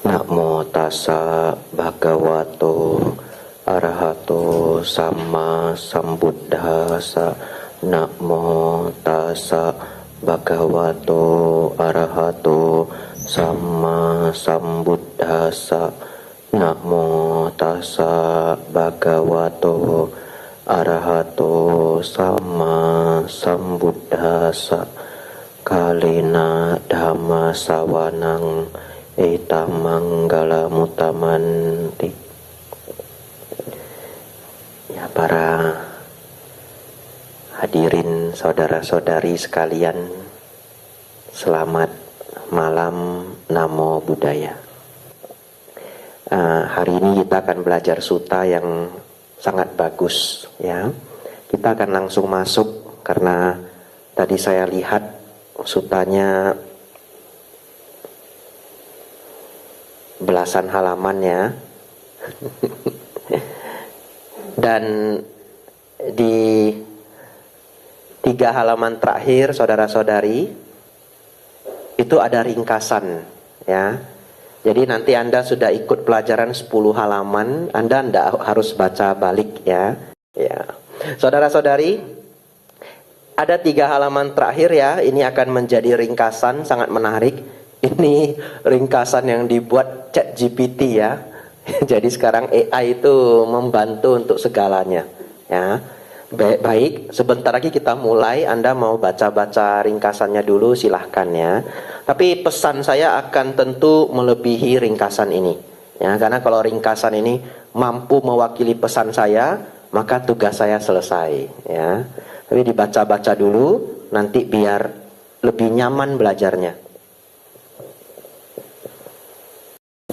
Namo tassa bhagavato arahato sama sambuddhassa. Namo tassa bhagavato arahato sama sambuddhassa. Namo tassa bhagavato arahato sama sambuddhassa. Kalina dhamma sawanang etammanggala mutamanti. Ya, para hadirin saudara-saudari sekalian, selamat malam, namo buddhaya. Hari ini kita akan belajar sutta yang sangat bagus, ya. Kita akan langsung masuk karena tadi saya lihat suttanya belasan halamannya. Dan di 3 halaman terakhir, saudara-saudari, itu ada ringkasan, ya. Jadi nanti Anda sudah ikut pelajaran 10 halaman, Anda tidak harus baca balik, ya. Ya. Saudara-saudari, ada 3 halaman terakhir, ya. Ini akan menjadi ringkasan sangat menarik. Ini ringkasan yang dibuat ChatGPT, ya. Jadi sekarang AI itu membantu untuk segalanya, ya. Baik, sebentar lagi kita mulai. Anda mau baca-baca ringkasannya dulu, silahkan, ya. Tapi pesan saya akan tentu melebihi ringkasan ini, ya. Karena kalau ringkasan ini mampu mewakili pesan saya, maka tugas saya selesai, ya. Tapi dibaca-baca dulu, nanti biar lebih nyaman belajarnya.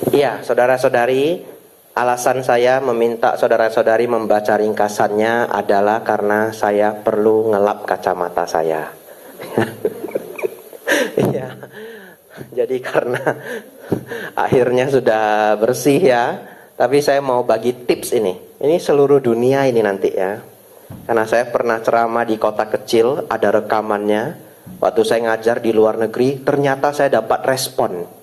Iya, saudara-saudari, alasan saya meminta saudara-saudari membaca ringkasannya adalah karena saya perlu ngelap kacamata saya. Iya, jadi karena akhirnya sudah bersih, ya. Tapi saya mau bagi tips ini. Ini seluruh dunia ini nanti, ya. Karena saya pernah ceramah di kota kecil, ada rekamannya. Waktu saya ngajar di luar negeri, ternyata saya dapat respon.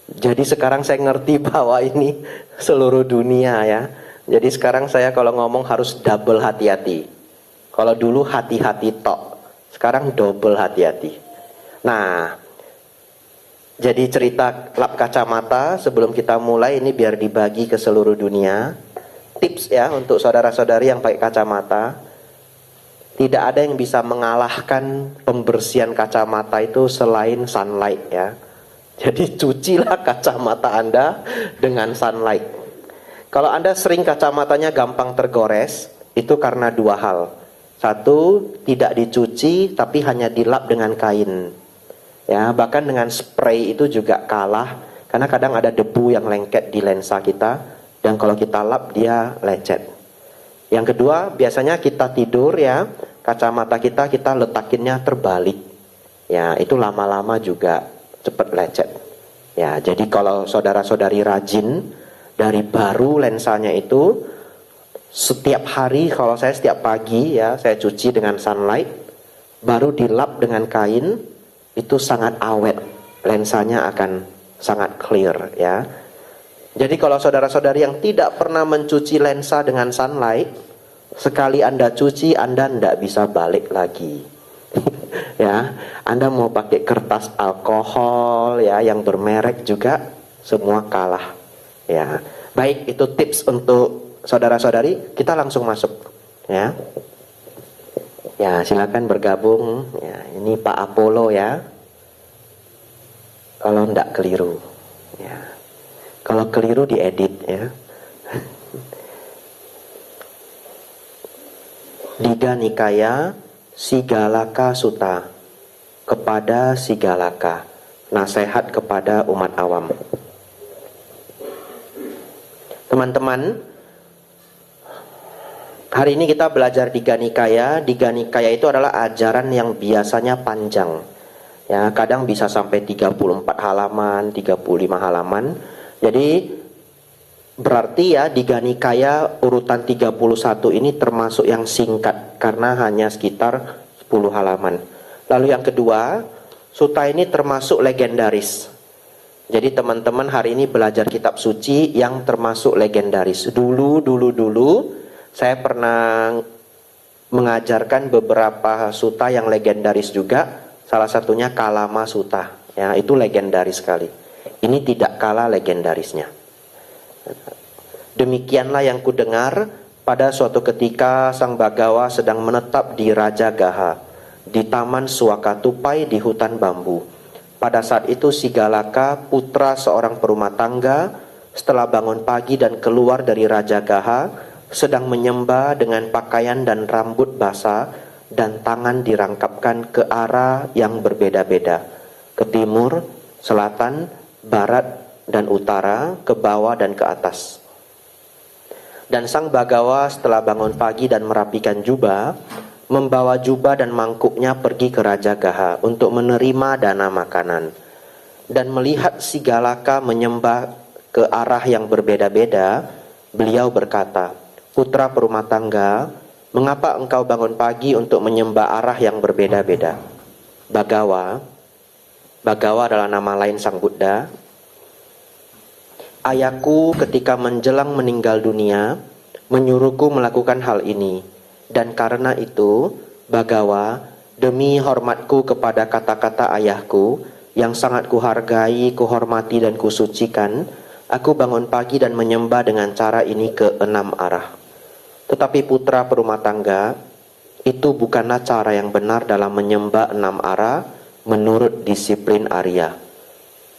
Jadi sekarang saya ngerti bahwa ini seluruh dunia, ya. Jadi sekarang saya kalau ngomong harus double hati-hati. Kalau dulu hati-hati tok, sekarang double hati-hati. Nah, jadi cerita lap kacamata sebelum kita mulai ini biar dibagi ke seluruh dunia. Tips, ya, untuk saudara-saudari yang pakai kacamata. Tidak ada yang bisa mengalahkan pembersihan kacamata itu selain sunlight, ya. Jadi cucilah kacamata Anda dengan sunlight. Kalau Anda sering kacamatanya gampang tergores, itu karena 2 hal. 1, tidak dicuci tapi hanya dilap dengan kain. Ya, bahkan dengan spray itu juga kalah, karena kadang ada debu yang lengket di lensa kita, dan kalau kita lap dia lecet. Yang kedua, biasanya kita tidur, ya, kacamata kita letakinnya terbalik. Ya, itu lama-lama juga cepat lecet. Ya, jadi kalau saudara-saudari rajin, dari baru lensanya itu, setiap hari, kalau saya setiap pagi, ya, saya cuci dengan sunlight, baru dilap dengan kain, itu sangat awet. Lensanya akan sangat clear, ya. Jadi kalau saudara-saudari yang tidak pernah mencuci lensa dengan sunlight, sekali Anda cuci, Anda tidak bisa balik lagi. Ya, Anda mau pakai kertas alkohol, ya, yang bermerek juga, semua kalah. Ya, baik, itu tips untuk saudara-saudari. Kita langsung masuk, ya. Ya, silakan bergabung. Ya, ini Pak Apollo, ya. Kalau tidak keliru, ya. Kalau keliru diedit, ya. Digha Nikaya Sigalaka Sutta, kepada Sigalaka, nasihat kepada umat awam. Teman-teman, hari ini kita belajar Digha Nikaya. Digha Nikaya itu adalah ajaran yang biasanya panjang, ya, kadang bisa sampai 34 halaman, 35 halaman. Jadi berarti, ya, Digha Nikaya urutan 31 ini termasuk yang singkat karena hanya sekitar 10 halaman. Lalu yang kedua, sutta ini termasuk legendaris. Jadi teman-teman hari ini belajar kitab suci yang termasuk legendaris. Dulu saya pernah mengajarkan beberapa suta yang legendaris juga. Salah satunya Kalama Suta. Ya, itu legendaris sekali. Ini tidak kalah legendarisnya. Demikianlah yang kudengar pada suatu ketika Sang Bagawa sedang menetap di Raja Gaha, di Taman Suakatupai di hutan bambu. Pada saat itu si Galaka, putra seorang perumah tangga, setelah bangun pagi dan keluar dari Raja Gaha, sedang menyembah dengan pakaian dan rambut basah dan tangan dirangkapkan ke arah yang berbeda-beda, ke timur, selatan, barat, dan utara, ke bawah dan ke atas. Dan Sang Bagawa setelah bangun pagi dan merapikan jubah, membawa jubah dan mangkuknya pergi ke Raja Gaha untuk menerima dana makanan. Dan melihat si Galaka menyembah ke arah yang berbeda-beda, beliau berkata, "Putra perumah tangga, mengapa engkau bangun pagi untuk menyembah arah yang berbeda-beda?" Bagawa adalah nama lain Sang Buddha. "Ayahku ketika menjelang meninggal dunia menyuruhku melakukan hal ini. Dan karena itu, Bagawa, demi hormatku kepada kata-kata ayahku yang sangat kuhargai, kuhormati dan kusucikan, aku bangun pagi dan menyembah dengan cara ini ke 6 arah. Tetapi putra perumah tangga, itu bukanlah cara yang benar dalam menyembah 6 arah menurut disiplin Arya.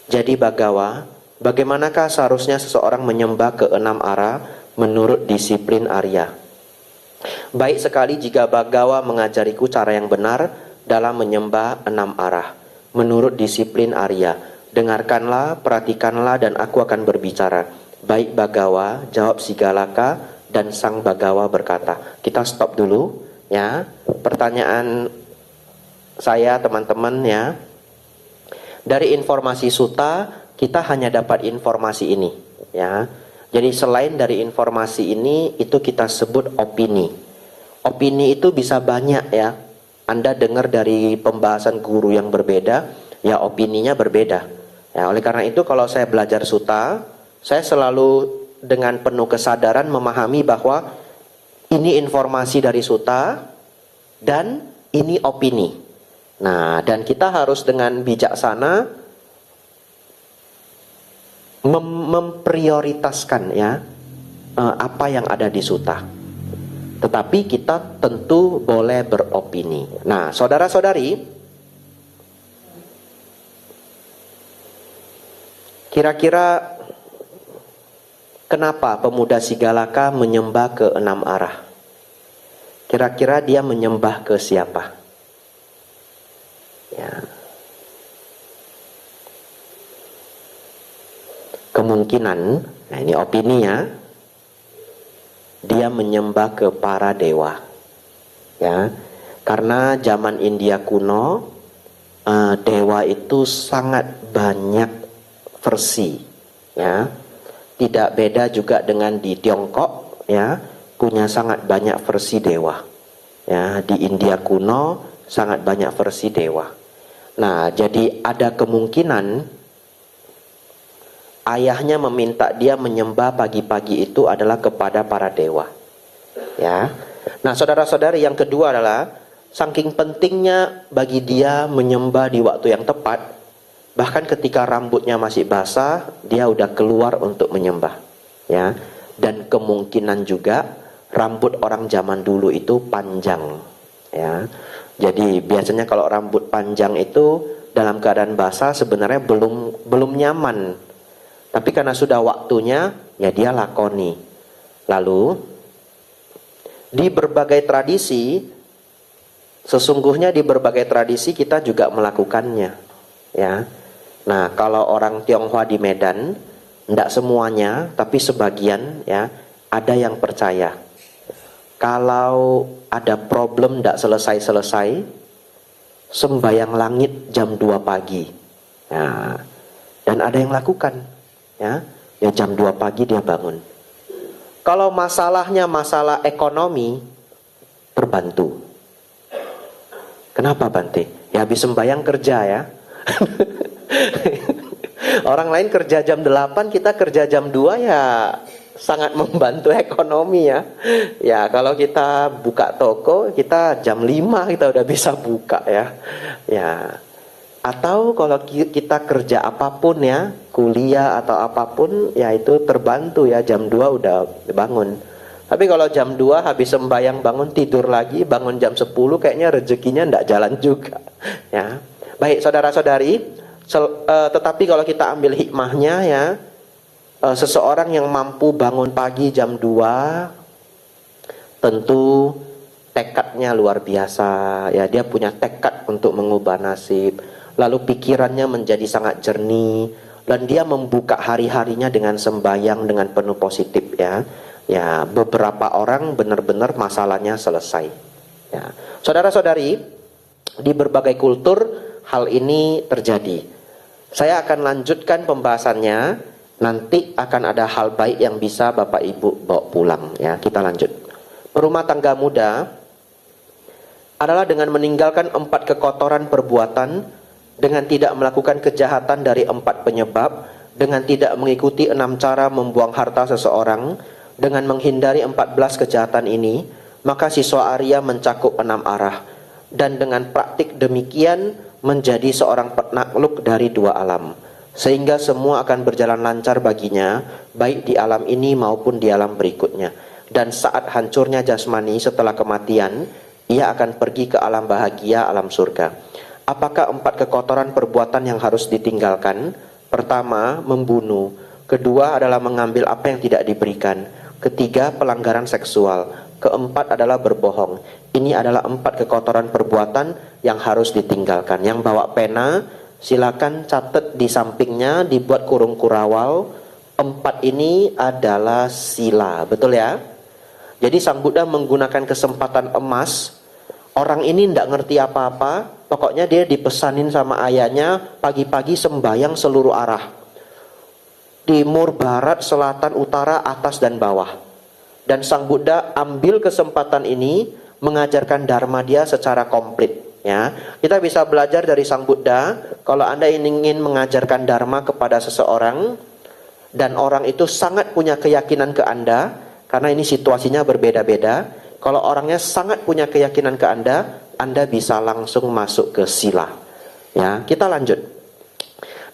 Jadi Bagawa, bagaimanakah seharusnya seseorang menyembah ke 6 arah menurut disiplin Arya? Baik sekali jika Bagawa mengajariku cara yang benar dalam menyembah 6 arah menurut disiplin Arya. Dengarkanlah, perhatikanlah, dan aku akan berbicara." "Baik Bagawa," jawab si Galaka, dan Sang Bagawa berkata. Kita stop dulu ya. Pertanyaan saya teman-teman ya. Dari informasi suta kita hanya dapat informasi ini ya. Jadi selain dari informasi ini, itu kita sebut opini. Opini itu bisa banyak ya. Anda dengar dari pembahasan guru yang berbeda, ya opininya berbeda. Ya, oleh karena itu kalau saya belajar suta, saya selalu dengan penuh kesadaran memahami bahwa ini informasi dari suta dan ini opini. Nah, dan kita harus dengan bijaksana memprioritaskan ya apa yang ada di suta. Tetapi kita tentu boleh beropini. Nah, saudara-saudari, kira-kira kenapa pemuda si Galaka menyembah ke 6 arah? Kira-kira dia menyembah ke siapa? Ya. Kemungkinan, nah ini opini ya, dia menyembah ke para dewa, ya, karena zaman India kuno dewa itu sangat banyak versi, ya, tidak beda juga dengan di Tiongkok, ya, punya sangat banyak versi dewa, ya, di India kuno sangat banyak versi dewa. Nah, jadi ada kemungkinan ayahnya meminta dia menyembah pagi-pagi itu adalah kepada para dewa. Ya. Nah, saudara-saudari, yang kedua adalah saking pentingnya bagi dia menyembah di waktu yang tepat, bahkan ketika rambutnya masih basah, dia udah keluar untuk menyembah. Ya. Dan kemungkinan juga rambut orang zaman dulu itu panjang. Ya. Jadi biasanya kalau rambut panjang itu dalam keadaan basah sebenarnya belum nyaman. Tapi karena sudah waktunya, ya dia lakoni. Lalu, di berbagai tradisi, sesungguhnya di berbagai tradisi kita juga melakukannya. Ya. Nah, kalau orang Tionghoa di Medan, tidak semuanya, tapi sebagian, ya, ada yang percaya. Kalau ada problem tidak selesai-selesai, sembayang langit jam 2 pagi. Nah, dan ada yang lakukan. Ya jam 2 pagi dia bangun. Kalau masalahnya masalah ekonomi, terbantu. Kenapa Bante? Ya habis sembahyang kerja ya. Orang lain kerja jam 8, kita kerja jam 2 ya sangat membantu ekonomi ya. Ya kalau kita buka toko, kita jam 5 kita udah bisa buka ya. Ya. Atau kalau kita kerja apapun ya, kuliah atau apapun, ya itu terbantu ya, jam 2 udah bangun. Tapi kalau jam 2 habis sembahyang bangun tidur lagi, bangun jam 10 kayaknya rezekinya ndak jalan juga. Ya. Baik saudara-saudari, tetapi kalau kita ambil hikmahnya ya, seseorang yang mampu bangun pagi jam 2 tentu tekadnya luar biasa ya, dia punya tekad untuk mengubah nasib. Lalu pikirannya menjadi sangat jernih dan dia membuka hari-harinya dengan sembahyang dengan penuh positif ya. Ya, beberapa orang benar-benar masalahnya selesai. Ya. Saudara-saudari, di berbagai kultur hal ini terjadi. Saya akan lanjutkan pembahasannya. Nanti akan ada hal baik yang bisa Bapak Ibu bawa pulang ya. Kita lanjut. Berumah tangga muda adalah dengan meninggalkan 4 kekotoran perbuatan, dengan tidak melakukan kejahatan dari 4 penyebab, dengan tidak mengikuti 6 cara membuang harta seseorang, dengan menghindari 14 kejahatan ini, maka siswa Arya mencakup 6 arah. Dan dengan praktik demikian menjadi seorang penakluk dari 2 alam, sehingga semua akan berjalan lancar baginya, baik di alam ini maupun di alam berikutnya. Dan saat hancurnya jasmani setelah kematian, ia akan pergi ke alam bahagia, alam surga. Apakah 4 kekotoran perbuatan yang harus ditinggalkan? Pertama, membunuh. Kedua adalah mengambil apa yang tidak diberikan. Ketiga, pelanggaran seksual. Keempat adalah berbohong. Ini adalah 4 kekotoran perbuatan yang harus ditinggalkan. Yang bawa pena, silakan catat di sampingnya, dibuat kurung kurawal. 4 ini adalah sila, betul ya? Jadi Sang Buddha menggunakan kesempatan emas. Orang ini tidak ngerti apa-apa, pokoknya dia dipesanin sama ayahnya, pagi-pagi sembahyang seluruh arah. Timur, barat, selatan, utara, atas dan bawah. Dan Sang Buddha ambil kesempatan ini mengajarkan dharma dia secara komplit. Ya, kita bisa belajar dari Sang Buddha. Kalau Anda ingin mengajarkan dharma kepada seseorang dan orang itu sangat punya keyakinan ke Anda, karena ini situasinya berbeda-beda. Kalau orangnya sangat punya keyakinan ke Anda bisa langsung masuk ke sila. Ya, kita lanjut.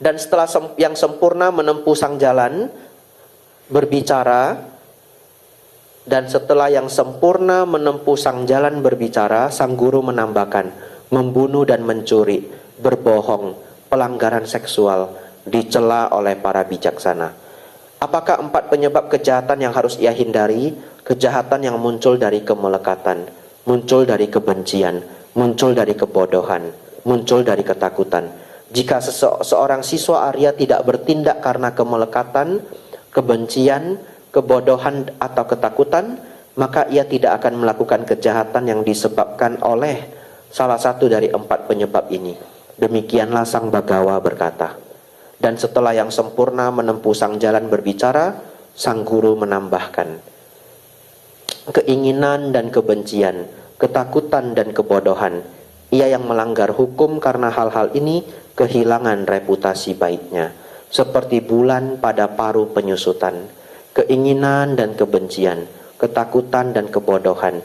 Dan setelah yang sempurna menempuh sang jalan berbicara, dan setelah yang sempurna menempuh sang jalan berbicara, sang guru menambahkan, membunuh dan mencuri, berbohong, pelanggaran seksual, dicela oleh para bijaksana. Apakah 4 penyebab kejahatan yang harus ia hindari? Kejahatan yang muncul dari kemelekatan, muncul dari kebencian, muncul dari kebodohan, muncul dari ketakutan. Jika seorang siswa Arya tidak bertindak karena kemelekatan, kebencian, kebodohan atau ketakutan, maka ia tidak akan melakukan kejahatan yang disebabkan oleh salah satu dari 4 penyebab ini. Demikianlah Sang Bagawa berkata. Dan setelah yang sempurna menempuh sang jalan berbicara, sang guru menambahkan, keinginan dan kebencian, ketakutan dan kebodohan. Ia yang melanggar hukum karena hal-hal ini kehilangan reputasi baiknya, seperti bulan pada paru penyusutan. Keinginan dan kebencian, ketakutan dan kebodohan.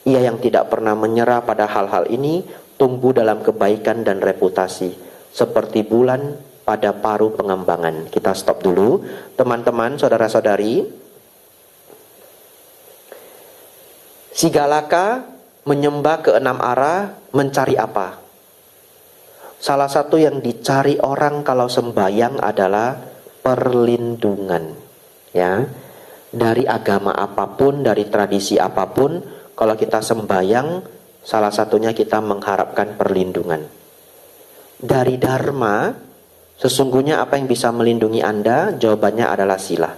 Ia yang tidak pernah menyerah pada hal-hal ini tumbuh dalam kebaikan dan reputasi, seperti bulan pada paru pengembangan. Kita stop dulu, teman-teman, saudara-saudari. Si Galaka menyembah ke 6 arah, mencari apa? Salah satu yang dicari orang kalau sembahyang adalah perlindungan. Ya, dari agama apapun, dari tradisi apapun, kalau kita sembahyang, salah satunya kita mengharapkan perlindungan. Dari dharma, sesungguhnya apa yang bisa melindungi Anda? Jawabannya adalah sila.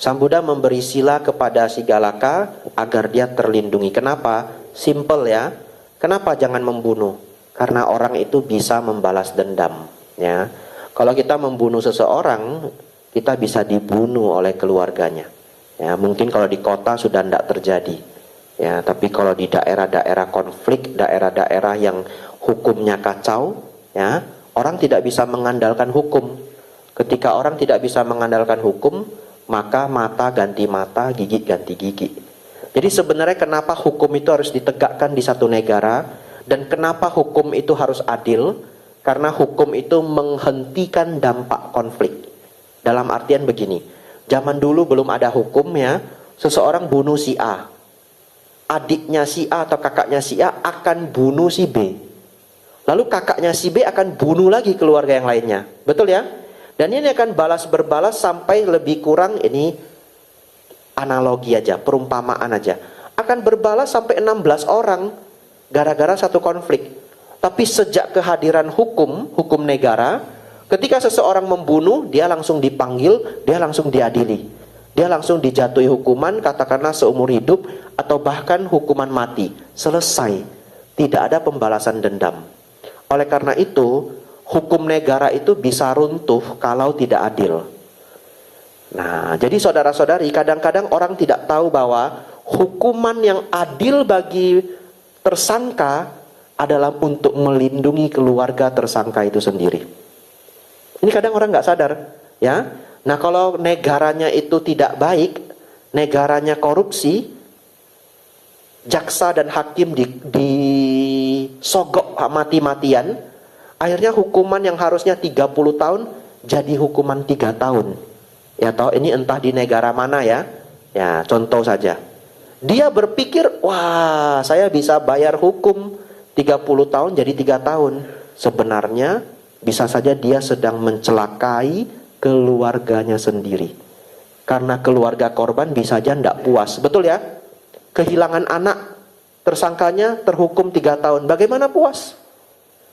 Sang Buddha memberi sila kepada si Galaka agar dia terlindungi. Kenapa? Simple ya. Kenapa jangan membunuh? Karena orang itu bisa membalas dendam. Ya, kalau kita membunuh seseorang, kita bisa dibunuh oleh keluarganya. Ya, mungkin kalau di kota sudah tidak terjadi. Ya, tapi kalau di daerah-daerah konflik, daerah-daerah yang hukumnya kacau, ya, orang tidak bisa mengandalkan hukum. Ketika orang tidak bisa mengandalkan hukum, maka mata ganti mata, gigi ganti gigi. Jadi sebenarnya kenapa hukum itu harus ditegakkan di satu negara, dan kenapa hukum itu harus adil? Karena hukum itu menghentikan dampak konflik. Dalam artian begini, zaman dulu belum ada hukum ya, seseorang bunuh si A, adiknya si A atau kakaknya si A akan bunuh si B. Lalu kakaknya si B akan bunuh lagi keluarga yang lainnya. Betul ya? Dan ini akan balas berbalas sampai lebih kurang, ini analogi aja, perumpamaan aja. Akan berbalas sampai 16 orang gara-gara satu konflik. Tapi sejak kehadiran hukum negara, ketika seseorang membunuh, dia langsung dipanggil, dia langsung diadili. Dia langsung dijatuhi hukuman, katakanlah seumur hidup, atau bahkan hukuman mati. Selesai. Tidak ada pembalasan dendam. Oleh karena itu, hukum negara itu bisa runtuh kalau tidak adil. Nah, jadi saudara-saudari, kadang-kadang orang tidak tahu bahwa hukuman yang adil bagi tersangka adalah untuk melindungi keluarga tersangka itu sendiri. Ini kadang orang nggak sadar, ya. Nah, kalau negaranya itu tidak baik, negaranya korupsi, jaksa dan hakim disogok mati-matian, akhirnya hukuman yang harusnya 30 tahun jadi hukuman 3 tahun. Ya toh, ini entah di negara mana ya. Ya, contoh saja. Dia berpikir, wah, saya bisa bayar hukum 30 tahun jadi 3 tahun. Sebenarnya bisa saja dia sedang mencelakai keluarganya sendiri. Karena keluarga korban bisa saja tidak puas. Betul ya? Kehilangan anak, tersangkanya terhukum 3 tahun. Bagaimana puas?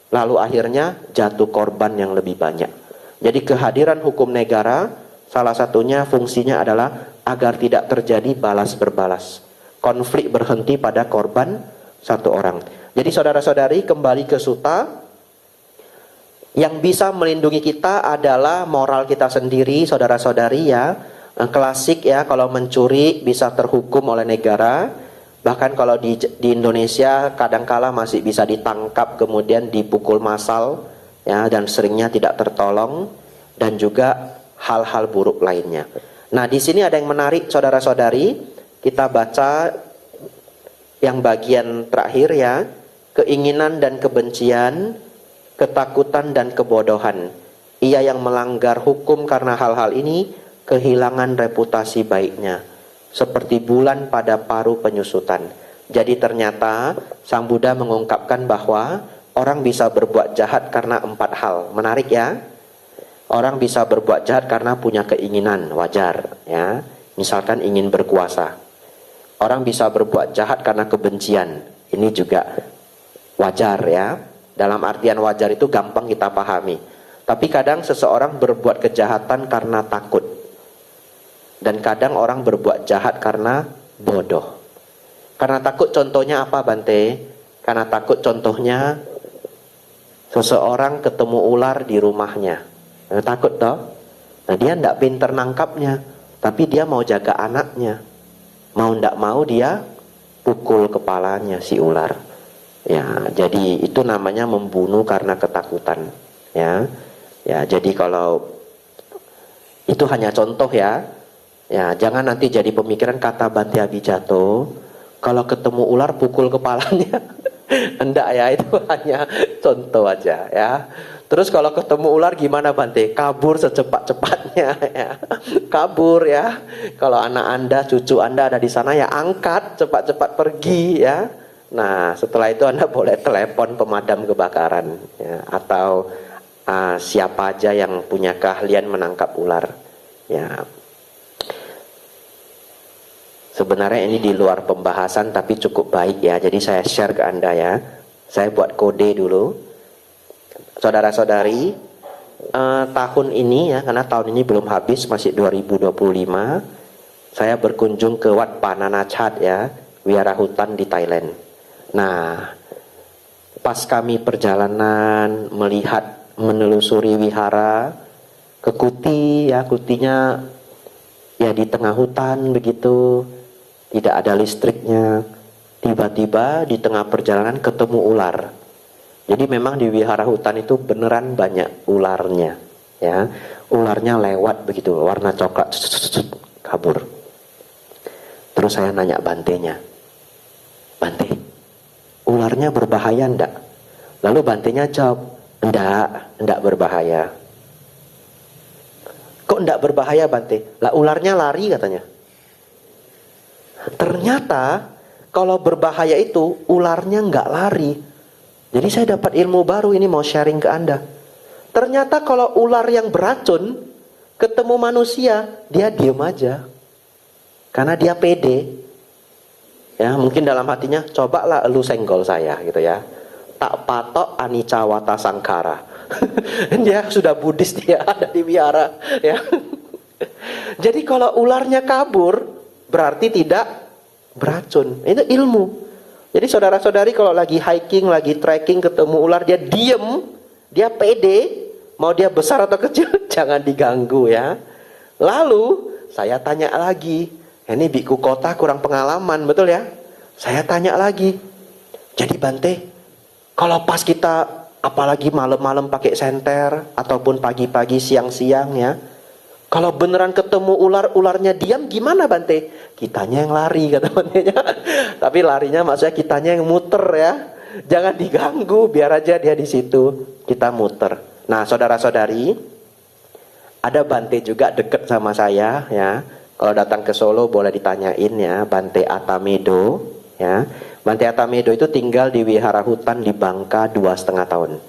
Lalu akhirnya jatuh korban yang lebih banyak. Jadi kehadiran hukum negara, salah satunya fungsinya adalah agar tidak terjadi balas berbalas. Konflik berhenti pada korban satu orang. Jadi saudara-saudari, kembali ke Sutta, yang bisa melindungi kita adalah moral kita sendiri, saudara-saudari ya. Klasik ya, kalau mencuri bisa terhukum oleh negara. Bahkan kalau di Indonesia kadangkala masih bisa ditangkap kemudian dipukul massal ya, dan seringnya tidak tertolong, dan juga hal-hal buruk lainnya. Nah, di sini ada yang menarik saudara-saudari. Kita baca yang bagian terakhir ya. Keinginan dan kebencian, ketakutan dan kebodohan. Ia yang melanggar hukum karena hal-hal ini kehilangan reputasi baiknya, seperti bulan pada paru penyusutan. Jadi ternyata Sang Buddha mengungkapkan bahwa orang bisa berbuat jahat karena 4 hal. Menarik ya. Orang bisa berbuat jahat karena punya keinginan, wajar ya. Misalkan ingin berkuasa. Orang bisa berbuat jahat karena kebencian. Ini juga wajar ya. Dalam artian wajar itu gampang kita pahami. Tapi kadang seseorang berbuat kejahatan karena takut. Dan kadang orang berbuat jahat karena bodoh. Karena takut contohnya apa Bante? Karena takut contohnya seseorang ketemu ular di rumahnya. Takut toh? Nah, dia tidak pinter nangkapnya, tapi dia mau jaga anaknya. Mau tidak mau dia pukul kepalanya si ular. Ya, jadi itu namanya membunuh karena ketakutan. Ya, ya. Jadi kalau itu hanya contoh ya. Ya, jangan nanti jadi pemikiran kata Bante Abijato, kalau ketemu ular pukul kepalanya. Enggak ya, itu hanya contoh aja ya. Terus kalau ketemu ular gimana Bante? Kabur secepat-cepatnya ya. Kabur ya. Kalau anak Anda, cucu Anda ada di sana ya angkat, cepat-cepat pergi ya. Nah, setelah itu Anda boleh telepon pemadam kebakaran ya, atau siapa aja yang punya keahlian menangkap ular ya. Sebenarnya ini di luar pembahasan tapi cukup baik ya. Jadi saya share ke Anda ya. Saya buat kode dulu. Saudara-saudari, tahun ini ya, karena tahun ini belum habis, masih 2025, saya berkunjung ke Wat Pananachat ya, wihara hutan di Thailand. Nah, pas kami perjalanan melihat, menelusuri wihara ke Kuti ya, Kutinya ya di tengah hutan begitu, tidak ada listriknya. Tiba-tiba di tengah perjalanan ketemu ular. Jadi memang di wihara hutan itu beneran banyak ularnya ya. Ularnya lewat begitu, warna coklat, kabur. Terus saya nanya bantenya, Bante, ularnya berbahaya enggak? Lalu bantenya jawab, enggak berbahaya. Kok enggak berbahaya Bante? Lah ularnya lari katanya. Ternyata kalau berbahaya itu ularnya enggak lari. Jadi saya dapat ilmu baru, ini mau sharing ke Anda. Ternyata kalau ular yang beracun ketemu manusia, dia diem aja. Karena dia pede. Ya, mungkin dalam hatinya, cobalah lu senggol saya gitu ya. Tak patok anicca wata sangkara. Dia sudah Buddhis, dia ada di wihara ya. Jadi kalau ularnya kabur berarti tidak beracun. Itu ilmu. Jadi saudara-saudari kalau lagi hiking, lagi trekking ketemu ular, dia diem, dia pede, mau dia besar atau kecil jangan diganggu ya. Lalu saya tanya lagi, ini biku kota kurang pengalaman, betul ya? Saya tanya lagi, jadi Bante, kalau pas kita apalagi malam-malam pakai senter ataupun pagi-pagi siang-siang ya, kalau beneran ketemu ular, ularnya diam gimana Bante? Kitanya yang lari kata Bantenya. Tapi larinya maksudnya kitanya yang muter ya. Jangan diganggu, biar aja dia di situ. Kita muter. Nah, saudara-saudari, ada Bante juga deket sama saya ya. Kalau datang ke Solo boleh ditanyain ya, Bante Atamedo ya. Bante Atamedo itu tinggal di wihara hutan di Bangka 2,5 tahun.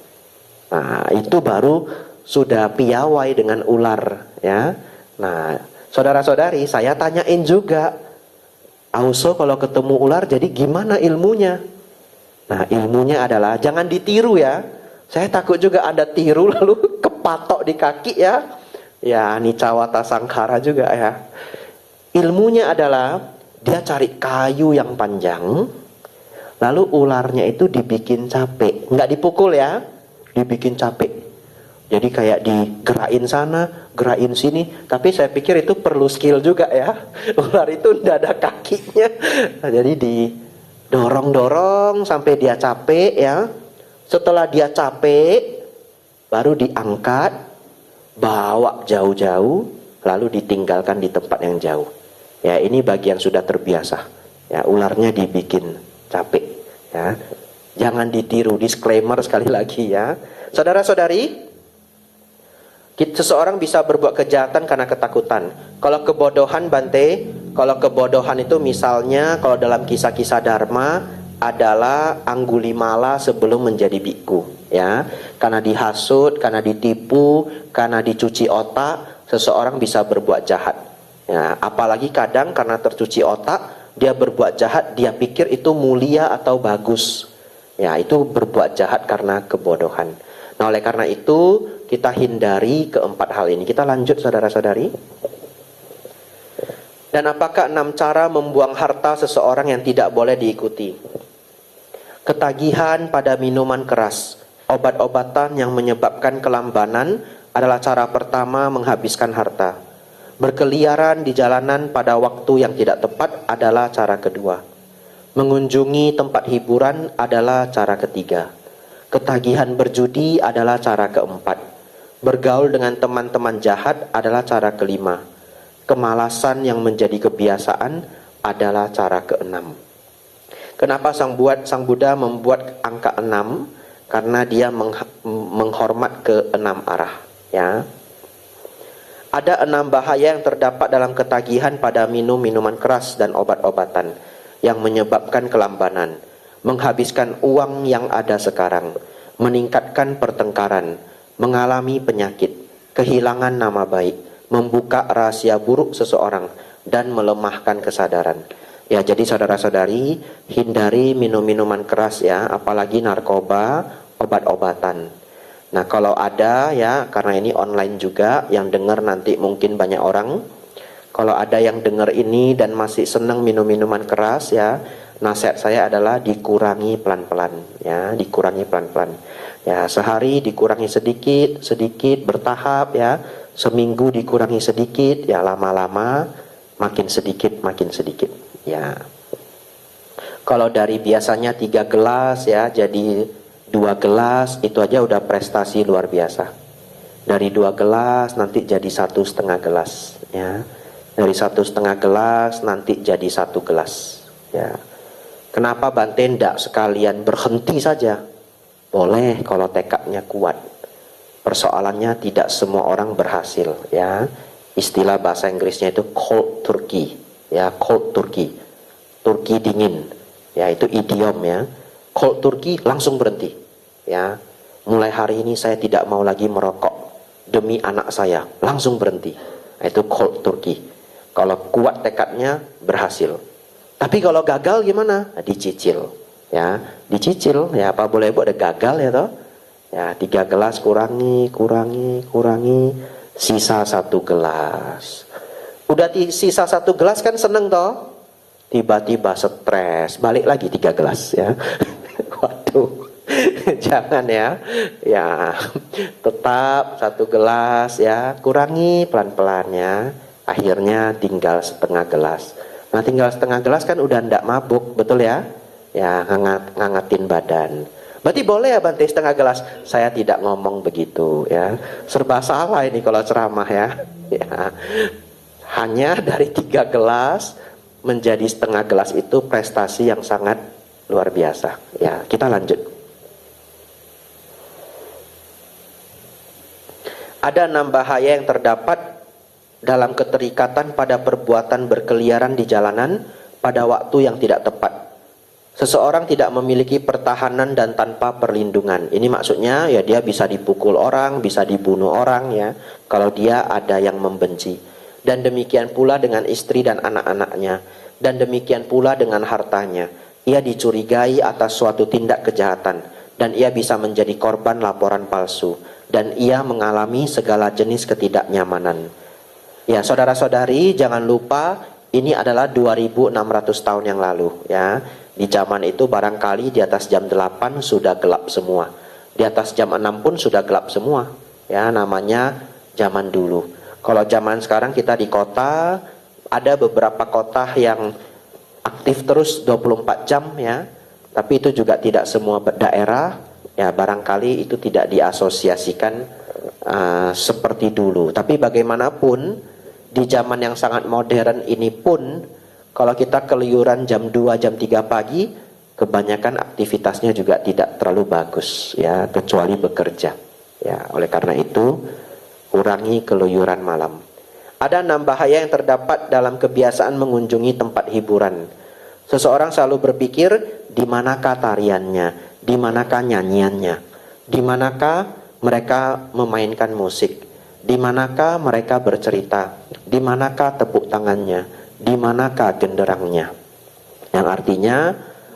Nah, itu baru sudah piawai dengan ular ya. Nah, saudara-saudari, saya tanyain juga, Auso kalau ketemu ular jadi gimana ilmunya? Nah, ilmunya adalah jangan ditiru ya. Saya takut juga Anda tiru lalu kepatok di kaki ya. Ya, anicca wata sangkara juga ya. Ilmunya adalah dia cari kayu yang panjang, lalu ularnya itu dibikin capek. Nggak dipukul ya, dibikin capek. Jadi kayak digerakin sana, gerakin sini. Tapi saya pikir itu perlu skill juga ya. Ular itu nggak ada kakinya. Nah, jadi didorong-dorong sampai dia capek ya. Setelah dia capek, baru diangkat, bawa jauh-jauh, lalu ditinggalkan di tempat yang jauh. Ya, ini bagian sudah terbiasa. Ya, ularnya dibikin capek. Ya, jangan ditiru. Disclaimer sekali lagi ya, saudara-saudari. Seseorang bisa berbuat kejahatan karena ketakutan. Kalau kebodohan Bante, kalau kebodohan itu misalnya kalau dalam kisah-kisah Dharma adalah Anggulimala sebelum menjadi biku, ya. Karena dihasut, karena ditipu, karena dicuci otak, seseorang bisa berbuat jahat. Ya, apalagi kadang karena tercuci otak, dia berbuat jahat, dia pikir itu mulia atau bagus. Ya, itu berbuat jahat karena kebodohan. Nah, oleh karena itu kita hindari keempat hal ini. Kita lanjut saudara-saudari. Dan apakah 6 cara membuang harta seseorang yang tidak boleh diikuti? Ketagihan pada minuman keras, obat-obatan yang menyebabkan kelambanan adalah cara pertama menghabiskan harta. Berkeliaran di jalanan pada waktu yang tidak tepat adalah cara kedua. Mengunjungi tempat hiburan adalah cara ketiga. Ketagihan berjudi adalah cara keempat. Bergaul dengan teman-teman jahat adalah cara kelima. Kemalasan yang menjadi kebiasaan adalah cara keenam. Kenapa Sang Buddha membuat angka 6? Karena dia menghormat ke 6 arah, ya. Ada 6 bahaya yang terdapat dalam ketagihan pada minuman keras dan obat-obatan yang menyebabkan kelambanan, menghabiskan uang yang ada sekarang, meningkatkan pertengkaran, mengalami penyakit, kehilangan nama baik, membuka rahasia buruk seseorang, dan melemahkan kesadaran. Ya, jadi saudara-saudari, hindari minum-minuman keras ya, apalagi narkoba, obat-obatan. Nah, kalau ada ya, karena ini online juga, yang dengar nanti mungkin banyak orang. Kalau ada yang dengar ini dan masih senang minum-minuman keras ya, nasihat saya adalah dikurangi pelan-pelan ya, dikurangi pelan-pelan. Ya, sehari dikurangi sedikit bertahap ya. Seminggu dikurangi sedikit, ya lama-lama makin sedikit ya. Kalau dari biasanya 3 gelas ya jadi 2 gelas, itu aja udah prestasi luar biasa. Dari 2 gelas nanti jadi 1,5 gelas, ya. Dari 1,5 gelas nanti jadi 1 gelas, ya. Kenapa Bante tidak sekalian berhenti saja? Boleh kalau tekadnya kuat. Persoalannya tidak semua orang berhasil, ya. Istilah bahasa Inggrisnya itu cold turkey, ya, cold turkey. Turki dingin, ya, itu idiom, ya. Cold turkey langsung berhenti, ya. Mulai hari ini saya tidak mau lagi merokok demi anak saya, langsung berhenti. Nah, itu cold turkey. Kalau kuat tekadnya berhasil. Tapi kalau gagal gimana? Nah, dicicil, ya, dicicil, ya, apa boleh buat, ada gagal, ya toh, ya, 3 gelas kurangi, sisa 1 gelas. Udah sisa 1 gelas kan seneng toh, tiba-tiba stres, balik lagi 3 gelas, ya. Waduh, jangan, ya, ya, tetap 1 gelas, ya, kurangi pelan-pelan, ya. Akhirnya tinggal 1/2 gelas. Nah, tinggal 1/2 gelas kan udah ndak mabuk, betul, ya? Ya, ngangetin badan. Berarti boleh ya Bante 1/2 gelas? Saya tidak ngomong begitu, ya. Serba salah ini kalau ceramah, ya. Ya. Hanya dari 3 gelas menjadi 1/2 gelas itu prestasi yang sangat luar biasa. Ya, kita lanjut. Ada 6 bahaya yang terdapat dalam keterikatan pada perbuatan berkeliaran di jalanan pada waktu yang tidak tepat. Seseorang tidak memiliki pertahanan dan tanpa perlindungan. Ini maksudnya ya dia bisa dipukul orang, bisa dibunuh orang, ya, kalau dia ada yang membenci. Dan demikian pula dengan istri dan anak-anaknya. Dan demikian pula dengan hartanya. Ia dicurigai atas suatu tindak kejahatan. Dan ia bisa menjadi korban laporan palsu. Dan ia mengalami segala jenis ketidaknyamanan. Ya, saudara-saudari, jangan lupa ini adalah 2600 tahun yang lalu, ya. Di zaman itu barangkali di atas jam 8 sudah gelap semua. Di atas jam 6 pun sudah gelap semua. Ya, namanya zaman dulu. Kalau zaman sekarang kita di kota, ada beberapa kota yang aktif terus 24 jam, ya. Tapi itu juga tidak semua daerah, ya, barangkali itu tidak diasosiasikan seperti dulu. Tapi bagaimanapun di zaman yang sangat modern ini pun, kalau kita keluyuran jam 2, jam 3 pagi, kebanyakan aktivitasnya juga tidak terlalu bagus, ya, kecuali bekerja. Ya, oleh karena itu, kurangi keluyuran malam. Ada 6 bahaya yang terdapat dalam kebiasaan mengunjungi tempat hiburan. Seseorang selalu berpikir, di manakah tariannya, di manakah nyanyiannya, di manakah mereka memainkan musik, di manakah mereka bercerita, di manakah tepuk tangannya, di manakah genderangnya. Yang artinya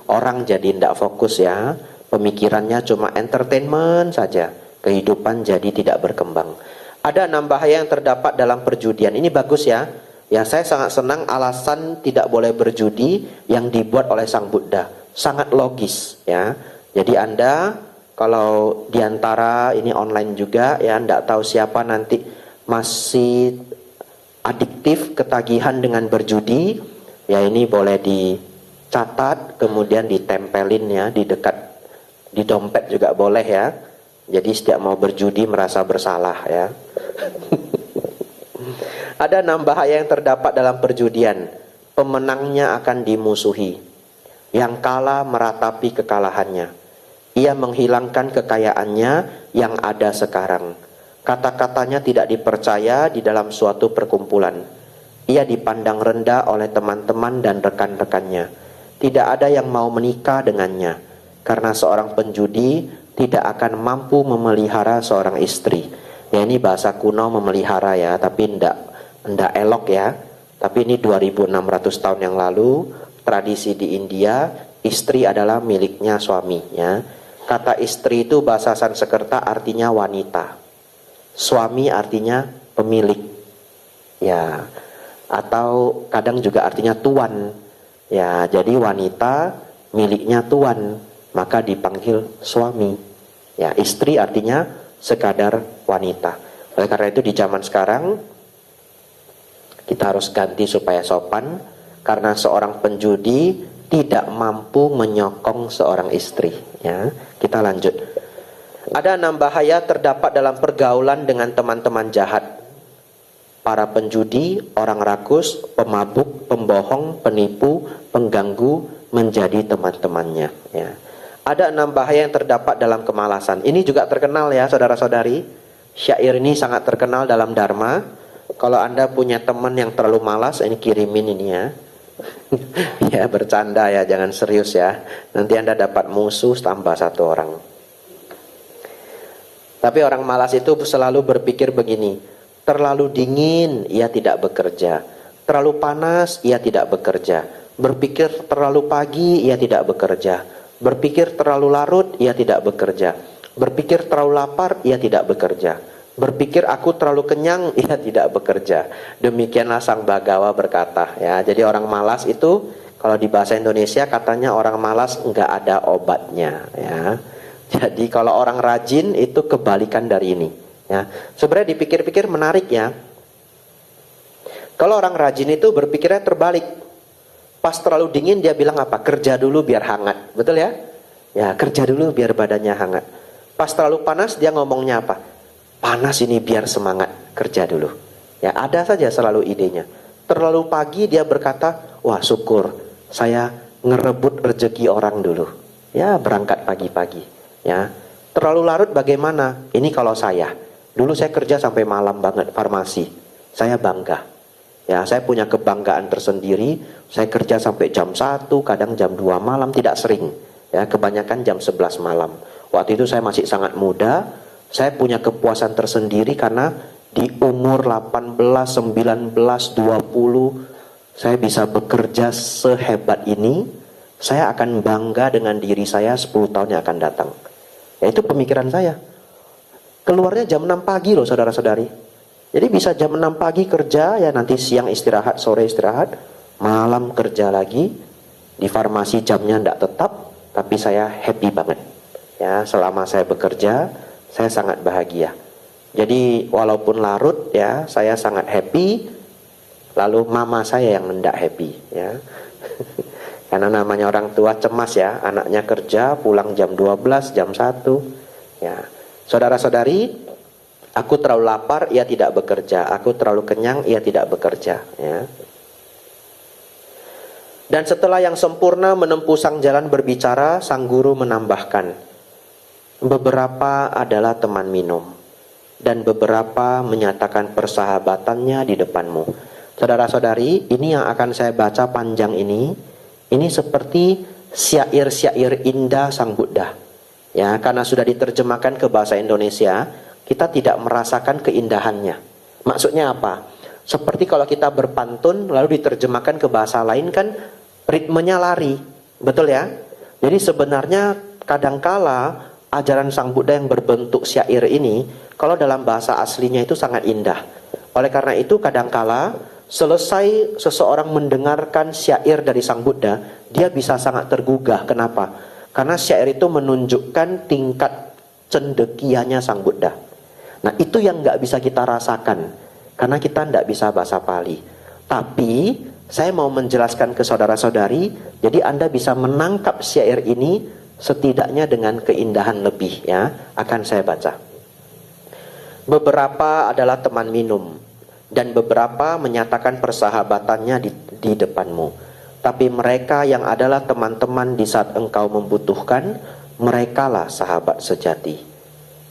orang jadi tidak fokus, ya. Pemikirannya cuma entertainment saja. Kehidupan jadi tidak berkembang. Ada 6 bahaya yang terdapat dalam perjudian. Ini bagus, ya. Ya, saya sangat senang alasan tidak boleh berjudi yang dibuat oleh Sang Buddha. Sangat logis, ya. Jadi Anda kalau diantara ini online juga, ya, tidak tahu siapa nanti masih adiktif, ketagihan dengan berjudi, ya, ini boleh dicatat, kemudian ditempelin, ya, di dekat, di dompet juga boleh, ya. Jadi setiap mau berjudi merasa bersalah, ya. Ada 6 bahaya yang terdapat dalam perjudian. Pemenangnya akan dimusuhi, yang kalah meratapi kekalahannya. Ia menghilangkan kekayaannya yang ada sekarang. Kata-katanya tidak dipercaya di dalam suatu perkumpulan. Ia dipandang rendah oleh teman-teman dan rekan-rekannya. Tidak ada yang mau menikah dengannya, karena seorang penjudi tidak akan mampu memelihara seorang istri. Ya, ini bahasa kuno memelihara, ya, tapi ndak elok, ya. Tapi ini 2600 tahun yang lalu, tradisi di India, istri adalah miliknya suaminya. Kata istri itu bahasa Sanskerta artinya wanita. Suami artinya pemilik, ya, atau kadang juga artinya tuan, ya. Jadi wanita miliknya tuan, maka dipanggil suami, ya. Istri artinya sekadar wanita. Oleh karena itu di zaman sekarang kita harus ganti supaya sopan, karena seorang penjudi tidak mampu menyokong seorang istri, ya. Kita lanjut. Ada 6 bahaya terdapat dalam pergaulan dengan teman-teman jahat. Para penjudi, orang rakus, pemabuk, pembohong, penipu, pengganggu menjadi teman-temannya. Ya. Ada 6 bahaya yang terdapat dalam kemalasan. Ini juga terkenal ya saudara-saudari. Syair ini sangat terkenal dalam Dharma. Kalau Anda punya teman yang terlalu malas, ini kirimin ini ya. Ya bercanda ya, jangan serius ya. Nanti Anda dapat musuh tambah 1 orang. Tapi orang malas itu selalu berpikir begini, terlalu dingin, ia tidak bekerja. Terlalu panas, ia tidak bekerja. Berpikir terlalu pagi, ia tidak bekerja. Berpikir terlalu larut, ia tidak bekerja. Berpikir terlalu lapar, ia tidak bekerja. Berpikir aku terlalu kenyang, ia tidak bekerja. Demikianlah Sang Bhagawa berkata. Ya, jadi orang malas itu, kalau di bahasa Indonesia katanya orang malas enggak ada obatnya. Ya. Jadi kalau orang rajin itu kebalikan dari ini. Ya, sebenarnya dipikir-pikir menarik ya. Kalau orang rajin itu berpikirnya terbalik. Pas terlalu dingin dia bilang apa? Kerja dulu biar hangat, betul ya? Ya kerja dulu biar badannya hangat. Pas terlalu panas dia ngomongnya apa? Panas ini biar semangat, kerja dulu. Ya ada saja selalu idenya. Terlalu pagi dia berkata, wah syukur saya ngerebut rezeki orang dulu. Ya berangkat pagi-pagi. Ya, terlalu larut bagaimana? Ini kalau saya. Dulu saya kerja sampai malam banget farmasi. Saya bangga. Ya, saya punya kebanggaan tersendiri. Saya kerja sampai jam 1, kadang jam 2 malam, tidak sering. Ya, kebanyakan jam 11 malam. Waktu itu saya masih sangat muda. Saya punya kepuasan tersendiri karena di umur 18, 19, 20 saya bisa bekerja sehebat ini. Saya akan bangga dengan diri saya 10 tahun yang akan datang. Ya, itu pemikiran saya. Keluarnya jam 6 pagi loh saudara-saudari. Jadi bisa jam 6 pagi kerja, ya nanti siang istirahat, sore istirahat, malam kerja lagi. Di farmasi jamnya tidak tetap, tapi saya happy banget. Ya, selama saya bekerja, saya sangat bahagia. Jadi walaupun larut ya, saya sangat happy. Lalu mama saya yang tidak happy ya. Karena namanya orang tua cemas ya, anaknya kerja pulang jam 12, jam 1. Ya. Saudara-saudari, aku terlalu lapar, ia tidak bekerja. Aku terlalu kenyang, ia tidak bekerja. Ya. Dan setelah yang sempurna menempuh sang jalan berbicara, sang guru menambahkan, beberapa adalah teman minum, dan beberapa menyatakan persahabatannya di depanmu. Saudara-saudari, ini yang akan saya baca panjang ini seperti syair-syair indah Sang Buddha. Ya, karena sudah diterjemahkan ke bahasa Indonesia, kita tidak merasakan keindahannya. Maksudnya apa? Seperti kalau kita berpantun lalu diterjemahkan ke bahasa lain kan ritmenya lari. Betul ya? Jadi sebenarnya kadangkala ajaran Sang Buddha yang berbentuk syair ini kalau dalam bahasa aslinya itu sangat indah. Oleh karena itu kadangkala selesai seseorang mendengarkan syair dari Sang Buddha, dia bisa sangat tergugah. Kenapa? Karena syair itu menunjukkan tingkat cendekianya Sang Buddha. Nah itu yang nggak bisa kita rasakan, karena kita nggak bisa bahasa Pali. Tapi saya mau menjelaskan ke saudara-saudari, jadi Anda bisa menangkap syair ini setidaknya dengan keindahan lebih ya. Akan saya baca. Beberapa adalah teman minum, dan beberapa menyatakan persahabatannya di depanmu. Tapi mereka yang adalah teman-teman di saat engkau membutuhkan, merekalah sahabat sejati.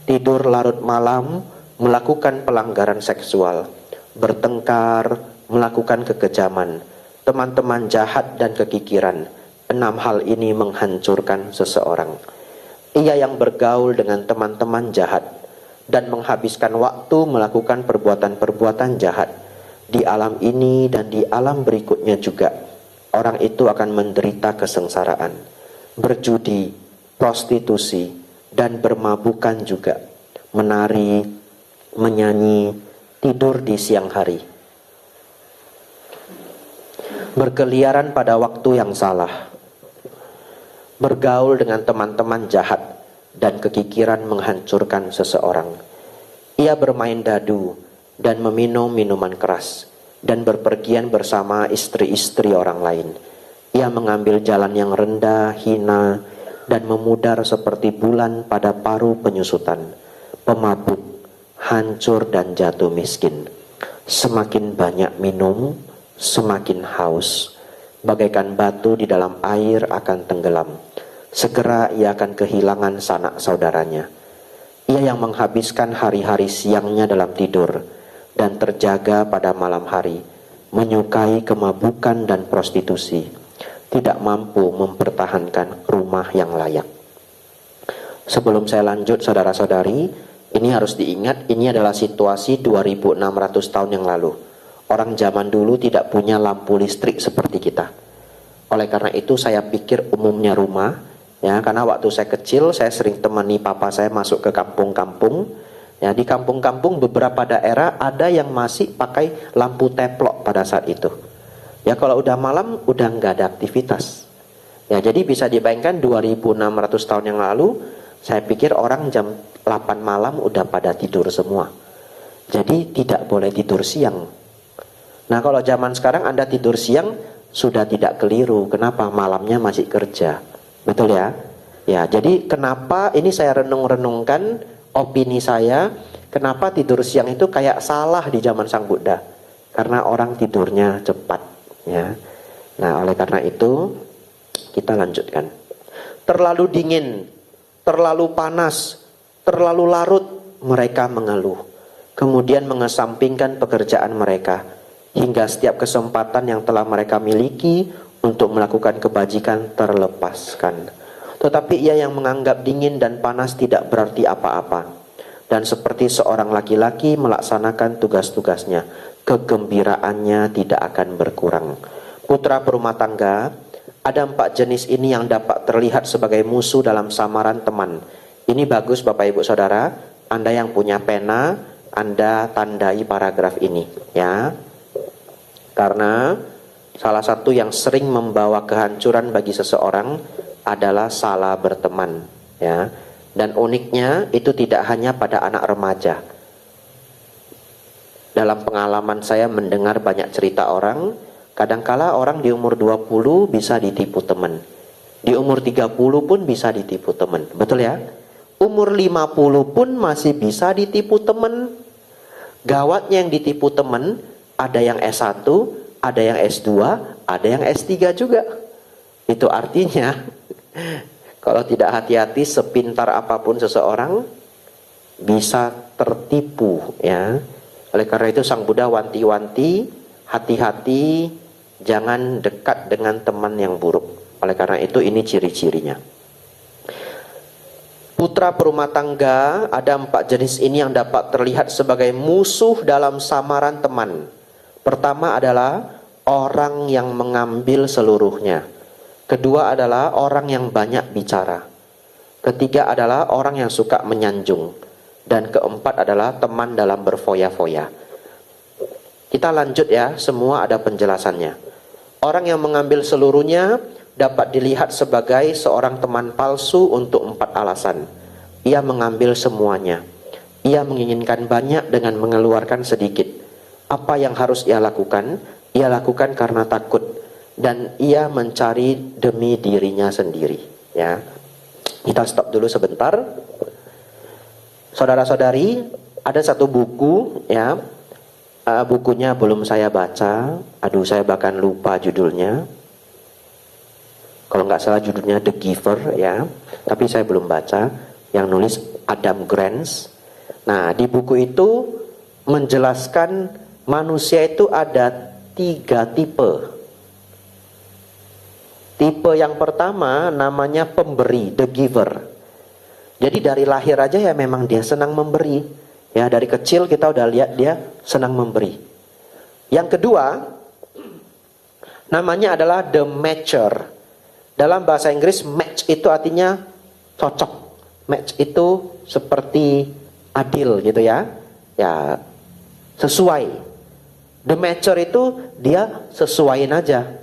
Tidur larut malam, melakukan pelanggaran seksual, bertengkar, melakukan kekejaman, teman-teman jahat dan kekikiran. 6 hal ini menghancurkan seseorang. Ia yang bergaul dengan teman-teman jahat dan menghabiskan waktu melakukan perbuatan-perbuatan jahat di alam ini dan di alam berikutnya juga, orang itu akan menderita kesengsaraan, berjudi, prostitusi, dan bermabukan juga, menari, menyanyi, tidur di siang hari, berkeliaran pada waktu yang salah, bergaul dengan teman-teman jahat, dan kekikiran menghancurkan seseorang. Ia bermain dadu dan meminum minuman keras dan berpergian bersama istri-istri orang lain. Ia mengambil jalan yang rendah, hina, dan memudar seperti bulan pada paru penyusutan, pemabuk, hancur dan jatuh miskin. Semakin banyak minum, semakin haus. Bagaikan batu di dalam air akan tenggelam. Segera ia akan kehilangan sanak saudaranya. Ia yang menghabiskan hari-hari siangnya dalam tidur dan terjaga pada malam hari, menyukai kemabukan dan prostitusi, tidak mampu mempertahankan rumah yang layak. Sebelum saya lanjut, saudara-saudari, ini harus diingat, ini adalah situasi 2600 tahun yang lalu. Orang zaman dulu tidak punya lampu listrik seperti kita. Oleh karena itu saya pikir umumnya rumah, ya, karena waktu saya kecil saya sering temani papa saya masuk ke kampung-kampung. Ya, di kampung-kampung beberapa daerah ada yang masih pakai lampu teplok pada saat itu. Ya, kalau udah malam udah nggak ada aktivitas. Ya, jadi bisa dibayangkan 2600 tahun yang lalu, saya pikir orang jam 8 malam udah pada tidur semua. Jadi tidak boleh tidur siang. Nah, kalau zaman sekarang Anda tidur siang sudah tidak keliru. Kenapa? Malamnya masih kerja. Betul ya? Ya, jadi kenapa ini saya renung-renungkan opini saya, kenapa tidur siang itu kayak salah di zaman Sang Buddha? Karena orang tidurnya cepat, ya. Nah, oleh karena itu kita lanjutkan. Terlalu dingin, terlalu panas, terlalu larut, mereka mengeluh. Kemudian mengesampingkan pekerjaan mereka, hingga setiap kesempatan yang telah mereka miliki untuk melakukan kebajikan terlepaskan. Tetapi ia yang menganggap dingin dan panas tidak berarti apa-apa, dan seperti seorang laki-laki melaksanakan tugas-tugasnya, kegembiraannya tidak akan berkurang. Putra perumah tangga, ada 4 jenis ini yang dapat terlihat sebagai musuh dalam samaran teman. Ini bagus Bapak Ibu Saudara, Anda yang punya pena, Anda tandai paragraf ini, ya. Karena salah satu yang sering membawa kehancuran bagi seseorang adalah salah berteman, ya. Dan uniknya itu tidak hanya pada anak remaja. Dalam pengalaman saya mendengar banyak cerita orang, kadangkala orang di umur 20 bisa ditipu teman. Di umur 30 pun bisa ditipu teman. Betul ya? Umur 50 pun masih bisa ditipu teman. Gawatnya yang ditipu teman, ada yang S1, ada yang S2, ada yang S3 juga. Itu artinya kalau tidak hati-hati, sepintar apapun seseorang bisa tertipu, ya. Oleh karena itu Sang Buddha wanti-wanti, hati-hati, jangan dekat dengan teman yang buruk. Oleh karena itu ini ciri-cirinya. Putra perumah tangga, ada 4 jenis ini yang dapat terlihat sebagai musuh dalam samaran teman. Pertama adalah orang yang mengambil seluruhnya. Kedua adalah orang yang banyak bicara. Ketiga adalah orang yang suka menyanjung. Dan keempat adalah teman dalam berfoya-foya. Kita lanjut ya, semua ada penjelasannya. Orang yang mengambil seluruhnya dapat dilihat sebagai seorang teman palsu untuk 4 alasan. Ia mengambil semuanya. Ia menginginkan banyak dengan mengeluarkan sedikit. Apa yang harus ia lakukan? Ia lakukan karena takut. Dan ia mencari demi dirinya sendiri. Ya, kita stop dulu sebentar. Saudara-saudari, ada satu buku, ya. Bukunya belum saya baca. Aduh, saya bahkan lupa judulnya. Kalau nggak salah judulnya The Giver, ya. Tapi saya belum baca. Yang nulis Adam Grant. Nah, di buku itu menjelaskan manusia itu ada 3 tipe. Tipe yang pertama namanya pemberi, the giver. Jadi dari lahir aja ya memang dia senang memberi. Ya, dari kecil kita udah lihat dia senang memberi. Yang kedua namanya adalah the matcher. Dalam bahasa Inggris match itu artinya cocok. Match itu seperti adil gitu ya. Ya, sesuai. The matcher itu dia sesuaiin aja.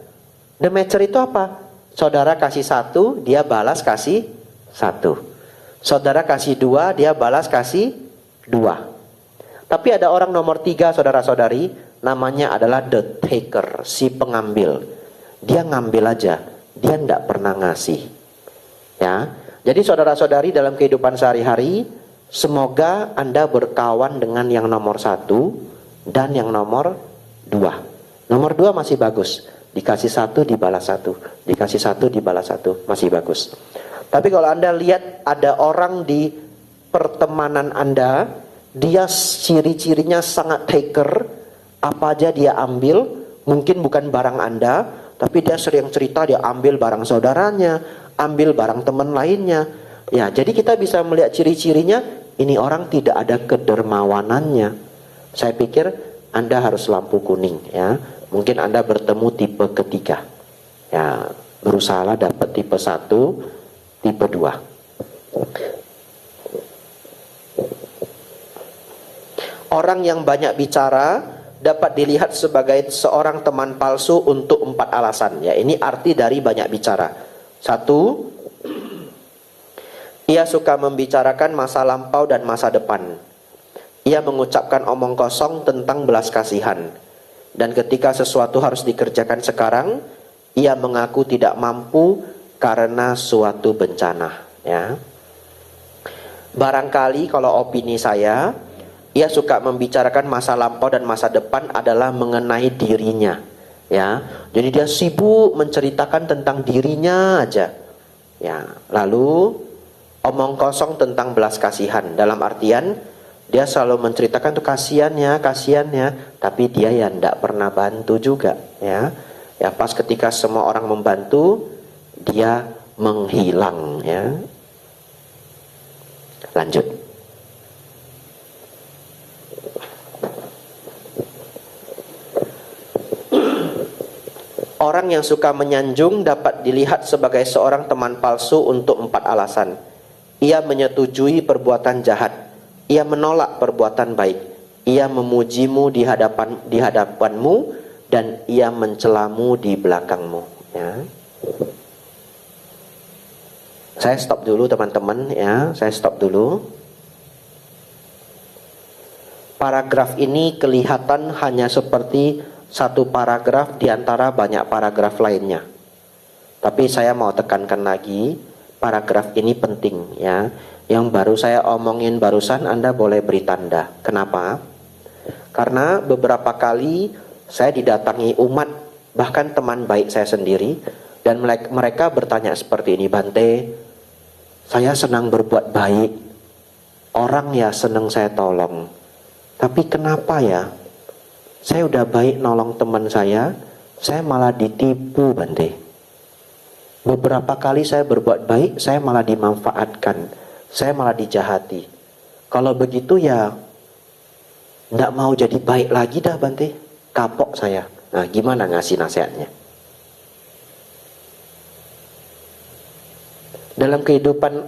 The matcher itu apa? Saudara kasih 1, dia balas kasih 1. Saudara kasih 2, dia balas kasih 2. Tapi ada orang nomor 3, saudara-saudari, namanya adalah the taker, si pengambil. Dia ngambil aja, dia tidak pernah ngasih. Ya, Jadi saudara-saudari dalam kehidupan sehari-hari, semoga Anda berkawan dengan yang nomor 1 dan yang nomor 2. Nomor 2 masih bagus. Dikasih 1 dibalas 1. Dikasih 1 dibalas 1. Masih bagus. Tapi kalau Anda lihat ada orang di pertemanan Anda, dia ciri-cirinya sangat taker, apa aja dia ambil, mungkin bukan barang Anda, tapi dia sering cerita dia ambil barang saudaranya, ambil barang teman lainnya. Ya, jadi kita bisa melihat ciri-cirinya, ini orang tidak ada kedermawanannya. Saya pikir Anda harus lampu kuning ya. Mungkin Anda bertemu tipe ketiga. Ya, berusahalah dapat tipe 1, tipe 2. Orang yang banyak bicara dapat dilihat sebagai seorang teman palsu untuk 4 alasan. Ya, ini arti dari banyak bicara. 1, ia suka membicarakan masa lampau dan masa depan. Ia mengucapkan omong kosong tentang belas kasihan. Dan ketika sesuatu harus dikerjakan sekarang, ia mengaku tidak mampu karena suatu bencana. Ya. Barangkali kalau opini saya, ia suka membicarakan masa lampau dan masa depan adalah mengenai dirinya. Ya, jadi dia sibuk menceritakan tentang dirinya aja. Ya, lalu omong kosong tentang belas kasihan. Dalam artian dia selalu menceritakan tuh kasihannya, tapi dia ya tidak pernah bantu juga. Ya, ya pas ketika semua orang membantu, dia menghilang. Ya, lanjut. Orang yang suka menyanjung dapat dilihat sebagai seorang teman palsu untuk 4 alasan. Ia menyetujui perbuatan jahat. Ia menolak perbuatan baik. Ia memujimu di hadapanmu dan ia mencelamu di belakangmu. Ya. Saya stop dulu teman-teman ya. Saya stop dulu. Paragraf ini kelihatan hanya seperti satu paragraf di antara banyak paragraf lainnya. Tapi saya mau tekankan lagi, paragraf ini penting ya. Yang baru saya omongin barusan Anda boleh beri tanda. Kenapa? Karena beberapa kali saya didatangi umat, bahkan teman baik saya sendiri, dan mereka bertanya seperti ini, Bante, saya senang berbuat baik, orang ya senang saya tolong, tapi kenapa ya? Saya udah baik nolong teman saya malah ditipu, Bante. Beberapa kali saya berbuat baik, saya malah dimanfaatkan, saya malah dijahati. Kalau begitu ya, nggak mau jadi baik lagi dah, Bante. Kapok saya. Nah, gimana ngasih nasihatnya? Dalam kehidupan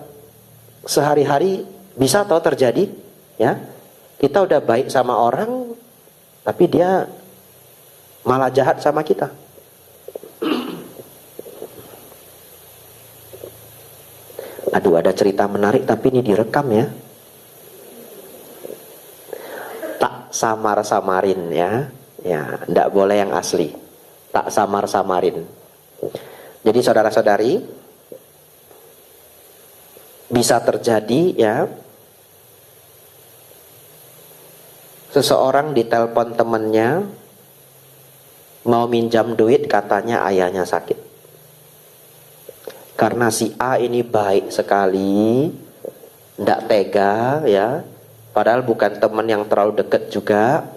sehari-hari bisa atau terjadi, ya? Kita udah baik sama orang, tapi dia malah jahat sama kita. Aduh, ada cerita menarik tapi ini direkam ya. Tak samar-samarin ya. Ya, enggak boleh yang asli. Tak samar-samarin. Jadi saudara-saudari, bisa terjadi ya, seseorang ditelepon temannya mau minjam duit, katanya ayahnya sakit. Karena si A ini baik sekali, ndak tega ya, padahal bukan teman yang terlalu dekat juga,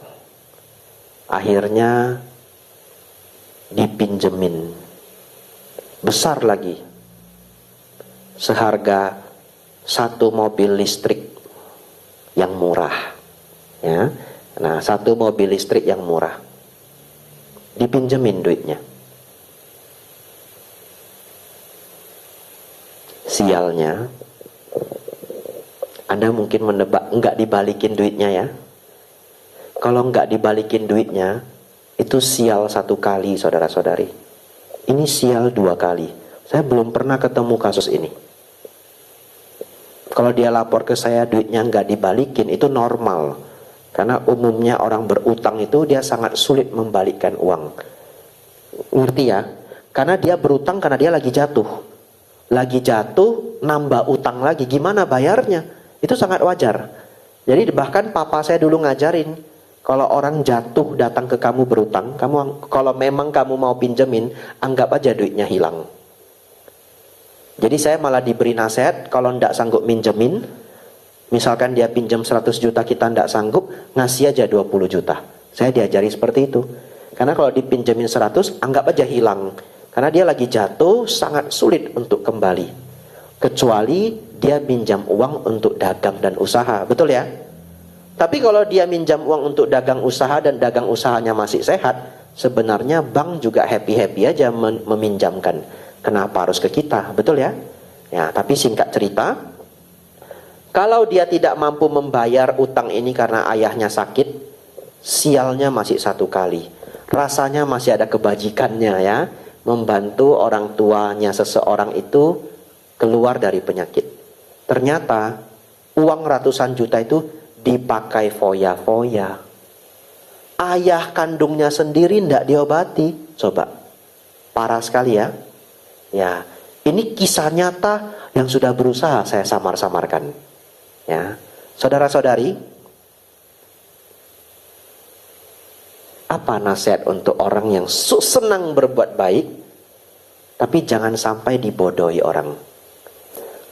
akhirnya dipinjemin besar lagi, seharga 1 mobil listrik yang murah. Ya, nah 1 mobil listrik yang murah, dipinjemin duitnya. Sialnya, Anda mungkin menebak enggak dibalikin duitnya ya. Kalau enggak dibalikin duitnya, itu sial 1 kali, saudara-saudari. Ini sial 2 kali. Saya belum pernah ketemu kasus ini. Kalau dia lapor ke saya duitnya enggak dibalikin, itu normal. Karena umumnya orang berutang itu dia sangat sulit membalikkan uang. Ngerti ya? Karena dia berutang karena dia lagi jatuh. Lagi jatuh, nambah utang lagi, gimana bayarnya? Itu sangat wajar. Jadi bahkan papa saya dulu ngajarin, kalau orang jatuh datang ke kamu berutang, kalau memang kamu mau pinjemin, anggap aja duitnya hilang. Jadi saya malah diberi nasihat, kalau ndak sanggup minjemin, misalkan dia pinjam 100 juta, kita ndak sanggup, ngasih aja 20 juta. Saya diajari seperti itu. Karena kalau dipinjemin 100, anggap aja hilang. Karena dia lagi jatuh, sangat sulit untuk kembali. Kecuali dia minjam uang untuk dagang dan usaha, betul ya? Tapi kalau dia minjam uang untuk dagang usaha dan dagang usahanya masih sehat, sebenarnya bank juga happy-happy aja meminjamkan. Kenapa harus ke kita, betul ya? Ya, tapi singkat cerita, kalau dia tidak mampu membayar utang ini karena ayahnya sakit, sialnya masih satu kali. Rasanya masih ada kebajikannya ya, membantu orang tuanya seseorang itu keluar dari penyakit. Ternyata uang ratusan juta itu dipakai foya-foya. Ayah kandungnya sendiri tidak diobati. Coba, parah sekali ya. Ya, ini kisah nyata yang sudah berusaha saya samar-samarkan. Ya, saudara-saudari, apa nasihat untuk orang yang senang berbuat baik, tapi jangan sampai dibodohi orang?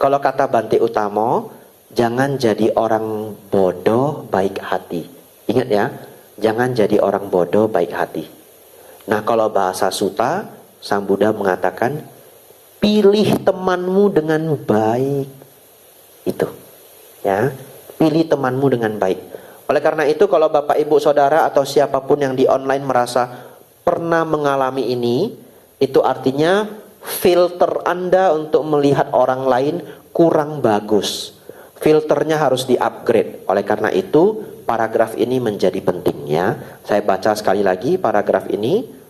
Kalau kata Bante Utomo, jangan jadi orang bodoh baik hati. Ingat ya, jangan jadi orang bodoh baik hati. Nah, kalau bahasa Sutta, Sang Buddha mengatakan, pilih temanmu dengan baik. Itu ya, pilih temanmu dengan baik. Oleh karena itu, kalau Bapak Ibu Saudara atau siapapun yang di online merasa pernah mengalami ini, itu artinya filter Anda untuk melihat orang lain kurang bagus. Filternya harus di-upgrade. Oleh karena itu, paragraf ini menjadi penting ya. Saya baca sekali lagi paragraf ini.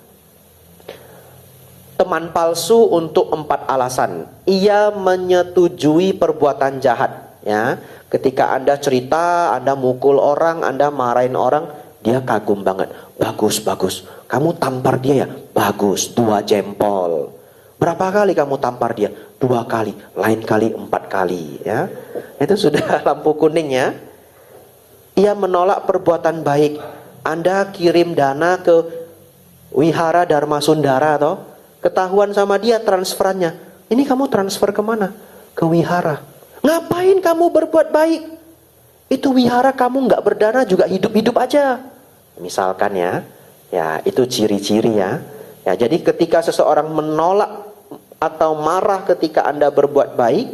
Teman palsu untuk 4 alasan. Ia menyetujui perbuatan jahat ya. Ketika Anda cerita, Anda mukul orang, Anda marahin orang, dia kagum banget. Bagus, bagus. Kamu tampar dia ya? Bagus, 2 jempol. Berapa kali kamu tampar dia? 2 kali, lain kali 4 kali ya. Itu sudah lampu kuning ya. Ia menolak perbuatan baik. Anda kirim dana ke Wihara Dharma Sundara toh, ketahuan sama dia transferannya. Ini kamu transfer kemana? Ke wihara. Ngapain kamu berbuat baik? Itu wihara kamu nggak berdana juga hidup-hidup aja. Misalkan ya, ya itu ciri-ciri ya. Ya, jadi ketika seseorang menolak atau marah ketika Anda berbuat baik,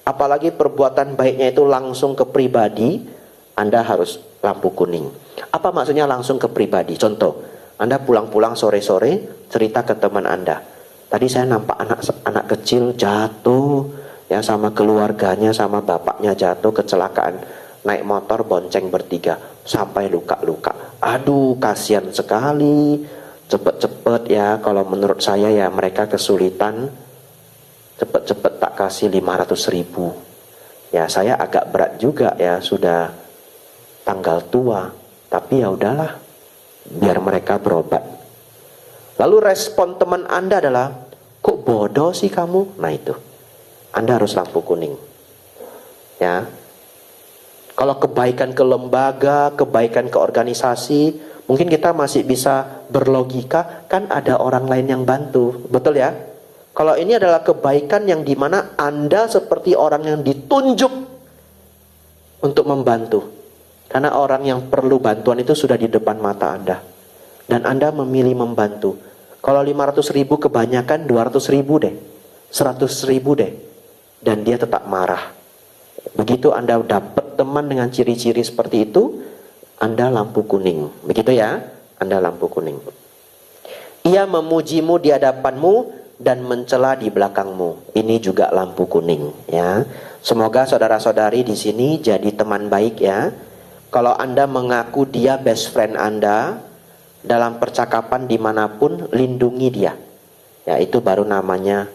apalagi perbuatan baiknya itu langsung ke pribadi, Anda harus lampu kuning. Apa maksudnya langsung ke pribadi? Contoh, Anda pulang-pulang sore-sore cerita ke teman Anda, tadi saya nampak anak kecil jatuh ya, sama keluarganya, sama bapaknya jatuh kecelakaan, naik motor bonceng bertiga sampai luka-luka. Aduh, kasihan sekali. Cepet-cepet ya, kalau menurut saya ya mereka kesulitan, cepet-cepet tak kasih 500.000. Ya saya agak berat juga ya, sudah tanggal tua, tapi ya udahlah, biar mereka berobat. Lalu respon teman Anda adalah, kok bodoh sih kamu? Nah itu, Anda harus lampu kuning. Ya, kalau kebaikan ke lembaga, kebaikan ke organisasi, mungkin kita masih bisa berlogika, kan ada orang lain yang bantu, betul ya? Kalau ini adalah kebaikan yang dimana Anda seperti orang yang ditunjuk untuk membantu. Karena orang yang perlu bantuan itu sudah di depan mata Anda. Dan Anda memilih membantu. Kalau 500.000 kebanyakan, 200.000 deh, 100.000 deh. Dan dia tetap marah. Begitu Anda dapat teman dengan ciri-ciri seperti itu, Anda lampu kuning. Begitu ya, Anda lampu kuning. Ia memujimu di hadapanmu dan mencela di belakangmu. Ini juga lampu kuning ya. Semoga saudara-saudari di sini jadi teman baik ya. Kalau Anda mengaku dia best friend Anda, dalam percakapan dimanapun lindungi dia. Ya, itu baru namanya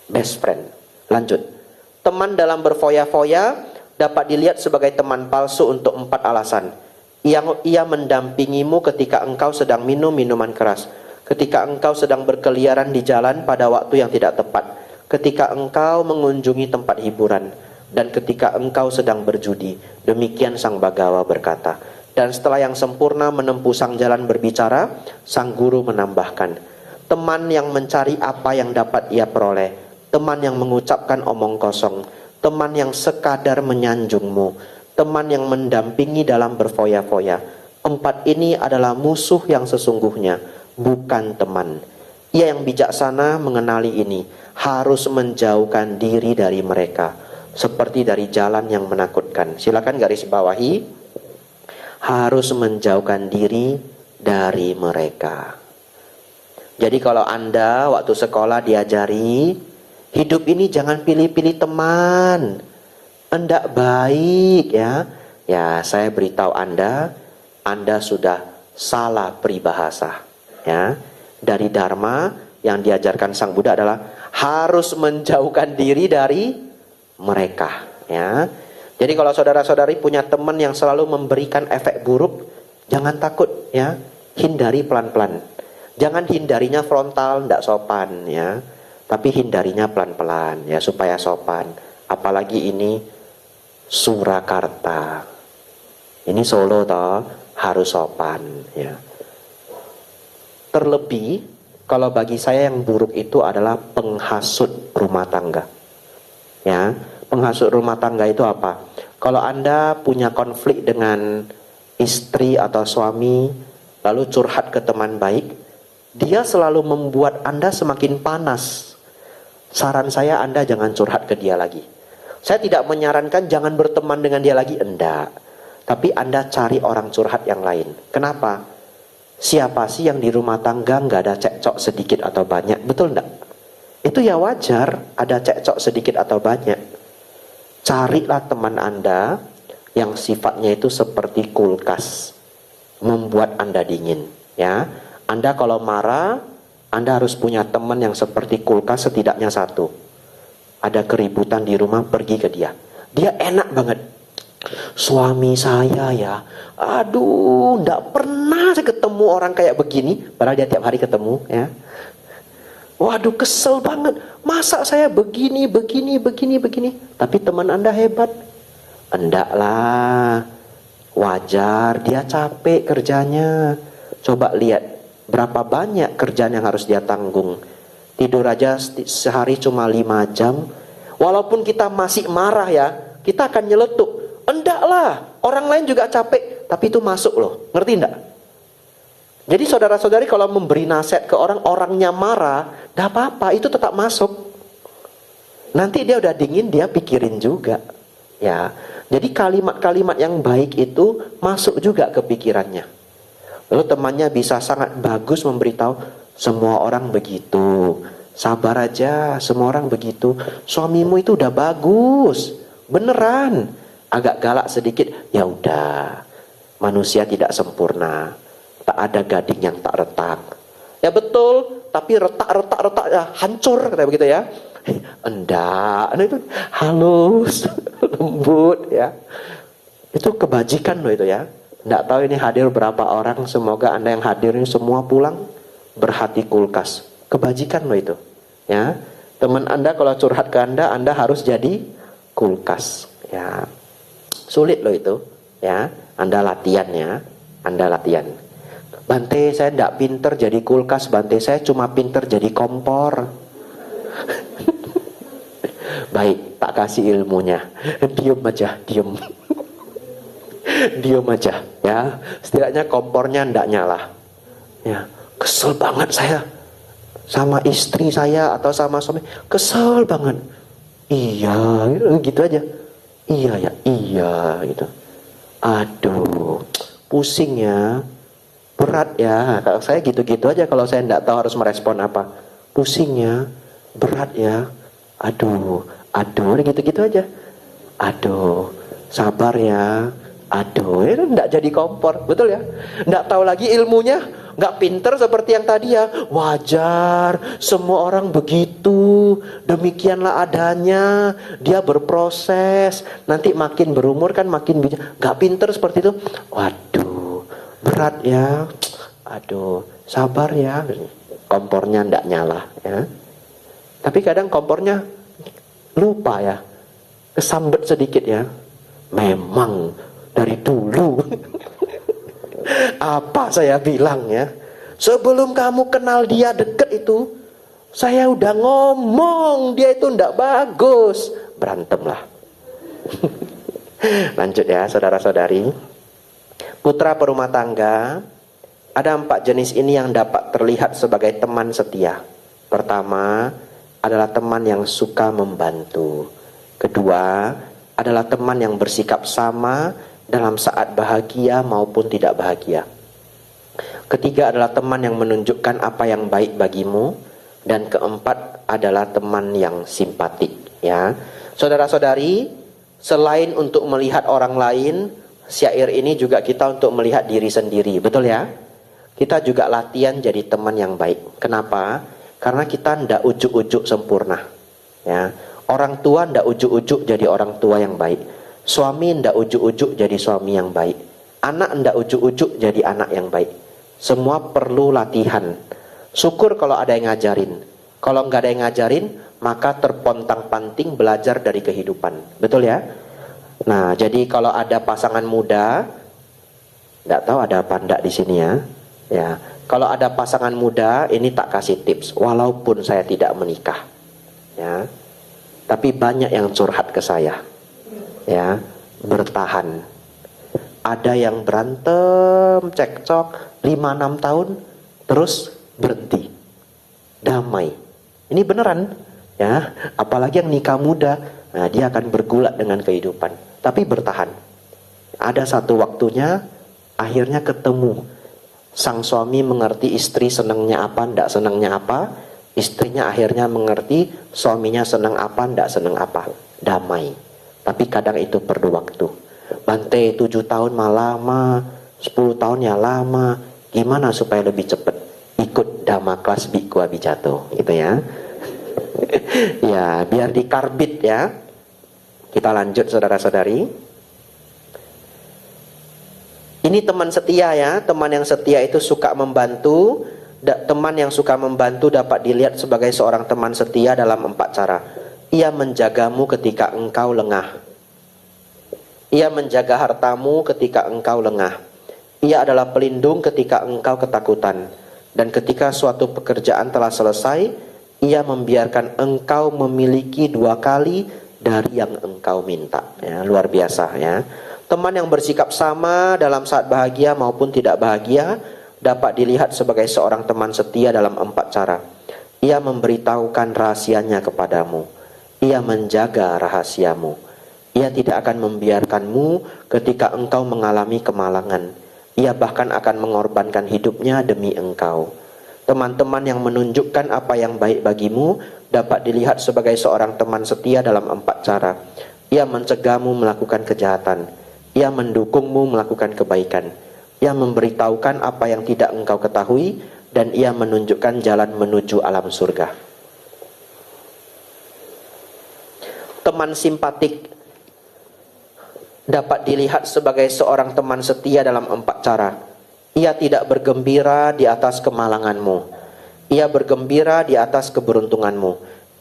best friend. Lanjut. Teman dalam berfoya-foya dapat dilihat sebagai teman palsu untuk 4 alasan. Ia mendampingimu ketika engkau sedang minum minuman keras, ketika engkau sedang berkeliaran di jalan pada waktu yang tidak tepat, ketika engkau mengunjungi tempat hiburan, dan ketika engkau sedang berjudi. Demikian sang Bagawa berkata. Dan setelah yang sempurna menempuh sang jalan berbicara, sang guru menambahkan, teman yang mencari apa yang dapat ia peroleh, teman yang mengucapkan omong kosong, teman yang sekadar menyanjungmu, teman yang mendampingi dalam berfoya-foya. Empat ini adalah musuh yang sesungguhnya, bukan teman. Ia yang bijaksana mengenali ini, harus menjauhkan diri dari mereka, seperti dari jalan yang menakutkan. Silakan garis bawahi, harus menjauhkan diri dari mereka. Jadi kalau Anda waktu sekolah diajari, hidup ini jangan pilih-pilih teman, hendak baik ya. Ya, saya beritahu Anda sudah salah peribahasa ya. Dari Dharma yang diajarkan Sang Buddha adalah harus menjauhkan diri dari mereka ya. Jadi kalau saudara-saudari punya teman yang selalu memberikan efek buruk, jangan takut ya, hindari pelan-pelan. Jangan hindarinya frontal, tidak sopan ya, tapi hindarinya pelan-pelan ya supaya sopan. Apalagi ini Surakarta, ini Solo toh, harus sopan ya. Terlebih kalau bagi saya yang buruk itu adalah penghasut rumah tangga ya. Penghasut rumah tangga itu apa? Kalau Anda punya konflik dengan istri atau suami, lalu curhat ke teman baik, dia selalu membuat Anda semakin panas. Saran saya Anda jangan curhat ke dia lagi. Saya tidak menyarankan jangan berteman dengan dia lagi, enggak. Tapi Anda cari orang curhat yang lain. Kenapa? Siapa sih yang di rumah tangga nggak ada cekcok sedikit atau banyak, betul enggak? Itu ya wajar ada cekcok sedikit atau banyak. Carilah teman Anda yang sifatnya itu seperti kulkas, membuat Anda dingin ya. Anda kalau marah, Anda harus punya teman yang seperti kulkas, setidaknya satu. Ada keributan di rumah, pergi ke dia. Dia enak banget. Suami saya ya, aduh, nggak pernah saya ketemu orang kayak begini, padahal dia tiap hari ketemu ya. Waduh, kesel banget. Masa saya begini. Tapi teman Anda hebat. Enggak lah. Wajar, dia capek kerjanya. Coba lihat berapa banyak kerjaan yang harus dia tanggung. Tidur aja sehari cuma 5 jam. Walaupun kita masih marah ya, kita akan nyeletuk. Enggak lah, orang lain juga capek. Tapi itu masuk loh, ngerti enggak? Jadi saudara-saudari kalau memberi nasihat ke orang, orangnya marah, gak apa-apa, itu tetap masuk. Nanti dia udah dingin, dia pikirin juga. Ya, jadi kalimat-kalimat yang baik itu masuk juga ke pikirannya. Lalu temannya bisa sangat bagus memberitahu, semua orang begitu. Sabar aja, semua orang begitu. Suamimu itu udah bagus, beneran. Agak galak sedikit, ya udah. Manusia tidak sempurna. Tak ada gading yang tak retak. Ya betul, tapi retak ya hancur, kayak begitu ya. Enggak, itu halus, lembut ya. Itu kebajikan loh itu ya. Enggak tahu ini hadir berapa orang, semoga Anda yang hadir ini semua pulang berhati kulkas. Kebajikan loh itu. Ya. Teman Anda kalau curhat ke Anda harus jadi kulkas. Ya. Sulit loh itu, ya. Anda latihan ya. Anda latihan. Bante, saya tidak pinter jadi kulkas. Bante, saya cuma pinter jadi kompor. Baik, tak kasih ilmunya. Diam aja, diam. Diam aja, ya. Setidaknya kompornya tidak nyala. Ya, kesel banget saya sama istri saya atau sama suami. Kesel banget. Iya, gitu aja. Iya ya, iya gitu. Aduh, pusing ya. Berat ya, kalau saya gitu-gitu aja kalau saya tidak tahu harus merespon apa. Pusingnya, berat ya. Aduh, gitu-gitu aja. Aduh, sabar ya. Aduh, itu tidak jadi kompor, betul ya? Tidak tahu lagi ilmunya, nggak pinter seperti yang tadi ya. Wajar, semua orang begitu. Demikianlah adanya. Dia berproses. Nanti makin berumur kan makin bijak. Nggak pinter seperti itu. Waduh. Berat ya, aduh, sabar ya, kompornya ndak nyala ya. Tapi kadang kompornya lupa ya, kesambet sedikit ya. Memang dari dulu apa saya bilang ya, sebelum kamu kenal dia deket itu, saya udah ngomong dia itu ndak bagus. Berantemlah. Lanjut ya saudara-saudari. Putra perumah tangga, ada 4 jenis ini yang dapat terlihat sebagai teman setia. Pertama adalah teman yang suka membantu. Kedua adalah teman yang bersikap sama dalam saat bahagia maupun tidak bahagia. Ketiga adalah teman yang menunjukkan apa yang baik bagimu. Dan keempat adalah teman yang simpatik. Ya, saudara-saudari, selain untuk melihat orang lain, syair ini juga kita untuk melihat diri sendiri, betul ya? Kita juga latihan jadi teman yang baik. Kenapa? Karena kita ndak ujuk-ujuk sempurna. Ya, orang tua ndak ujuk-ujuk jadi orang tua yang baik. Suami ndak ujuk-ujuk jadi suami yang baik. Anak ndak ujuk-ujuk jadi anak yang baik. Semua perlu latihan. Syukur kalau ada yang ngajarin. Kalau nggak ada yang ngajarin, maka terpontang-panting belajar dari kehidupan. Betul ya? Nah, jadi kalau ada pasangan muda, nggak tahu ada apa enggak di sini ya. Ya, kalau ada pasangan muda, ini tak kasih tips. Walaupun saya tidak menikah, ya, tapi banyak yang curhat ke saya. Ya, bertahan. Ada yang berantem, cekcok 5-6 tahun, terus berhenti, damai. Ini beneran ya, apalagi yang nikah muda, nah, dia akan bergulat dengan kehidupan, tapi bertahan. Ada satu waktunya akhirnya ketemu, sang suami mengerti istri senangnya apa, ndak senangnya apa. Istrinya akhirnya mengerti suaminya senang apa, ndak senang apa. Damai. Tapi kadang itu perlu waktu. Bante 7 tahun mah lama, 10 tahun ya lama. Gimana supaya lebih cepat? Ikut Dhamma kelas Bhikkhu Abhijatto, gitu ya. Ya, biar dikarbit ya. Kita lanjut saudara-saudari. Ini teman setia ya. Teman yang setia itu suka membantu. Teman yang suka membantu dapat dilihat sebagai seorang teman setia dalam 4 cara. Ia menjagamu ketika engkau lengah. Ia menjaga hartamu ketika engkau lengah. Ia adalah pelindung ketika engkau ketakutan. Dan ketika suatu pekerjaan telah selesai, ia membiarkan engkau memiliki 2 kali dari yang engkau minta. Ya, luar biasa ya. Teman yang bersikap sama dalam saat bahagia maupun tidak bahagia dapat dilihat sebagai seorang teman setia dalam 4 cara. Ia memberitahukan rahasianya kepadamu. Ia menjaga rahasiamu. Ia tidak akan membiarkanmu ketika engkau mengalami kemalangan. Ia bahkan akan mengorbankan hidupnya demi engkau. Teman-teman yang menunjukkan apa yang baik bagimu dapat dilihat sebagai seorang teman setia dalam 4 cara. Ia mencegahmu melakukan kejahatan. Ia mendukungmu melakukan kebaikan. Ia memberitahukan apa yang tidak engkau ketahui. Dan ia menunjukkan jalan menuju alam surga. Teman simpatik dapat dilihat sebagai seorang teman setia dalam 4 cara. Ia tidak bergembira di atas kemalanganmu. Ia bergembira di atas keberuntunganmu.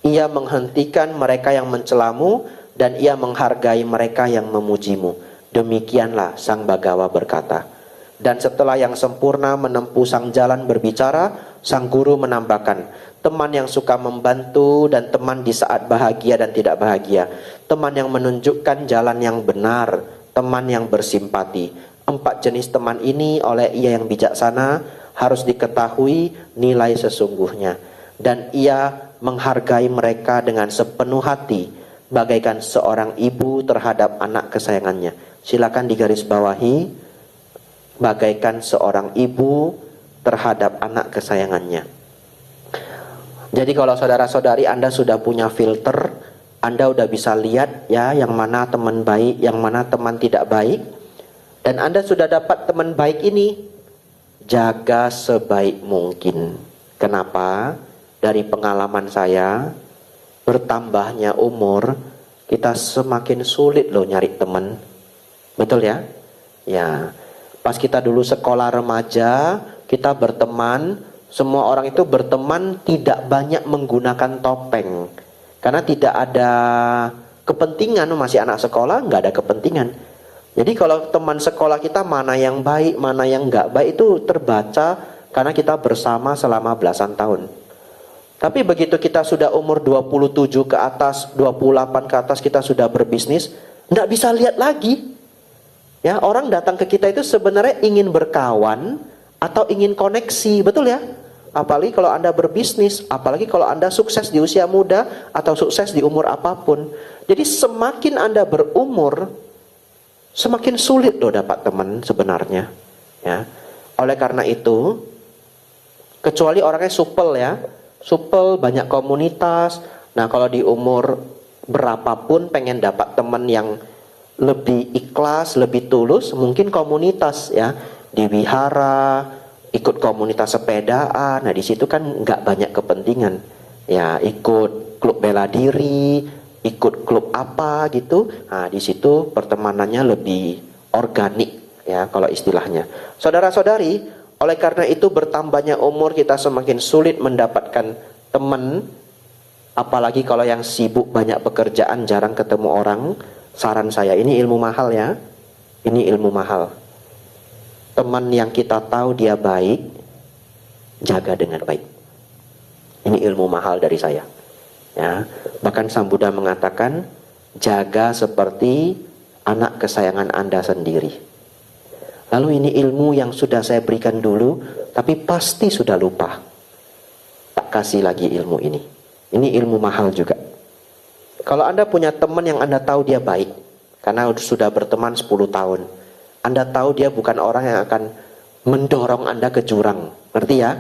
Ia menghentikan mereka yang mencelamu dan ia menghargai mereka yang memujimu. Demikianlah Sang Bhagawa berkata. Dan setelah yang sempurna menempuh sang jalan berbicara, sang guru menambahkan, teman yang suka membantu dan teman di saat bahagia dan tidak bahagia. Teman yang menunjukkan jalan yang benar, teman yang bersimpati. 4 jenis teman ini oleh ia yang bijaksana harus diketahui nilai sesungguhnya. Dan ia menghargai mereka dengan sepenuh hati, bagaikan seorang ibu terhadap anak kesayangannya. Silakan digarisbawahi, bagaikan seorang ibu terhadap anak kesayangannya. Jadi kalau saudara-saudari Anda sudah punya filter, Anda udah bisa lihat ya yang mana teman baik, yang mana teman tidak baik. Dan Anda sudah dapat teman baik ini, jaga sebaik mungkin. Kenapa? Dari pengalaman saya, bertambahnya umur, kita semakin sulit loh nyari teman. Betul ya? Ya. Pas kita dulu sekolah remaja, kita berteman Semua orang itu berteman tidak banyak menggunakan topeng. Karena tidak ada kepentingan, masih anak sekolah, nggak ada kepentingan. Jadi kalau teman sekolah kita mana yang baik, mana yang nggak baik itu terbaca karena kita bersama selama belasan tahun. Tapi begitu kita sudah umur 27 ke atas, 28 ke atas, kita sudah berbisnis, nggak bisa lihat lagi. Ya, orang datang ke kita itu sebenarnya ingin berkawan atau ingin koneksi, betul ya? Apalagi kalau Anda berbisnis, apalagi kalau Anda sukses di usia muda atau sukses di umur apapun. Jadi semakin Anda berumur, semakin sulit loh dapat teman sebenarnya. Ya. Oleh karena itu, kecuali orangnya supel ya, supel, banyak komunitas. Nah kalau di umur berapapun pengen dapat teman yang lebih ikhlas, lebih tulus, mungkin komunitas ya, di wihara, ikut komunitas sepedaan. Nah di situ kan nggak banyak kepentingan, ya ikut klub bela diri, ikut klub apa gitu. Nah di situ pertemanannya lebih organik ya kalau istilahnya. Saudara-saudari, oleh karena itu bertambahnya umur kita semakin sulit mendapatkan teman, apalagi kalau yang sibuk banyak pekerjaan, jarang ketemu orang. Saran saya, ini ilmu mahal ya, ini ilmu mahal. Teman yang kita tahu dia baik, jaga dengan baik. Ini ilmu mahal dari saya. Ya, bahkan Sang Buddha mengatakan, jaga seperti anak kesayangan Anda sendiri. Lalu ini ilmu yang sudah saya berikan dulu, tapi pasti sudah lupa. Tak kasih lagi ilmu ini. Ini ilmu mahal juga. Kalau Anda punya teman yang Anda tahu dia baik, karena sudah berteman 10 tahun, Anda tahu dia bukan orang yang akan mendorong Anda ke jurang. Ngerti ya?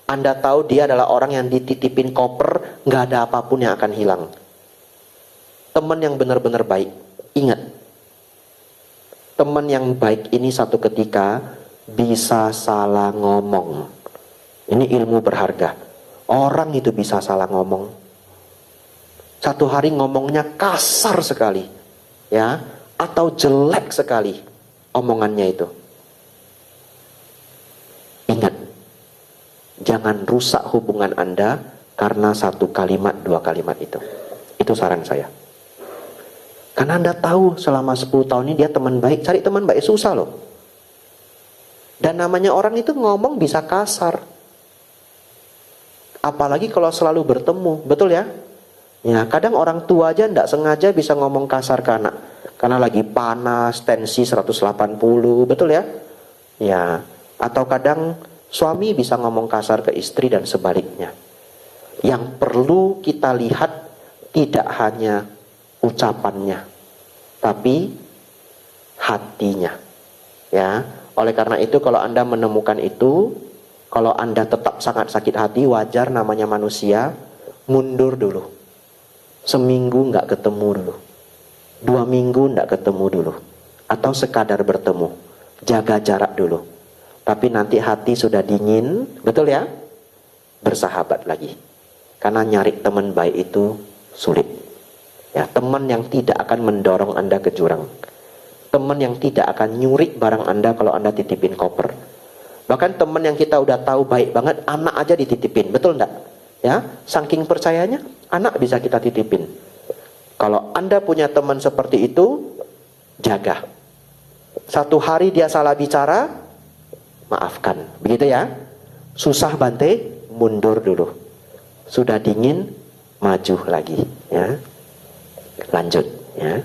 Anda tahu dia adalah orang yang dititipin koper, nggak ada apapun yang akan hilang. Teman yang benar-benar baik. Ingat, teman yang baik ini satu ketika bisa salah ngomong. Ini ilmu berharga. Orang itu bisa salah ngomong. Satu hari ngomongnya kasar sekali, ya, atau jelek sekali omongannya itu. Ingat, jangan rusak hubungan Anda karena satu kalimat, dua kalimat itu. Itu saran saya. Karena Anda tahu selama 10 tahun ini dia teman baik. Cari teman baik susah loh. Dan namanya orang itu ngomong bisa kasar. Apalagi kalau selalu bertemu, betul ya? Ya, kadang orang tua aja tidak sengaja bisa ngomong kasar ke anak. Karena lagi panas, tensi 180, betul ya? Ya, atau kadang suami bisa ngomong kasar ke istri dan sebaliknya. Yang perlu kita lihat tidak hanya ucapannya, tapi hatinya. Ya, oleh karena itu kalau Anda menemukan itu, kalau Anda tetap sangat sakit hati, wajar namanya manusia, mundur dulu. Seminggu nggak ketemu dulu, 2 minggu nggak ketemu dulu, atau sekadar bertemu, jaga jarak dulu. Tapi nanti hati sudah dingin, betul ya? Bersahabat lagi. Karena nyari teman baik itu sulit. Ya, teman yang tidak akan mendorong Anda ke jurang. Teman yang tidak akan nyuri barang Anda kalau Anda titipin koper. Bahkan teman yang kita udah tahu baik banget, anak aja dititipin, betul enggak? Ya, saking percayanya, anak bisa kita titipin. Kalau Anda punya teman seperti itu, jaga. Satu hari dia salah bicara, maafkan, begitu ya. Susah bante, mundur dulu. Sudah dingin, maju lagi, ya. Lanjut, ya.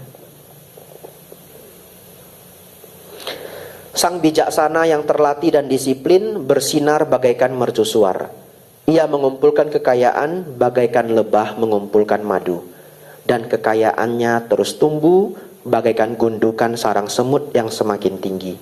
Sang bijaksana yang terlatih dan disiplin bersinar bagaikan mercusuar. Ia mengumpulkan kekayaan bagaikan lebah mengumpulkan madu. Dan kekayaannya terus tumbuh bagaikan gundukan sarang semut yang semakin tinggi.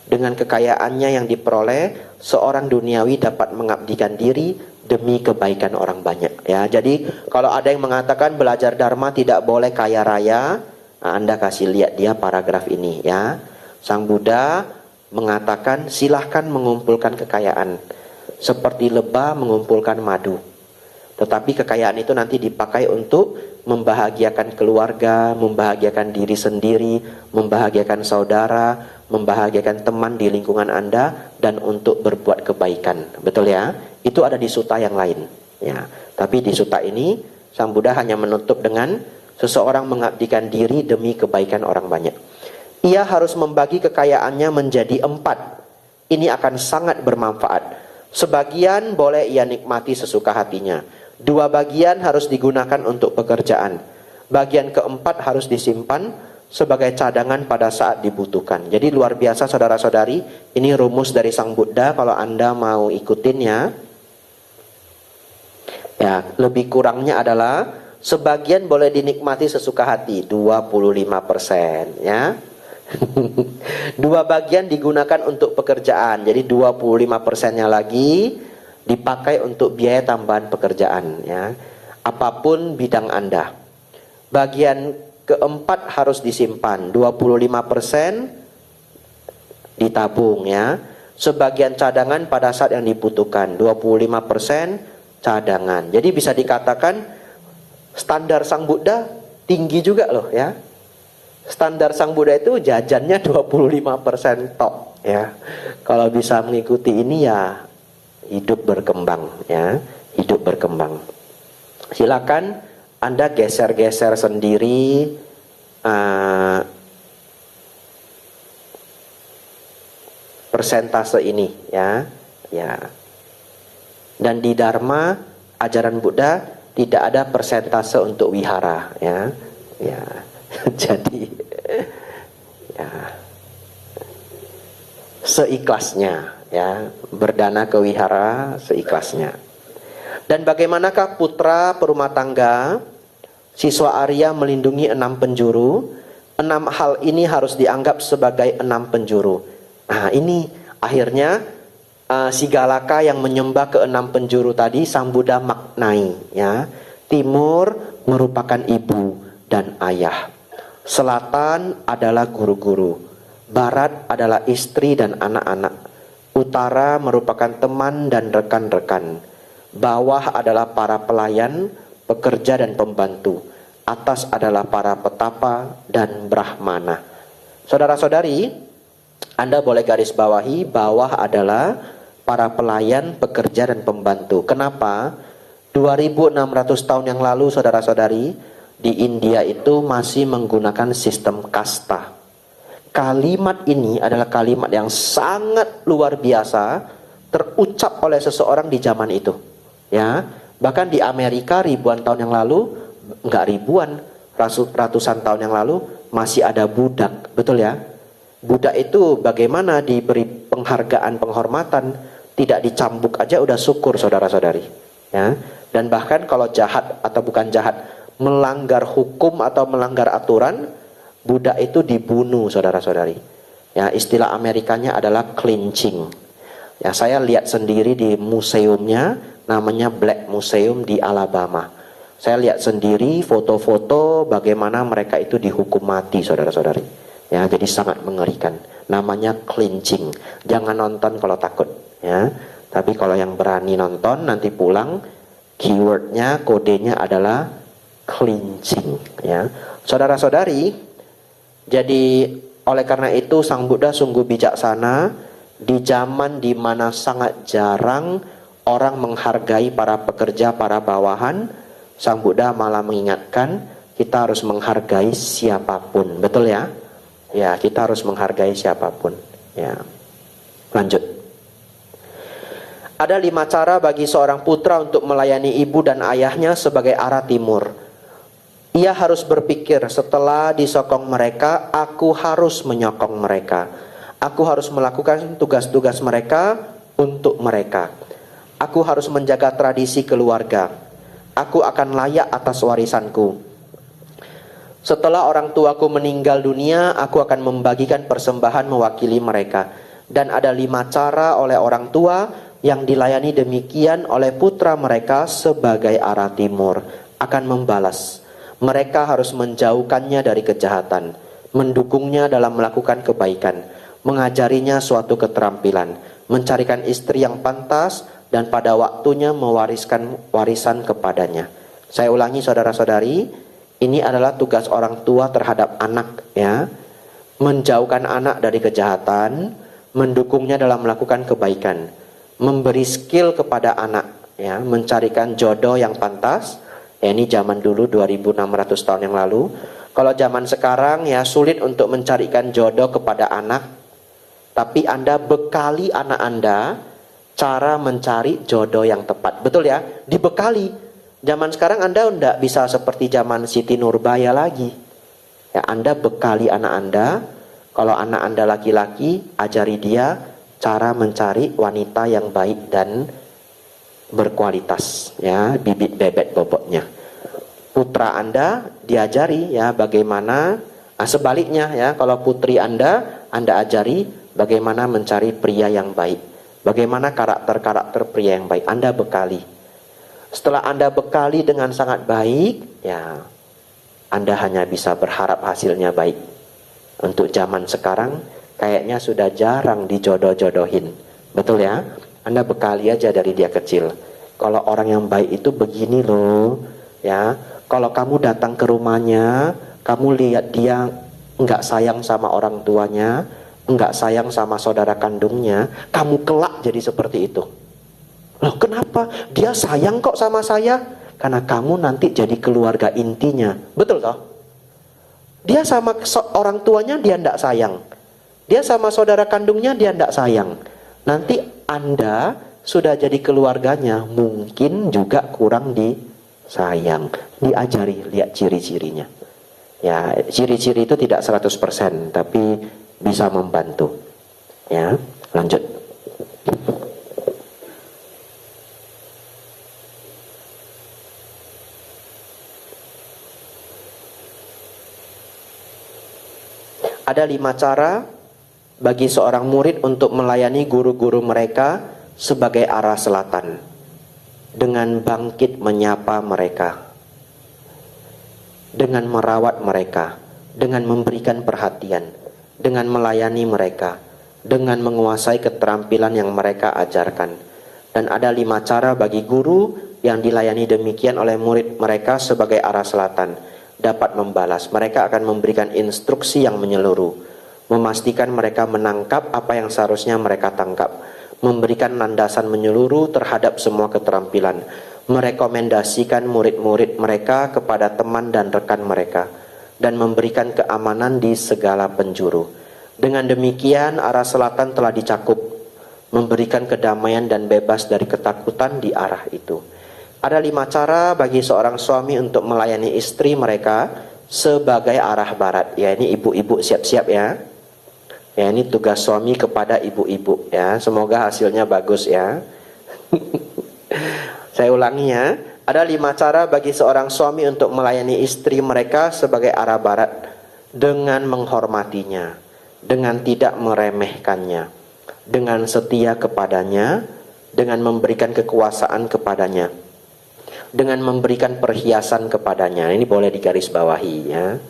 Dengan kekayaannya yang diperoleh, seorang duniawi dapat mengabdikan diri demi kebaikan orang banyak. Ya, jadi kalau ada yang mengatakan belajar dharma tidak boleh kaya raya, nah Anda kasih lihat dia paragraf ini ya. Sang Buddha mengatakan silahkan mengumpulkan kekayaan. Seperti lebah mengumpulkan madu. Tetapi kekayaan itu nanti dipakai untuk membahagiakan keluarga, membahagiakan diri sendiri, membahagiakan saudara, membahagiakan teman di lingkungan Anda, dan untuk berbuat kebaikan. Betul ya? Itu ada di sutta yang lain. Ya, tapi di sutta ini Sang Buddha hanya menutup dengan seseorang mengabdikan diri demi kebaikan orang banyak. Ia harus membagi kekayaannya menjadi 4. Ini akan sangat bermanfaat. Sebagian boleh ia nikmati sesuka hatinya. 2 bagian harus digunakan untuk pekerjaan. Bagian keempat harus disimpan sebagai cadangan pada saat dibutuhkan. Jadi luar biasa saudara-saudari. Ini rumus dari Sang Buddha kalau Anda mau ikutin ya. Ya, lebih kurangnya adalah sebagian boleh dinikmati sesuka hati, 25% ya. 2 bagian digunakan untuk pekerjaan. Jadi 25%-nya lagi dipakai untuk biaya tambahan pekerjaan ya. Apapun bidang Anda. Bagian keempat harus disimpan, 25% ditabung ya. Sebagian cadangan pada saat yang dibutuhkan, 25% cadangan. Jadi bisa dikatakan standar Sang Buddha tinggi juga loh ya. Standar Sang Buddha itu jajannya 25% top ya. Kalau bisa mengikuti ini ya hidup berkembang ya, hidup berkembang. Silakan Anda geser-geser sendiri persentase ini ya. Ya. Dan di Dharma ajaran Buddha tidak ada persentase untuk wihara ya. Ya. Jadi ya seikhlasnya ya, berdana ke wihara seikhlasnya. Dan bagaimanakah putra perumah tangga siswa Arya melindungi 6 penjuru? 6 hal ini harus dianggap sebagai 6 penjuru. Nah ini akhirnya si Galaka yang menyembah ke 6 penjuru tadi Sang Buddha maknai ya. Timur merupakan ibu dan ayah. Selatan adalah guru-guru. Barat adalah istri dan anak-anak. Utara merupakan teman dan rekan-rekan. Bawah adalah para pelayan, pekerja dan pembantu. Atas adalah para petapa dan brahmana. Saudara-saudari, Anda boleh garis bawahi, bawah adalah para pelayan, pekerja dan pembantu. Kenapa? 2600 tahun yang lalu saudara-saudari, di India itu masih menggunakan sistem kasta. Kalimat ini adalah kalimat yang sangat luar biasa terucap oleh seseorang di zaman itu. Ya, bahkan di Amerika ribuan tahun yang lalu, enggak ribuan, ratusan tahun yang lalu masih ada budak, betul ya? Budak itu bagaimana diberi penghargaan, penghormatan, tidak dicambuk aja udah syukur saudara-saudari. Ya, dan bahkan kalau jahat atau bukan jahat, melanggar hukum atau melanggar aturan, budak itu dibunuh saudara-saudari. Ya, istilah Amerikanya adalah clinching. Ya, saya lihat sendiri di museumnya, namanya Black Museum di Alabama. Saya lihat sendiri foto-foto bagaimana mereka itu dihukum mati saudara-saudari. Ya, jadi sangat mengerikan. Namanya clinching. Jangan nonton kalau takut. Ya, tapi kalau yang berani nonton nanti pulang, keywordnya, kodenya adalah clinching ya. Saudara-saudari, jadi oleh karena itu Sang Buddha sungguh bijaksana di zaman di mana sangat jarang orang menghargai para pekerja, para bawahan. Sang Buddha malah mengingatkan kita harus menghargai siapapun, betul ya? Ya, kita harus menghargai siapapun ya. Lanjut. Ada 5 cara bagi seorang putra untuk melayani ibu dan ayahnya sebagai arah timur. Ia harus berpikir, setelah disokong mereka, aku harus menyokong mereka. Aku harus melakukan tugas-tugas mereka untuk mereka. Aku harus menjaga tradisi keluarga. Aku akan layak atas warisanku. Setelah orang tuaku meninggal dunia, aku akan membagikan persembahan mewakili mereka. Dan ada 5 cara oleh orang tua yang dilayani demikian oleh putra mereka sebagai arah timur. Akan membalas. Mereka harus menjauhkannya dari kejahatan, mendukungnya dalam melakukan kebaikan, mengajarinya suatu keterampilan, mencarikan istri yang pantas, dan pada waktunya mewariskan warisan kepadanya. Saya ulangi saudara-saudari, ini adalah tugas orang tua terhadap anak ya. Menjauhkan anak dari kejahatan, mendukungnya dalam melakukan kebaikan, memberi skill kepada anak, ya, mencarikan jodoh yang pantas. Ya, ini zaman dulu 2600 tahun yang lalu. Kalau zaman sekarang ya sulit untuk mencarikan jodoh kepada anak, tapi Anda bekali anak Anda cara mencari jodoh yang tepat. Betul ya? Dibekali. Zaman sekarang Anda tidak bisa seperti zaman Siti Nurbaya lagi. Ya, Anda bekali anak Anda. Kalau anak Anda laki-laki, ajari dia cara mencari wanita yang baik dan berkualitas, ya, bibit bebek bobotnya. Putra Anda diajari ya bagaimana, sebaliknya ya, kalau putri Anda ajari bagaimana mencari pria yang baik, bagaimana karakter pria yang baik. Anda bekali. Setelah Anda bekali dengan sangat baik, ya, Anda hanya bisa berharap hasilnya baik. Untuk zaman sekarang kayaknya sudah jarang dijodoh-jodohin. Betul ya? Anda bekali aja dari dia kecil. Kalau orang yang baik itu begini loh, ya. Kalau kamu datang ke rumahnya, kamu lihat dia enggak sayang sama orang tuanya, enggak sayang sama saudara kandungnya, kamu kelak jadi seperti itu. Loh, kenapa? Dia sayang kok sama saya. Karena kamu nanti jadi keluarga intinya. Betul toh? Dia sama orang tuanya dia enggak sayang. Dia sama saudara kandungnya dia enggak sayang. Nanti Anda sudah jadi keluarganya, mungkin juga kurang disayang. Diajari, lihat ciri-cirinya. Ya, ciri-ciri itu tidak 100%, tapi bisa membantu. Ya, lanjut. Ada 5 cara bagi seorang murid untuk melayani guru-guru mereka sebagai arah selatan, dengan bangkit menyapa mereka, dengan merawat mereka, dengan memberikan perhatian, dengan melayani mereka, dengan menguasai keterampilan yang mereka ajarkan. Dan ada 5 cara bagi guru yang dilayani demikian oleh murid mereka sebagai arah selatan dapat membalas. Mereka akan memberikan instruksi yang menyeluruh, memastikan mereka menangkap apa yang seharusnya mereka tangkap, memberikan landasan menyeluruh terhadap semua keterampilan, merekomendasikan murid-murid mereka kepada teman dan rekan mereka, dan memberikan keamanan di segala penjuru. Dengan demikian arah selatan telah dicakup, memberikan kedamaian dan bebas dari ketakutan di arah itu. Ada 5 cara bagi seorang suami untuk melayani istri mereka sebagai arah barat. Ya, ini ibu-ibu siap-siap ya. Ya, ini tugas suami kepada ibu-ibu ya. Semoga hasilnya bagus ya. Saya ulangi ya. Ada 5 cara bagi seorang suami untuk melayani istri mereka sebagai arah barat dengan menghormatinya, dengan tidak meremehkannya, dengan setia kepadanya, dengan memberikan kekuasaan kepadanya, dengan memberikan perhiasan kepadanya. Ini boleh digarisbawahi ya.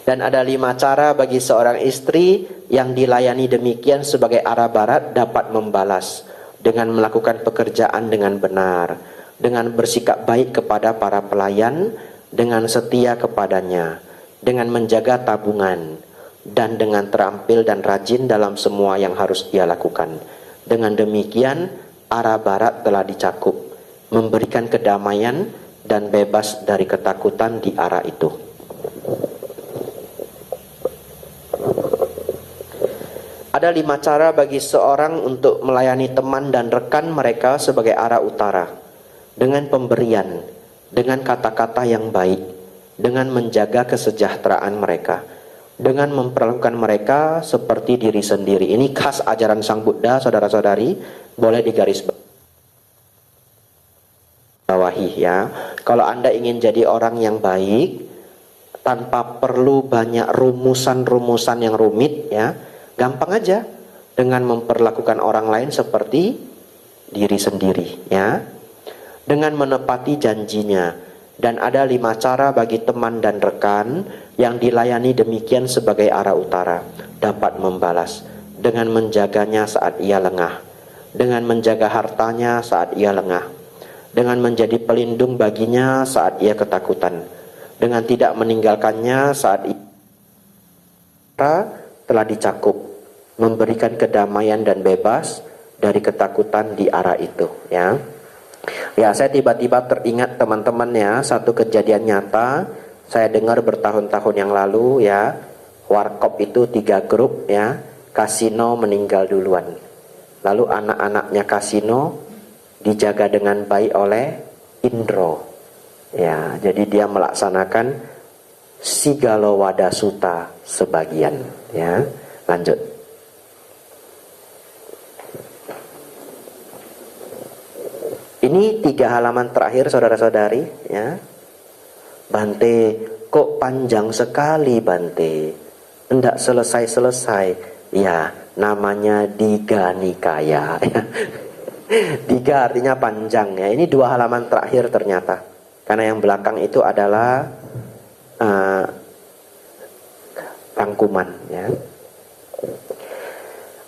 Dan ada 5 cara bagi seorang istri yang dilayani demikian sebagai arah barat dapat membalas dengan melakukan pekerjaan dengan benar, dengan bersikap baik kepada para pelayan, dengan setia kepadanya, dengan menjaga tabungan, dan dengan terampil dan rajin dalam semua yang harus ia lakukan. Dengan demikian arah barat telah dicakup, memberikan kedamaian dan bebas dari ketakutan di arah itu. Ada 5 cara bagi seorang untuk melayani teman dan rekan mereka sebagai arah utara, dengan pemberian, dengan kata-kata yang baik, dengan menjaga kesejahteraan mereka, dengan memperlakukan mereka seperti diri sendiri. Ini khas ajaran Sang Buddha, saudara-saudari, boleh digarisbawahi ya. Kalau Anda ingin jadi orang yang baik tanpa perlu banyak rumusan-rumusan yang rumit ya, gampang aja, dengan memperlakukan orang lain seperti diri sendiri ya, dengan menepati janjinya. Dan ada 5 cara bagi teman dan rekan yang dilayani demikian sebagai arah utara dapat membalas, dengan menjaganya saat ia lengah, dengan menjaga hartanya saat ia lengah, dengan menjadi pelindung baginya saat ia ketakutan, dengan tidak meninggalkannya saat ia telah dicakup, memberikan kedamaian dan bebas dari ketakutan di arah itu, ya. Ya, saya tiba-tiba teringat teman-teman ya, satu kejadian nyata saya dengar bertahun-tahun yang lalu ya. Warkop itu 3 grup ya, kasino meninggal duluan. Lalu anak-anaknya kasino dijaga dengan baik oleh Indro. Ya, jadi dia melaksanakan Sigalo Wadasuta sebagian ya. Lanjut. Ini 3 halaman terakhir saudara-saudari ya. Bante, kok panjang sekali Bante, hendak selesai-selesai. Ya, namanya Diga Nikaya ya. Diga artinya panjang ya. Ini 2 halaman terakhir ternyata. Karena yang belakang itu adalah rangkuman ya.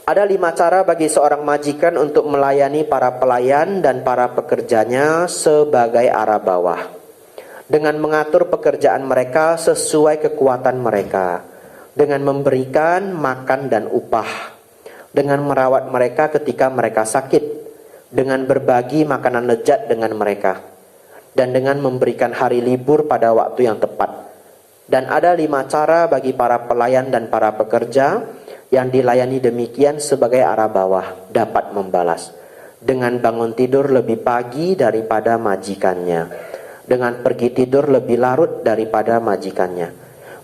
Ada 5 cara bagi seorang majikan untuk melayani para pelayan dan para pekerjanya sebagai arah bawah, dengan mengatur pekerjaan mereka sesuai kekuatan mereka, dengan memberikan makan dan upah, dengan merawat mereka ketika mereka sakit, dengan berbagi makanan lezat dengan mereka, dan dengan memberikan hari libur pada waktu yang tepat. Dan ada 5 cara bagi para pelayan dan para pekerja yang dilayani demikian sebagai arah bawah dapat membalas, dengan bangun tidur lebih pagi daripada majikannya, dengan pergi tidur lebih larut daripada majikannya,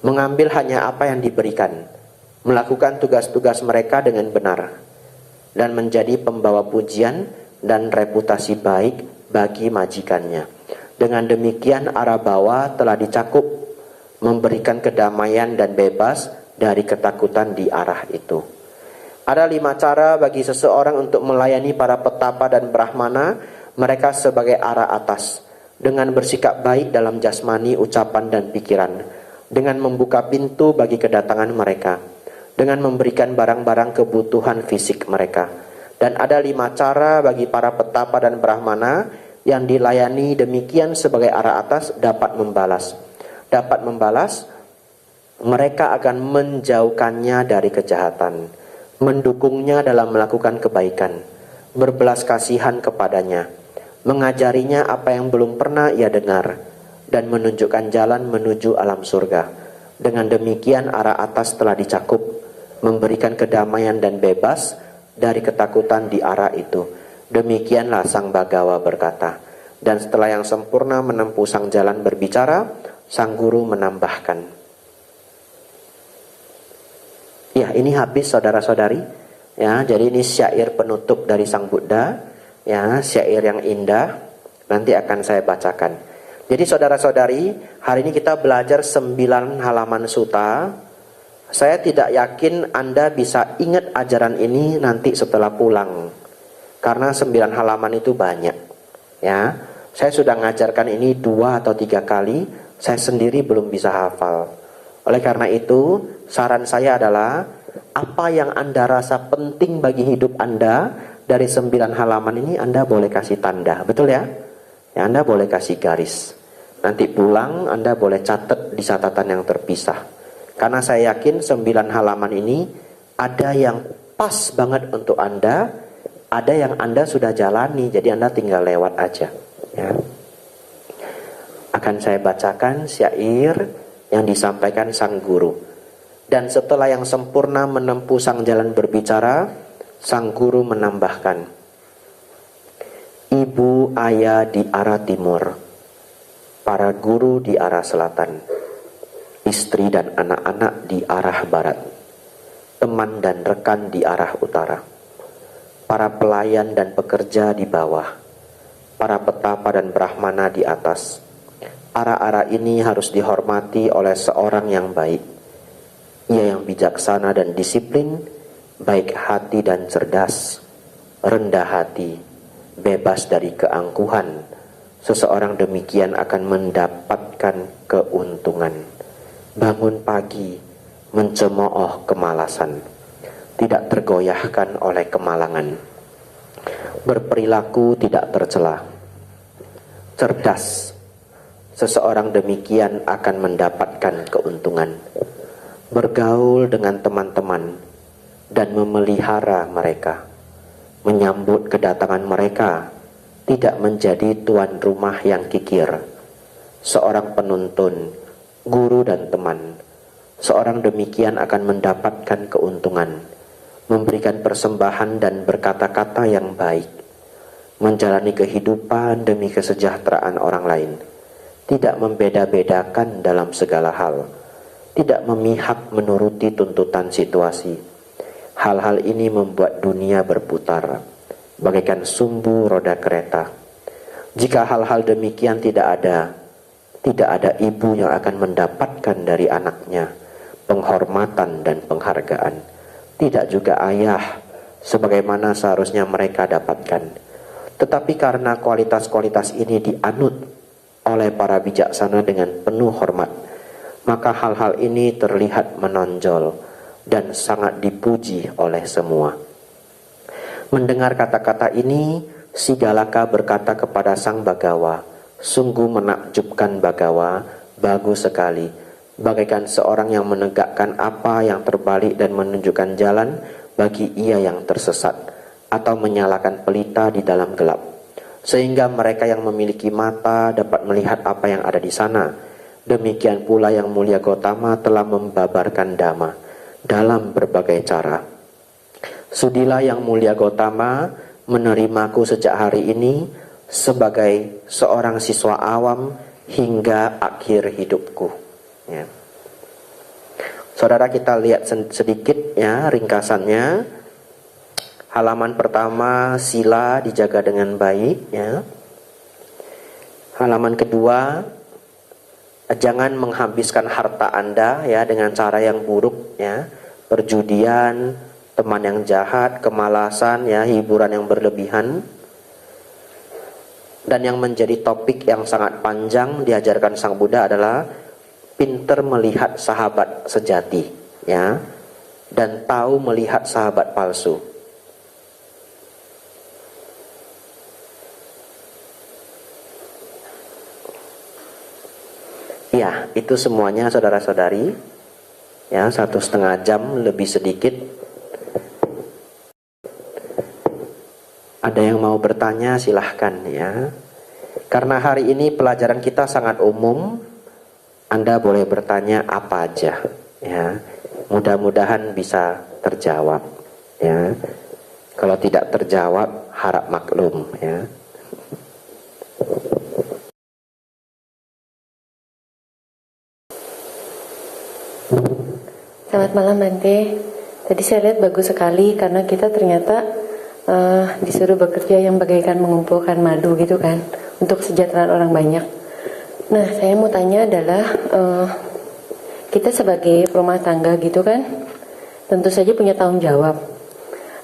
mengambil hanya apa yang diberikan, melakukan tugas-tugas mereka dengan benar, dan menjadi pembawa pujian dan reputasi baik bagi majikannya. Dengan demikian arah bawah telah dicakup, memberikan kedamaian dan bebas dari ketakutan di arah itu. Ada 5 cara bagi seseorang untuk melayani para petapa dan brahmana mereka sebagai arah atas, dengan bersikap baik dalam jasmani, ucapan dan pikiran, dengan membuka pintu bagi kedatangan mereka, dengan memberikan barang-barang kebutuhan fisik mereka. Dan ada 5 cara bagi para petapa dan brahmana yang dilayani demikian sebagai arah atas dapat membalas. Mereka akan menjauhkannya dari kejahatan, mendukungnya dalam melakukan kebaikan, berbelas kasihan kepadanya, mengajarinya apa yang belum pernah ia dengar, dan menunjukkan jalan menuju alam surga. Dengan demikian arah atas telah dicakup, memberikan kedamaian dan bebas dari ketakutan di arah itu. Demikianlah Sang Bagawa berkata. Dan setelah yang sempurna menempuh sang jalan berbicara, Sang Guru menambahkan. Ya, ini habis saudara-saudari. Ya, jadi ini syair penutup dari Sang Buddha. Ya, syair yang indah. Nanti akan saya bacakan. Jadi saudara-saudari, hari ini kita belajar 9 halaman sutta. Saya tidak yakin Anda bisa ingat ajaran ini nanti setelah pulang, karena 9 halaman itu banyak. Ya, saya sudah mengajarkan ini 2 atau 3 kali. Saya sendiri belum bisa hafal. Oleh karena itu, saran saya adalah apa yang Anda rasa penting bagi hidup Anda dari 9 halaman ini Anda boleh kasih tanda, betul ya? Ya, Anda boleh kasih garis. Nanti pulang Anda boleh catat di catatan yang terpisah. Karena saya yakin 9 halaman ini ada yang pas banget untuk Anda, ada yang Anda sudah jalani, jadi Anda tinggal lewat aja. Ya. Akan saya bacakan syair yang disampaikan Sang Guru. Dan setelah yang sempurna menempuh sang jalan berbicara, Sang Guru menambahkan. Ibu ayah di arah timur, para guru di arah selatan, istri dan anak-anak di arah barat, teman dan rekan di arah utara, para pelayan dan pekerja di bawah, para petapa dan brahmana di atas. Arah-arah ini harus dihormati oleh seorang yang baik. Ia yang bijaksana dan disiplin, baik hati dan cerdas, rendah hati, bebas dari keangkuhan. Seseorang demikian akan mendapatkan keuntungan. Bangun pagi, mencemooh kemalasan, tidak tergoyahkan oleh kemalangan. Berperilaku tidak tercela. Cerdas, seseorang demikian akan mendapatkan keuntungan. Bergaul dengan teman-teman, dan memelihara mereka, menyambut kedatangan mereka, tidak menjadi tuan rumah yang kikir, seorang penuntun, guru dan teman. Seorang demikian akan mendapatkan keuntungan, memberikan persembahan dan berkata-kata yang baik, menjalani kehidupan demi kesejahteraan orang lain, tidak membeda-bedakan dalam segala hal, tidak memihak menuruti tuntutan situasi. Hal-hal ini membuat dunia berputar bagaikan sumbu roda kereta. Jika hal-hal demikian tidak ada ibu yang akan mendapatkan dari anaknya penghormatan dan penghargaan. Tidak juga ayah sebagaimana seharusnya mereka dapatkan. Tetapi karena kualitas-kualitas ini dianut oleh para bijaksana dengan penuh hormat, maka hal-hal ini terlihat menonjol dan sangat dipuji oleh semua. Mendengar kata-kata ini, si Galaka berkata kepada sang Bagawa, "Sungguh menakjubkan Bagawa, bagus sekali, bagaikan seorang yang menegakkan apa yang terbalik dan menunjukkan jalan bagi ia yang tersesat, atau menyalakan pelita di dalam gelap, sehingga mereka yang memiliki mata dapat melihat apa yang ada di sana. Demikian pula yang mulia Gotama telah membabarkan Dhamma dalam berbagai cara. Sudilah yang mulia Gotama menerimaku sejak hari ini sebagai seorang siswa awam hingga akhir hidupku." Ya. Saudara, kita lihat sedikit ya ringkasannya. Halaman pertama, sila dijaga dengan baik ya. Halaman kedua, jangan menghabiskan harta Anda ya dengan cara yang buruk ya. Perjudian, teman yang jahat, kemalasan ya, hiburan yang berlebihan. Dan yang menjadi topik yang sangat panjang diajarkan Sang Buddha adalah pintar melihat sahabat sejati ya, dan tahu melihat sahabat palsu. Ya, itu semuanya saudara-saudari ya, 1,5 jam lebih sedikit. Ada yang mau bertanya silahkan ya. Karena hari ini pelajaran kita sangat umum, Anda boleh bertanya apa aja ya. Mudah-mudahan bisa terjawab ya. Kalau tidak terjawab harap maklum ya. Selamat malam Bante. Tadi saya lihat bagus sekali karena kita ternyata disuruh bekerja yang bagaikan mengumpulkan madu gitu kan, untuk kesejahteraan orang banyak. Nah, saya mau tanya adalah kita sebagai rumah tangga gitu kan, tentu saja punya tanggung jawab.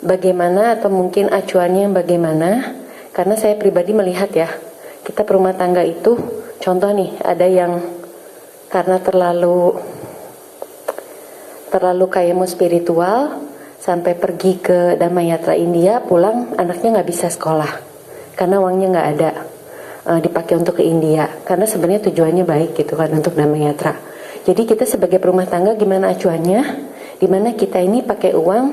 Bagaimana atau mungkin acuannya yang bagaimana? Karena saya pribadi melihat ya, kita perumah tangga itu, contoh nih, ada yang karena terlalu kayakmu spiritual, sampai pergi ke Dhammayatra India, pulang anaknya nggak bisa sekolah karena uangnya nggak ada, dipakai untuk ke India, karena sebenarnya tujuannya baik gitu kan untuk Dhammayatra. Jadi kita sebagai perumah tangga gimana acuannya, dimana kita ini pakai uang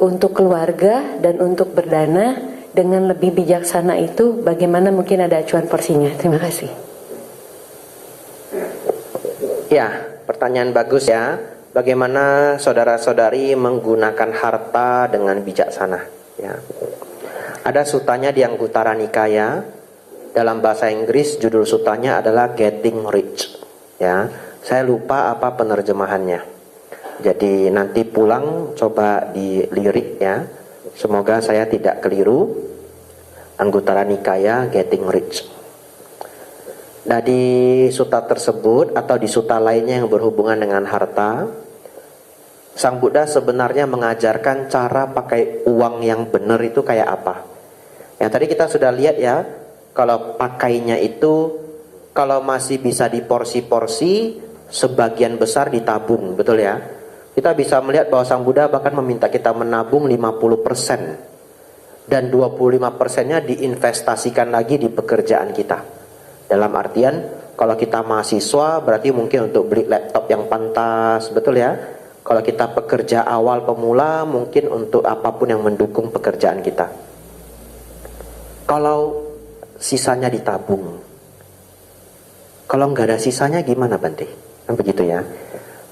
untuk keluarga dan untuk berdana dengan lebih bijaksana, itu bagaimana mungkin ada acuan porsinya. Terima kasih. Ya, pertanyaan bagus ya. Bagaimana saudara-saudari menggunakan harta dengan bijaksana ya. Ada sutanya di Anguttara Nikaya. Dalam bahasa Inggris judul sutanya adalah Getting Rich ya. Saya lupa apa penerjemahannya. Jadi nanti pulang coba dilirik ya. Semoga saya tidak keliru. Anguttara Nikaya Getting Rich. Nah, di suta tersebut atau di suta lainnya yang berhubungan dengan harta, Sang Buddha sebenarnya mengajarkan cara pakai uang yang benar itu kayak apa. Yang tadi kita sudah lihat ya, kalau pakainya itu, kalau masih bisa diporsi-porsi, sebagian besar ditabung, betul ya. Kita bisa melihat bahwa Sang Buddha bahkan meminta kita menabung 50%. Dan 25%-nya diinvestasikan lagi di pekerjaan kita. Dalam artian, kalau kita mahasiswa berarti mungkin untuk beli laptop yang pantas, betul ya. Kalau kita pekerja awal pemula, mungkin untuk apapun yang mendukung pekerjaan kita. Kalau sisanya ditabung, kalau nggak ada sisanya gimana Bante? Kan begitu ya.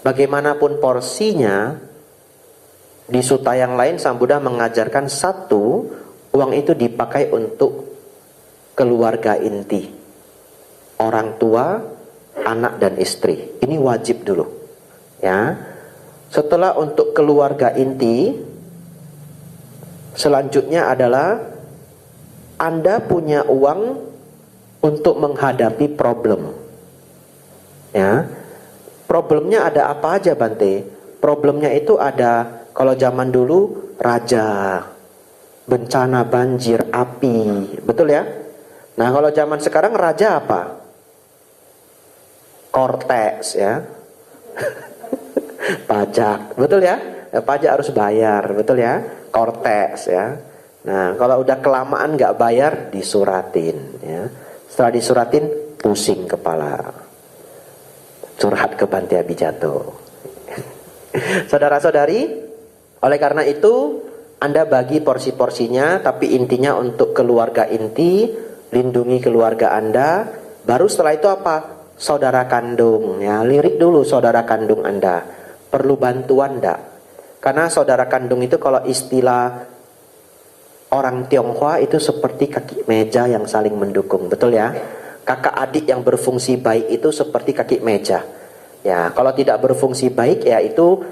Bagaimanapun porsinya, di suta yang lain Sang Buddha mengajarkan satu, uang itu dipakai untuk keluarga inti, orang tua, anak dan istri. Ini wajib dulu, ya. Setelah untuk keluarga inti, selanjutnya adalah Anda punya uang untuk menghadapi problem. Ya, problemnya ada apa aja Bante? Problemnya itu ada, kalau zaman dulu raja, bencana banjir, api, betul ya? Nah kalau zaman sekarang raja apa? Kortex ya. Pajak, betul ya? Pajak harus bayar, betul ya? Kortex ya. Nah kalau udah kelamaan nggak bayar, disuratin ya. Setelah disuratin, pusing kepala, curhat ke Bante Abijato. Saudara-saudari, oleh karena itu Anda bagi porsi-porsinya, tapi intinya untuk keluarga inti, lindungi keluarga Anda. Baru setelah itu apa? Saudara kandung ya, lirik dulu saudara kandung Anda. Perlu bantuan enggak? Karena saudara kandung itu kalau istilah orang Tionghoa itu seperti kaki meja yang saling mendukung, betul ya? Kakak adik yang berfungsi baik itu seperti kaki meja. Ya, kalau tidak berfungsi baik ya itu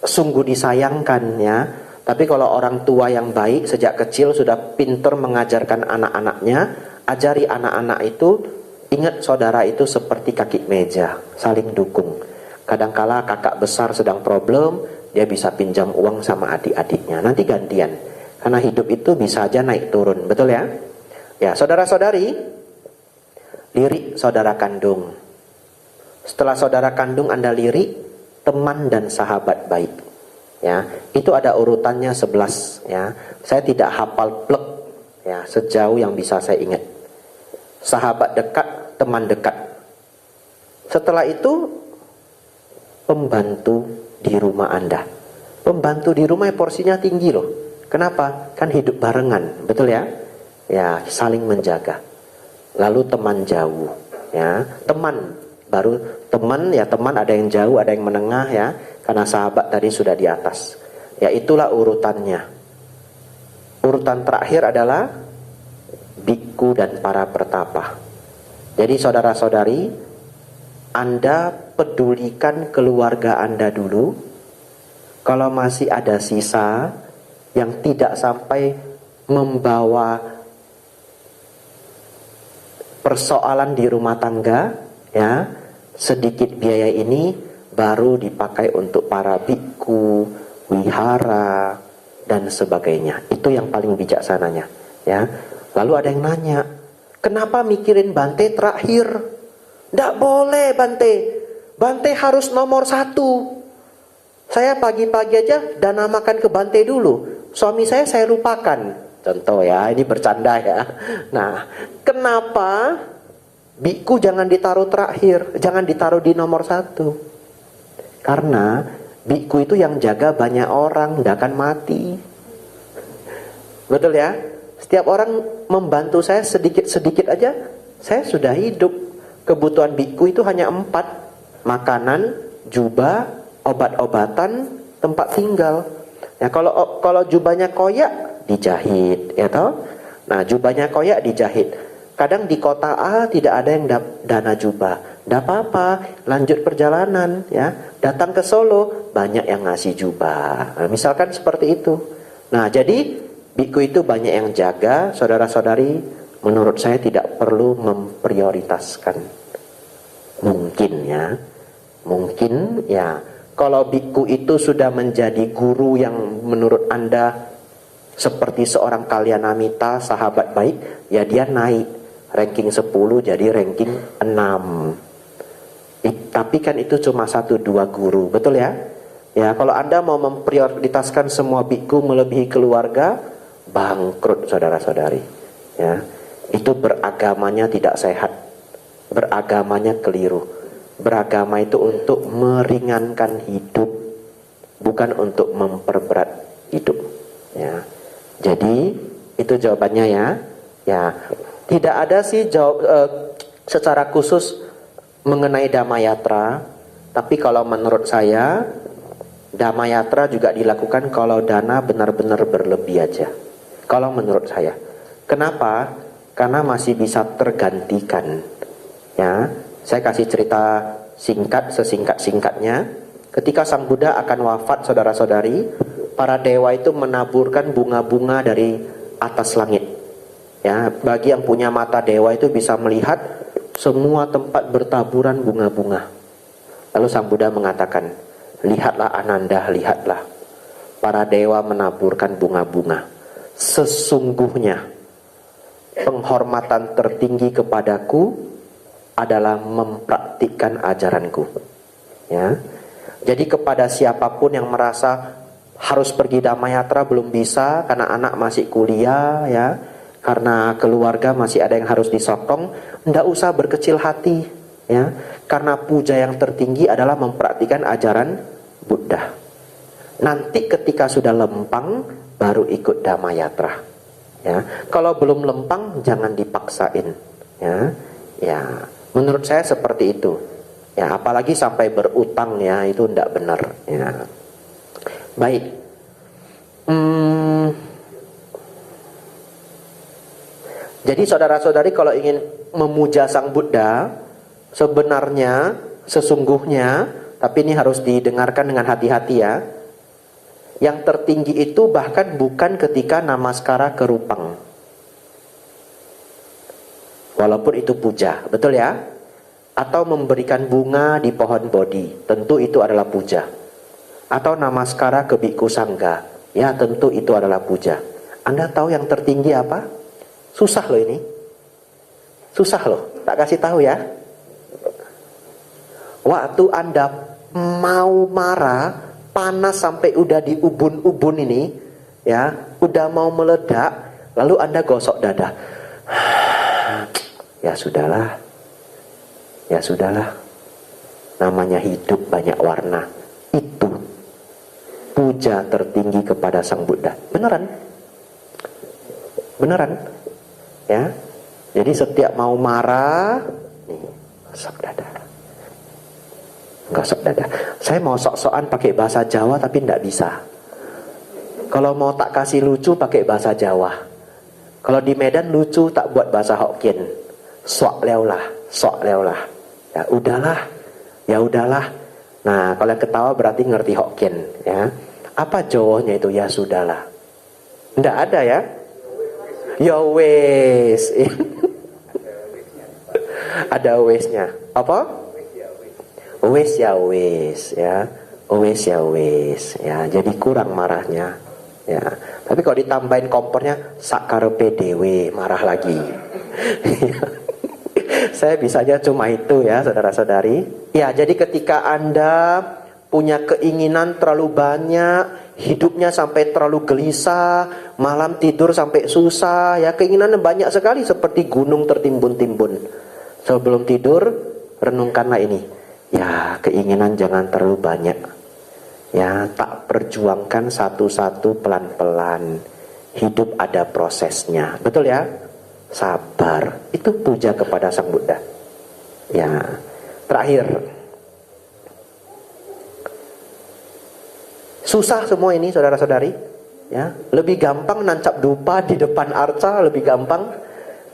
sungguh disayangkan ya. Tapi kalau orang tua yang baik sejak kecil sudah pintar mengajarkan anak-anaknya, ajari anak-anak itu ingat saudara itu seperti kaki meja, saling dukung. Kadangkala kakak besar sedang problem, dia bisa pinjam uang sama adik-adiknya. Nanti gantian. Karena hidup itu bisa aja naik turun, betul ya? Ya, saudara-saudari, lirik saudara kandung. Setelah saudara kandung Anda lirik, teman dan sahabat baik. Ya, itu ada urutannya 11 ya. Saya tidak hafal plek ya, sejauh yang bisa saya ingat. Sahabat dekat, teman dekat. Setelah itu pembantu di rumah Anda. Pembantu di rumah porsinya tinggi loh. Kenapa? Kan hidup barengan, betul ya? Ya, saling menjaga. Lalu teman jauh, ya. Teman, baru teman ya, teman ada yang jauh, ada yang menengah ya. Karena sahabat tadi sudah di atas. Ya, itulah urutannya. Urutan terakhir adalah biku dan para pertapa. Jadi saudara-saudari, Anda pedulikan keluarga Anda dulu. Kalau masih ada sisa yang tidak sampai membawa persoalan di rumah tangga, ya, sedikit biaya ini baru dipakai untuk para biku, wihara, dan sebagainya. Itu yang paling bijaksananya, ya. Lalu ada yang nanya, kenapa mikirin Bante terakhir? Tidak boleh Bante. Bante harus nomor 1. Saya pagi-pagi aja dana makan ke Bante dulu. Suami saya lupakan. Contoh ya, ini bercanda ya. Nah, kenapa biku jangan ditaruh terakhir, jangan ditaruh di nomor 1? Karena biku itu yang jaga banyak orang, tidak akan mati. Betul ya? Setiap orang membantu saya sedikit-sedikit aja, saya sudah hidup. Kebutuhan biku itu hanya 4. Makanan, jubah, obat-obatan, tempat tinggal. Ya, kalau jubahnya koyak, dijahit, ya toh? Nah, jubahnya koyak dijahit. Kadang di kota A tidak ada yang dana jubah. Tidak apa-apa, lanjut perjalanan, ya. Datang ke Solo, banyak yang ngasih jubah. Nah, misalkan seperti itu. Nah, jadi biku itu banyak yang jaga. Saudara-saudari, menurut saya tidak perlu memprioritaskan. Mungkin ya, kalau biku itu sudah menjadi guru yang menurut Anda seperti seorang kalyanamita, sahabat baik, ya dia naik ranking 10 jadi ranking 6. Tapi kan itu cuma 1-2 guru, betul ya? Ya, kalau Anda mau memprioritaskan semua biku melebihi keluarga, bangkrut saudara-saudari. Ya, itu beragamanya tidak sehat. Beragamanya keliru. Beragama itu untuk meringankan hidup, bukan untuk memperberat hidup. Ya. Jadi itu jawabannya ya. Ya, tidak ada sih secara khusus mengenai Dhamma Yatra. Tapi kalau menurut saya, Dhamma Yatra juga dilakukan kalau dana benar-benar berlebih aja. Kalau menurut saya, kenapa? Karena masih bisa tergantikan. Ya. Saya kasih cerita singkat, sesingkat-singkatnya. Ketika Sang Buddha akan wafat, saudara-saudari, para dewa itu menaburkan bunga-bunga dari atas langit. Ya, bagi yang punya mata dewa itu bisa melihat semua tempat bertaburan bunga-bunga. Lalu Sang Buddha mengatakan, lihatlah Ananda, lihatlah. Para dewa menaburkan bunga-bunga. Sesungguhnya penghormatan tertinggi kepadaku adalah mempraktikkan ajaranku. Ya. Jadi kepada siapapun yang merasa harus pergi Dhamma Yatra belum bisa karena anak masih kuliah, ya, karena keluarga masih ada yang harus disokong, ndak usah berkecil hati, ya. Karena puja yang tertinggi adalah mempraktikkan ajaran Buddha. Nanti ketika sudah lempang baru ikut Dhamma Yatra. Ya. Kalau belum lempang jangan dipaksain, ya. Ya. Menurut saya seperti itu. Ya, apalagi sampai berutang, ya, itu tidak benar. Ya. Baik. Jadi saudara-saudari kalau ingin memuja Sang Buddha, sebenarnya, sesungguhnya, tapi ini harus didengarkan dengan hati-hati ya. Yang tertinggi itu bahkan bukan ketika namaskara ke Rupang. Walaupun itu puja, betul ya? Atau memberikan bunga di pohon bodhi, tentu itu adalah puja. Atau namaskara ke Bhikkhu Sangga, ya tentu itu adalah puja. Anda tahu yang tertinggi apa? Susah loh ini. Susah loh, tak kasih tahu ya. Waktu Anda mau marah, panas sampai udah di ubun-ubun ini, ya, udah mau meledak, lalu Anda gosok dada. Ya sudahlah. Ya sudahlah. Namanya hidup banyak warna. Itu puja tertinggi kepada Sang Buddha. Beneran? Beneran? Ya. Jadi setiap mau marah, nih, gosok dada. Gosok dada. Saya mau sok-sokan pakai bahasa Jawa tapi tidak bisa. Kalau mau tak kasih lucu pakai bahasa Jawa. Kalau di Medan lucu tak buat bahasa Hokkien. Sok leulah, sok leulah. Ya udahlah, ya udahlah. Nah, kalau yang ketawa berarti ngerti Hokkien, ya. Apa Jawanya itu? Ya sudahlah. Nggak ada ya? Ya wes. Ada wesnya. Apa? Wes ya wes, ya. Wes ya wes, ya. Jadi kurang marahnya, ya. Tapi kalau ditambahin kompornya sakarepe dewe, marah lagi. Saya bisanya cuma itu ya saudara-saudari. Ya, jadi ketika Anda punya keinginan terlalu banyak, hidupnya sampai terlalu gelisah, malam tidur sampai susah, ya keinginan banyak sekali seperti gunung tertimbun-timbun. Sebelum tidur, renungkanlah ini. Ya, keinginan jangan terlalu banyak. Ya, tak perjuangkan satu-satu pelan-pelan. Hidup ada prosesnya. Betul ya? Sabar, itu puja kepada Sang Buddha. Ya, terakhir, susah semua ini saudara-saudari. Ya, lebih gampang nancap dupa di depan arca, lebih gampang.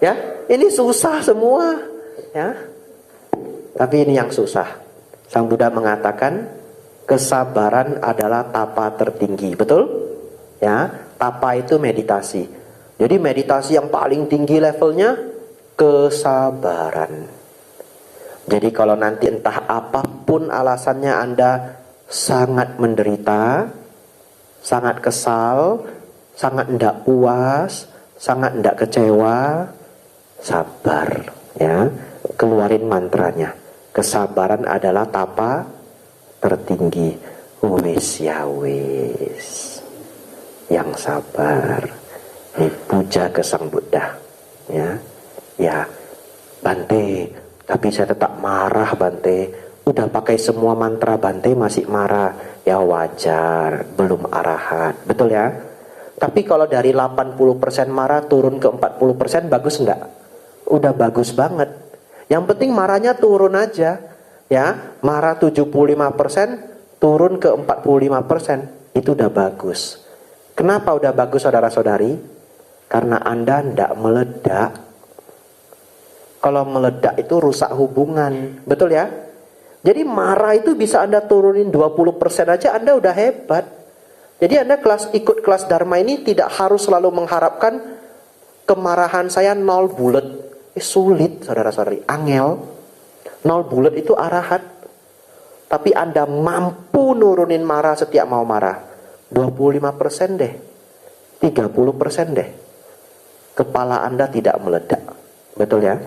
Ya, ini susah semua. Ya, tapi ini yang susah. Sang Buddha mengatakan kesabaran adalah tapa tertinggi, betul? Ya, tapa itu meditasi. Jadi meditasi yang paling tinggi levelnya kesabaran. Jadi kalau nanti entah apapun alasannya Anda sangat menderita, sangat kesal, sangat tidak puas, sangat tidak kecewa, sabar, ya. Keluarin mantranya. Kesabaran adalah tapa tertinggi. Wis ya wis. Yang sabar. Ini puja ke Sang Buddha, ya, ya, Bante, tapi saya tetap marah Bante, Udah pakai semua mantra Bante masih marah, ya wajar, belum arahat, betul ya? Tapi kalau dari 80% marah turun ke 40% bagus enggak? Udah bagus banget. Yang penting marahnya turun aja, ya. Marah 75% turun ke 45%, itu udah bagus. Kenapa udah bagus saudara-saudari? Karena Anda enggak meledak. Kalau meledak itu rusak hubungan, betul ya? Jadi marah itu bisa Anda turunin 20% aja, Anda udah hebat. Jadi Anda ikut kelas Dharma ini tidak harus selalu mengharapkan kemarahan saya 0 bulat. Sulit saudara-saudari, angel. 0 bulat itu arahat. Tapi Anda mampu nurunin marah setiap mau marah. 25% deh, 30% deh. Kepala Anda tidak meledak. Betul ya?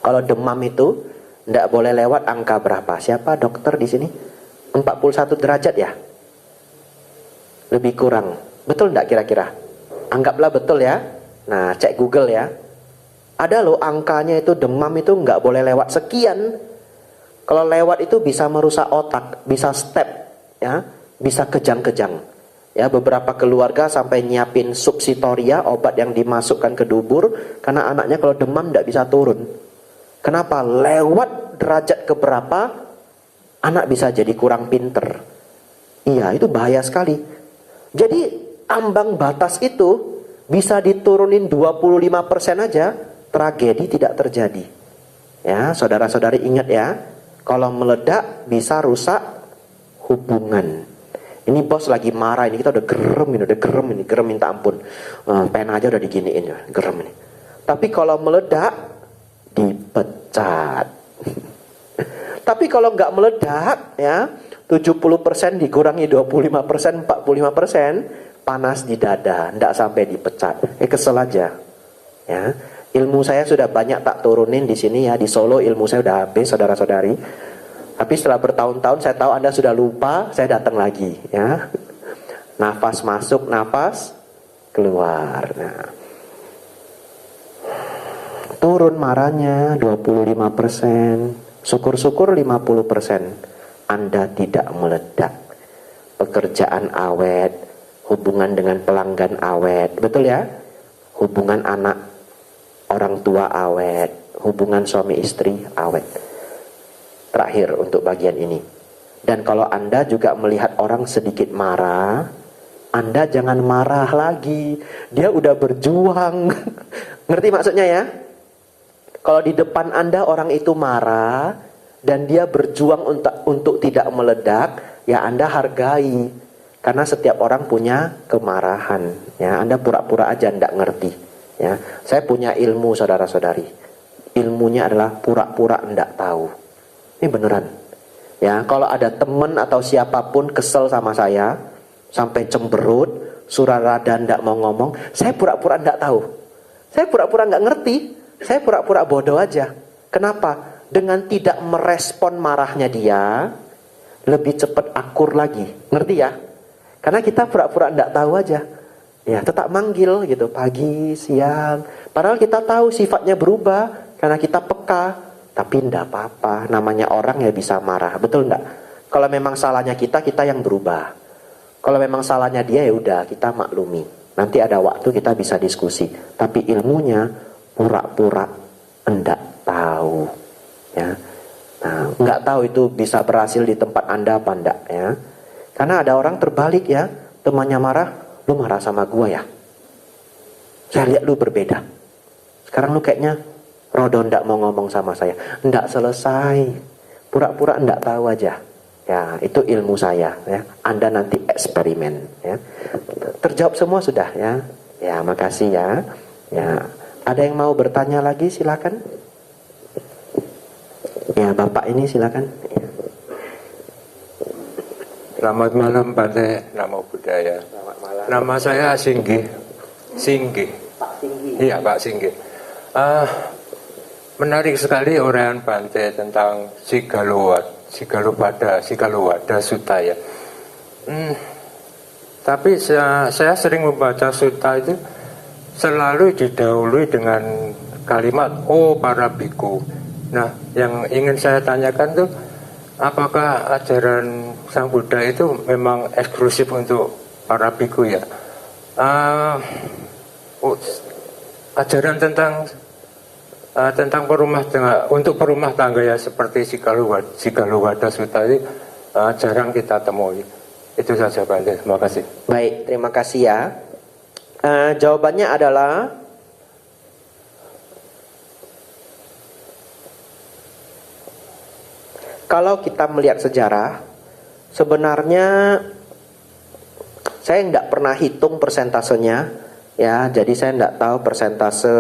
Kalau demam itu tidak boleh lewat angka berapa? Siapa dokter di sini? 41 derajat ya? Lebih kurang. Betul tidak kira-kira? Anggaplah betul ya. Nah, cek Google ya. Ada loh angkanya itu demam itu nggak boleh lewat sekian. Kalau lewat itu bisa merusak otak, bisa step, ya, bisa kejang-kejang. Ya, beberapa keluarga sampai nyiapin subsitoria, obat yang dimasukkan ke dubur, karena anaknya kalau demam nggak bisa turun. Kenapa? Lewat derajat keberapa anak bisa jadi kurang pinter. Iya, itu bahaya sekali. Jadi ambang batas itu bisa diturunin 25% aja, tragedi tidak terjadi. Ya, saudara-saudari ingat ya, kalau meledak bisa rusak hubungan. Ini bos lagi marah, ini kita udah gerem minta ampun. Pen aja udah diginiin ya, gerem ini. Tapi kalau meledak dipecat. Tapi kalau nggak meledak ya, 70% dikurangi 25%, 45%, panas di dada, nggak sampai dipecat. Kesel aja. Ya, ilmu saya sudah banyak tak turunin di sini ya, di Solo ilmu saya udah habis saudara-saudari. Tapi setelah bertahun-tahun saya tahu Anda sudah lupa, saya datang lagi ya. Nafas masuk, nafas keluar. Nah, turun marahnya 25%, syukur-syukur 50%. Anda tidak meledak. Pekerjaan awet, hubungan dengan pelanggan awet, betul ya? Hubungan anak orang tua awet, hubungan suami istri awet. Terakhir untuk bagian ini. Dan kalau Anda juga melihat orang sedikit marah, Anda jangan marah lagi. Dia udah berjuang. Ngerti maksudnya ya? Kalau di depan Anda orang itu marah dan dia berjuang untuk tidak meledak, ya Anda hargai. Karena setiap orang punya kemarahan. Ya, Anda pura-pura aja tidak ngerti. Ya, saya punya ilmu saudara-saudari. Ilmunya adalah pura-pura tidak tahu. Ini beneran. Ya, kalau ada teman atau siapapun kesel sama saya, sampai cemberut, surarada tidak mau ngomong, saya pura-pura tidak tahu. Saya pura-pura nggak ngerti. Saya pura-pura bodoh aja. Kenapa? Dengan tidak merespon marahnya dia, lebih cepat akur lagi. Ngerti ya? Karena kita pura-pura tidak tahu aja. Ya, tetap manggil gitu, pagi, siang. Padahal kita tahu sifatnya berubah karena kita peka. Tapi tidak apa-apa, namanya orang ya bisa marah. Betul enggak? Kalau memang salahnya kita yang berubah. Kalau memang salahnya dia ya udah, kita maklumi. Nanti ada waktu kita bisa diskusi. Tapi ilmunya pura-pura enggak tahu. Ya. Nah, enggak tahu itu bisa berhasil di tempat Anda apa enggak ya. Karena ada orang terbalik ya, temannya marah, lu marah sama gua ya. Saya lihat lu berbeda. Sekarang lu kayaknya rodo ndak mau ngomong sama saya. Ndak selesai. Pura-pura ndak tahu aja. Ya, itu ilmu saya ya. Anda nanti eksperimen ya. Terjawab semua sudah ya. Ya, makasih ya. Ya, ada yang mau bertanya lagi silakan. Ya, Bapak ini silakan. Ya. Selamat malam Bante, Namo Buddhaya. Selamat malam. Nama saya Singgih. Pak Singgi. Iya, Pak Singgih. Menarik sekali uraian Bante tentang Sigalovada Sutta ya. Tapi saya sering membaca sutta itu selalu didahului dengan kalimat "Oh para biku". Nah, yang ingin saya tanyakan tuh, apakah ajaran Sang Buddha itu memang eksklusif untuk para biku ya? Ajaran tentang untuk perumah tangga ya seperti Sigaluwada Sutta ini jarang kita temui. Itu saja Pak Ade, terima kasih. Baik, terima kasih ya. Jawabannya adalah kalau kita melihat sejarah, sebenarnya saya tidak pernah hitung persentasenya, ya. Jadi saya tidak tahu persentase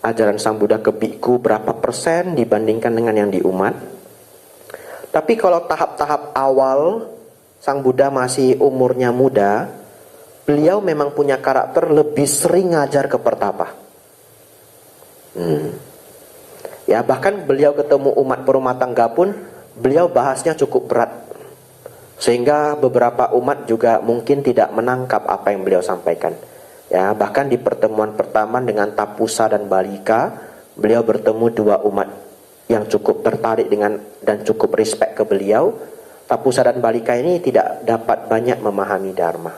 ajaran Sang Buddha ke biku berapa persen dibandingkan dengan yang di umat. Tapi kalau tahap-tahap awal Sang Buddha masih umurnya muda, beliau memang punya karakter lebih sering ngajar ke pertapa. Ya, bahkan beliau ketemu umat perumah tangga pun beliau bahasnya cukup berat, sehingga beberapa umat juga mungkin tidak menangkap apa yang beliau sampaikan. Ya, bahkan di pertemuan pertama dengan Tapusa dan Balika, beliau bertemu dua umat yang cukup tertarik dengan dan cukup respect ke beliau. Tapusa dan Balika ini tidak dapat banyak memahami Dharma.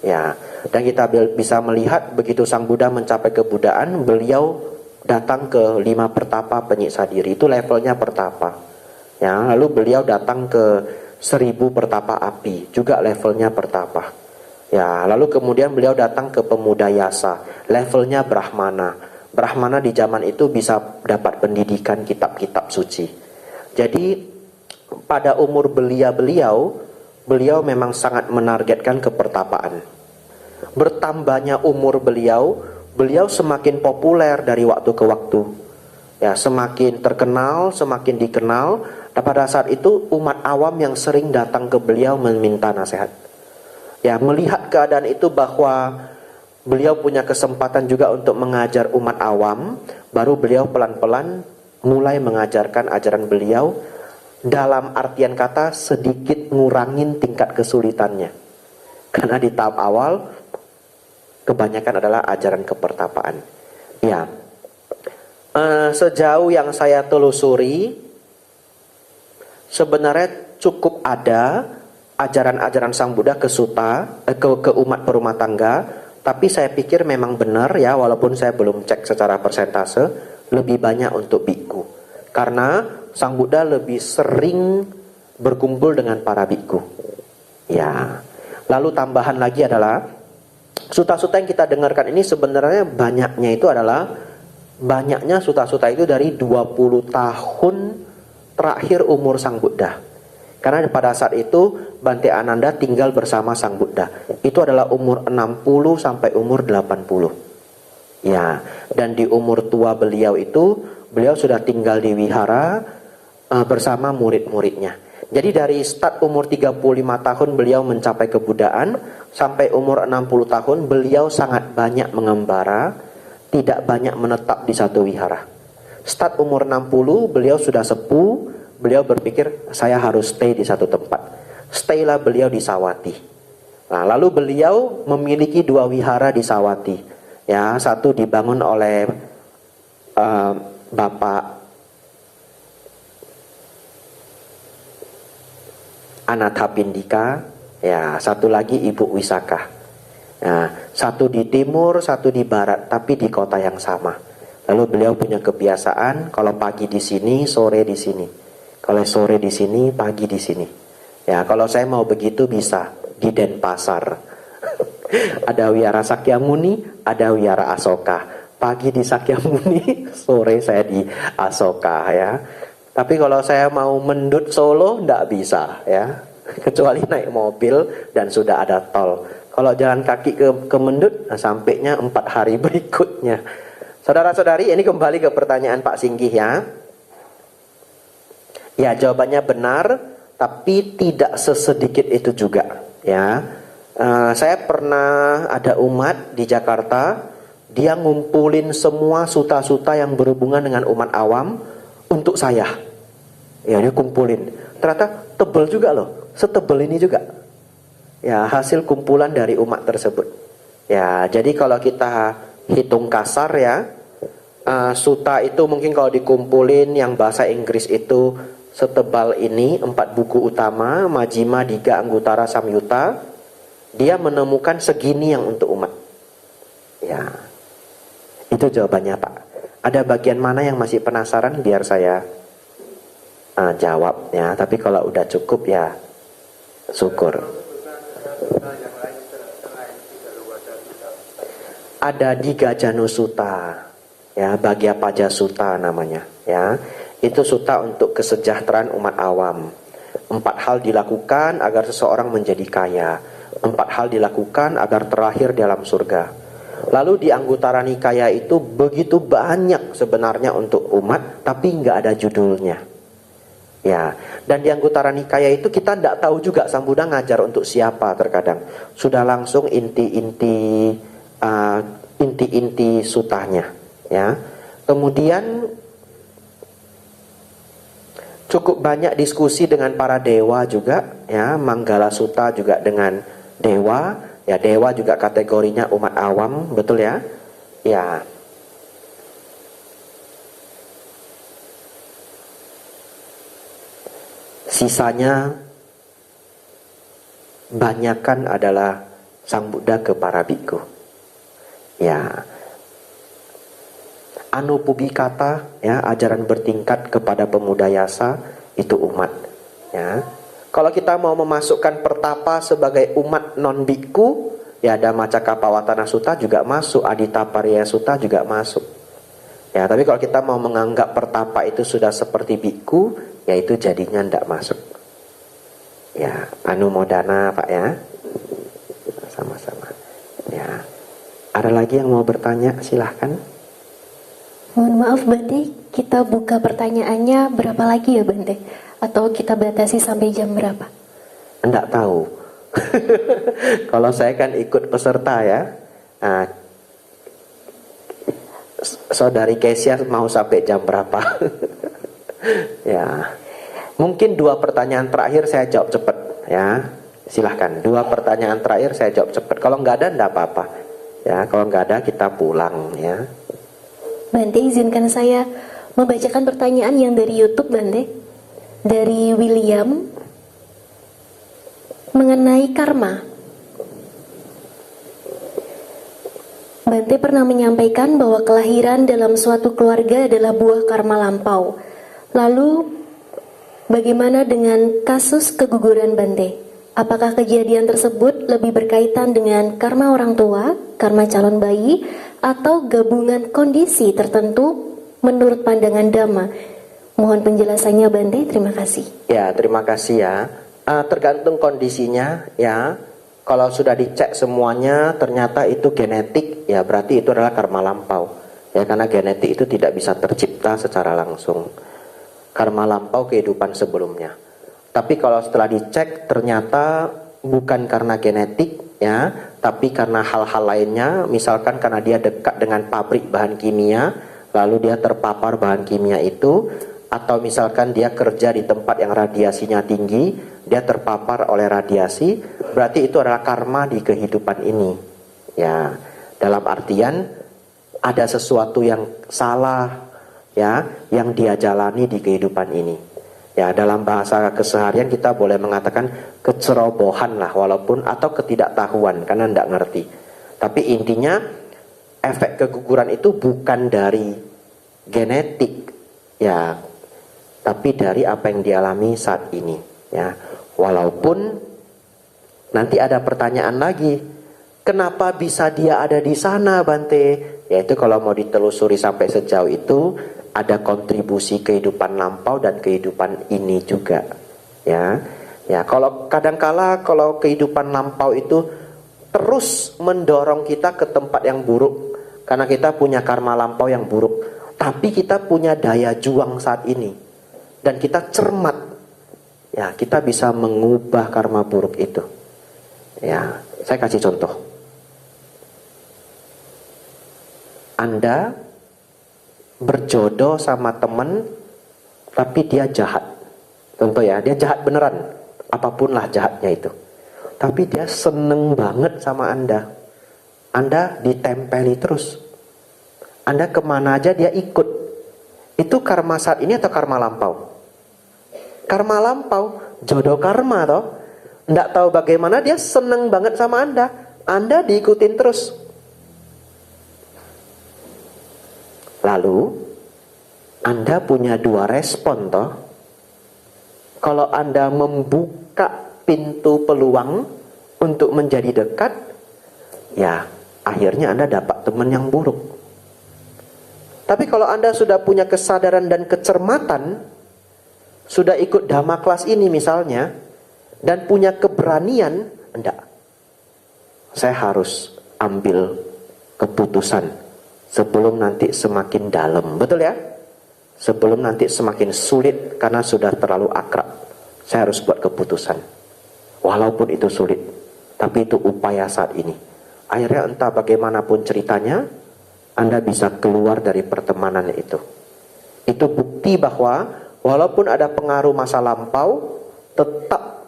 Ya, dan kita bisa melihat begitu Sang Buddha mencapai kebudaan, beliau datang ke 5 pertapa penyiksa diri, itu levelnya pertapa. Ya, lalu beliau datang ke 1000 pertapa api, juga levelnya pertapa. Ya, lalu kemudian beliau datang ke pemuda yasa, levelnya Brahmana. Brahmana di zaman itu bisa dapat pendidikan kitab-kitab suci. Jadi pada umur beliau memang sangat menargetkan kepertapaan. Bertambahnya umur beliau semakin populer dari waktu ke waktu. Ya, semakin terkenal, semakin dikenal. Dan pada saat itu umat awam yang sering datang ke beliau meminta nasihat. Ya, melihat keadaan itu bahwa beliau punya kesempatan juga untuk mengajar umat awam, baru beliau pelan-pelan mulai mengajarkan ajaran beliau, dalam artian kata sedikit ngurangin tingkat kesulitannya. Karena di tahap awal kebanyakan adalah ajaran kepertapaan. Ya, sejauh yang saya telusuri, sebenarnya cukup ada ajaran-ajaran Sang Buddha ke ke umat perumah tangga, tapi saya pikir memang benar ya, walaupun saya belum cek secara persentase, lebih banyak untuk biku. Karena Sang Buddha lebih sering berkumpul dengan para biku. Ya. Lalu tambahan lagi adalah sutta-sutta yang kita dengarkan ini sebenarnya banyaknya sutta-sutta itu dari 20 tahun terakhir umur Sang Buddha. Karena pada saat itu Bante Ananda tinggal bersama Sang Buddha. Itu adalah umur 60 sampai umur 80. Ya, dan di umur tua beliau itu, beliau sudah tinggal di wihara bersama murid-muridnya. Jadi dari start umur 35 tahun beliau mencapai kebudaan, sampai umur 60 tahun beliau sangat banyak mengembara, tidak banyak menetap di satu wihara. Start umur 60 beliau sudah sepuh. Beliau berpikir saya harus stay di satu tempat. Staylah beliau di Sawati. Nah, lalu beliau memiliki 2 wihara di Sawati. Ya, satu dibangun oleh Bapak Anathapindika. Ya, satu lagi Ibu Wisaka. Nah, satu di timur, satu di barat, tapi di kota yang sama. Lalu beliau punya kebiasaan kalau pagi di sini, sore di sini. Kalau sore di sini, pagi di sini. Ya, kalau saya mau begitu bisa di Denpasar. Ada wihara Sakyamuni, ada wihara Asoka. Pagi di Sakyamuni, sore saya di Asoka ya. Tapi kalau saya mau mendut Solo, enggak bisa ya. Kecuali naik mobil dan sudah ada tol. Kalau jalan kaki ke Mendut, sampainya 4 hari berikutnya. Saudara-saudari, ini kembali ke pertanyaan Pak Singgih ya. Ya, jawabannya benar, tapi tidak sesedikit itu juga. Ya, saya pernah ada umat di Jakarta, dia ngumpulin semua suta-suta yang berhubungan dengan umat awam untuk saya. Ya, dia kumpulin. Ternyata tebel juga loh, setebel ini juga. Ya, hasil kumpulan dari umat tersebut. Ya, jadi kalau kita hitung kasar ya, suta itu mungkin kalau dikumpulin yang bahasa Inggris itu setebal ini, 4 buku utama, Majjhima Digha Anguttara Samyutta, dia menemukan segini yang untuk umat. Ya, itu jawabannya Pak. Ada bagian mana yang masih penasaran biar saya jawab ya. Tapi kalau udah cukup ya syukur. Ada Digha Janu Sutta, ya, Bhagyapaja Sutta namanya, ya. Itu sutta untuk kesejahteraan umat awam. 4 hal dilakukan agar seseorang menjadi kaya. 4 hal dilakukan agar terlahir dalam surga. Lalu di Anguttara Nikaya itu begitu banyak sebenarnya untuk umat, tapi nggak ada judulnya. Ya, dan di Anguttara Nikaya itu kita tidak tahu juga Sang Buddha ngajar untuk siapa terkadang. Sudah langsung inti-inti sutanya, ya. Kemudian cukup banyak diskusi dengan para dewa juga, ya. Manggala Sutta juga dengan dewa, ya. Dewa juga kategorinya umat awam, betul ya? Ya. Sisanya banyakan adalah Sang Buddha ke para bhikkhu. Ya. Anupubikata, ya, ajaran bertingkat kepada pemuda yasa, itu umat, ya. Kalau kita mau memasukkan pertapa sebagai umat non bhikkhu, ya, ada Macakapawatana Sutta juga masuk, Aditapariya Sutta juga masuk. Ya, tapi kalau kita mau menganggap pertapa itu sudah seperti bhikkhu, ya itu jadinya tidak masuk. Ya, anumodana Pak ya. Sama-sama. Ya. Ada lagi yang mau bertanya? Silahkan. Mohon maaf Bante, kita buka pertanyaannya berapa lagi ya Bante? Atau kita batasi sampai jam berapa? Enggak tahu. Kalau saya kan ikut peserta ya. Nah, Saudari Kesia mau sampai jam berapa? Ya. Mungkin 2 pertanyaan terakhir saya jawab cepat ya. Silahkan, 2 pertanyaan terakhir saya jawab cepat. Kalau nggak ada enggak apa-apa. Ya, kalau nggak ada kita pulang ya. Bante, izinkan saya membacakan pertanyaan yang dari YouTube Bante. Dari William mengenai karma. Bante pernah menyampaikan bahwa kelahiran dalam suatu keluarga adalah buah karma lampau. Lalu bagaimana dengan kasus keguguran Bante? Apakah kejadian tersebut lebih berkaitan dengan karma orang tua, karma calon bayi, atau gabungan kondisi tertentu menurut pandangan Dhamma? Mohon penjelasannya Bante, terima kasih. Ya, terima kasih ya. Tergantung kondisinya ya. Kalau sudah dicek semuanya ternyata itu genetik, ya berarti itu adalah karma lampau. Ya, karena genetik itu tidak bisa tercipta secara langsung. Karma lampau kehidupan sebelumnya. Tapi kalau setelah dicek ternyata bukan karena genetik ya, tapi karena hal-hal lainnya, misalkan karena dia dekat dengan pabrik bahan kimia, lalu dia terpapar bahan kimia itu, atau misalkan dia kerja di tempat yang radiasinya tinggi, dia terpapar oleh radiasi, berarti itu adalah karma di kehidupan ini. Ya, dalam artian ada sesuatu yang salah ya, yang dia jalani di kehidupan ini. Ya, dalam bahasa keseharian kita boleh mengatakan kecerobohan lah, walaupun atau ketidaktahuan karena tidak ngerti. Tapi intinya efek keguguran itu bukan dari genetik, ya, tapi dari apa yang dialami saat ini. Ya, walaupun nanti ada pertanyaan lagi, kenapa bisa dia ada di sana Bante? Yaitu kalau mau ditelusuri sampai sejauh itu, ada kontribusi kehidupan lampau dan kehidupan ini juga, ya. Ya, kalau kadangkala kalau kehidupan lampau itu terus mendorong kita ke tempat yang buruk karena kita punya karma lampau yang buruk, tapi kita punya daya juang saat ini dan kita cermat, ya, kita bisa mengubah karma buruk itu. Ya, saya kasih contoh. Anda berjodoh sama temen tapi dia jahat, contoh ya, dia jahat beneran, apapun lah jahatnya itu, tapi dia seneng banget sama Anda ditempeli terus, Anda kemana aja dia ikut. Itu karma saat ini atau karma lampau? Karma lampau, jodoh karma toh. Nggak tahu bagaimana dia seneng banget sama Anda. Anda diikutin terus. Lalu Anda punya dua respon toh. Kalau Anda membuka pintu peluang untuk menjadi dekat, ya akhirnya Anda dapat teman yang buruk. Tapi kalau Anda sudah punya kesadaran dan kecermatan, sudah ikut Dhamma kelas ini misalnya, dan punya keberanian, enggak, saya harus ambil keputusan sebelum nanti semakin dalam, betul ya? Sebelum nanti semakin sulit karena sudah terlalu akrab, saya harus buat keputusan. Walaupun itu sulit, tapi itu upaya saat ini. Akhirnya entah bagaimanapun ceritanya, Anda bisa keluar dari pertemanan itu. Itu bukti bahwa walaupun ada pengaruh masa lampau, tetap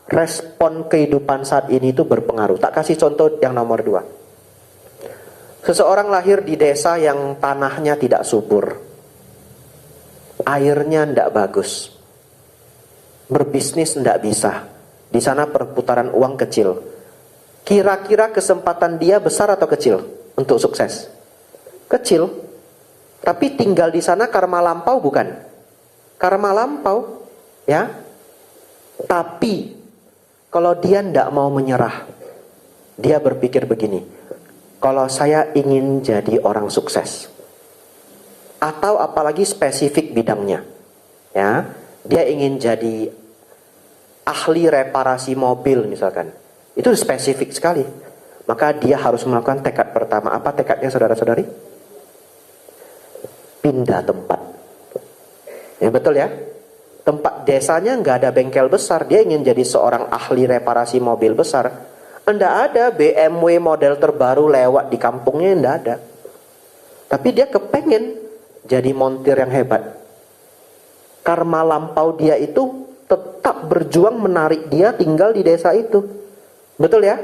respon kehidupan saat ini itu berpengaruh. Tak kasih contoh yang nomor 2. Seseorang lahir di desa yang tanahnya tidak subur, airnya tidak bagus, berbisnis tidak bisa, di sana perputaran uang kecil. Kira-kira kesempatan dia besar atau kecil untuk sukses? Kecil. Tapi tinggal di sana karma lampau bukan? Karma lampau, ya. Tapi kalau dia tidak mau menyerah, dia berpikir begini, kalau saya ingin jadi orang sukses, atau apalagi spesifik bidangnya, ya, dia ingin jadi ahli reparasi mobil misalkan, itu spesifik sekali. Maka dia harus melakukan tekad pertama. Apa tekadnya saudara-saudari? Pindah tempat. Ya betul ya. Tempat desanya nggak ada bengkel besar, dia ingin jadi seorang ahli reparasi mobil besar. Nggak ada BMW model terbaru lewat di kampungnya, nggak ada. Tapi dia kepengen jadi montir yang hebat. Karma lampau dia itu tetap berjuang menarik dia tinggal di desa itu. Betul ya?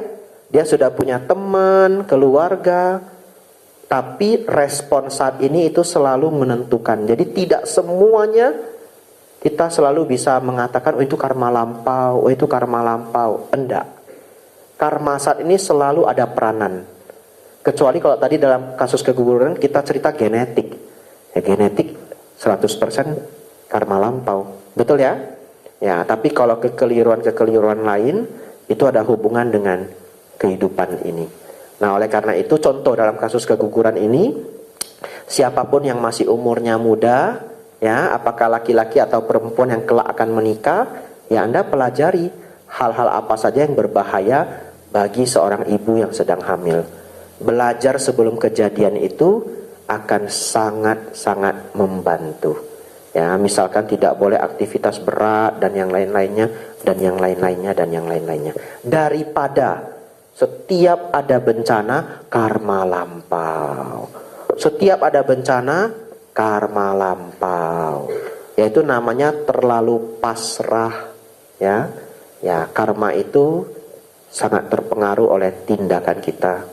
Dia sudah punya teman, keluarga, tapi respon saat ini itu selalu menentukan. Jadi tidak semuanya kita selalu bisa mengatakan, oh itu karma lampau, oh itu karma lampau. Enggak. Karma saat ini selalu ada peranan. Kecuali kalau tadi dalam kasus keguguran kita cerita genetik. Ya genetik 100% karma lampau. Betul ya? Ya, tapi kalau kekeliruan-kekeliruan lain itu ada hubungan dengan kehidupan ini. Nah, oleh karena itu contoh dalam kasus keguguran ini, siapapun yang masih umurnya muda, ya, apakah laki-laki atau perempuan yang kelak akan menikah, ya Anda pelajari hal-hal apa saja yang berbahaya bagi seorang ibu yang sedang hamil. Belajar sebelum kejadian itu akan sangat-sangat membantu. Ya, misalkan tidak boleh aktivitas berat dan yang lain-lainnya dan yang lain-lainnya dan yang lain-lainnya. Daripada setiap ada bencana karma lampau. Setiap ada bencana karma lampau. Yaitu namanya terlalu pasrah, ya. Ya, karma itu sangat terpengaruh oleh tindakan kita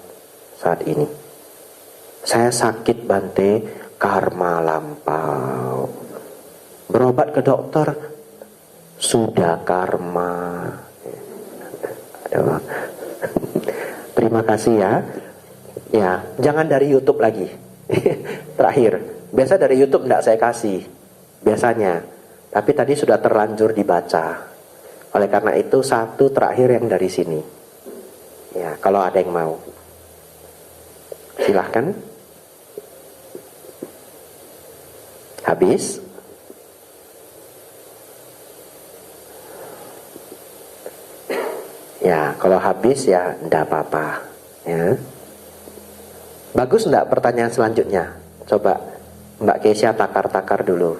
saat ini. Saya sakit Bante, karma lampau. Berobat ke dokter, sudah karma. Terima kasih ya. Ya, jangan dari YouTube lagi. Terakhir, biasa dari YouTube enggak saya kasih biasanya. Tapi tadi sudah terlanjur dibaca. Oleh karena itu satu terakhir yang dari sini. Ya, kalau ada yang mau. Silahkan. Habis. Ya, kalau habis ya enggak apa-apa, ya. Bagus enggak pertanyaan selanjutnya? Coba Mbak Kesia takar-takar dulu.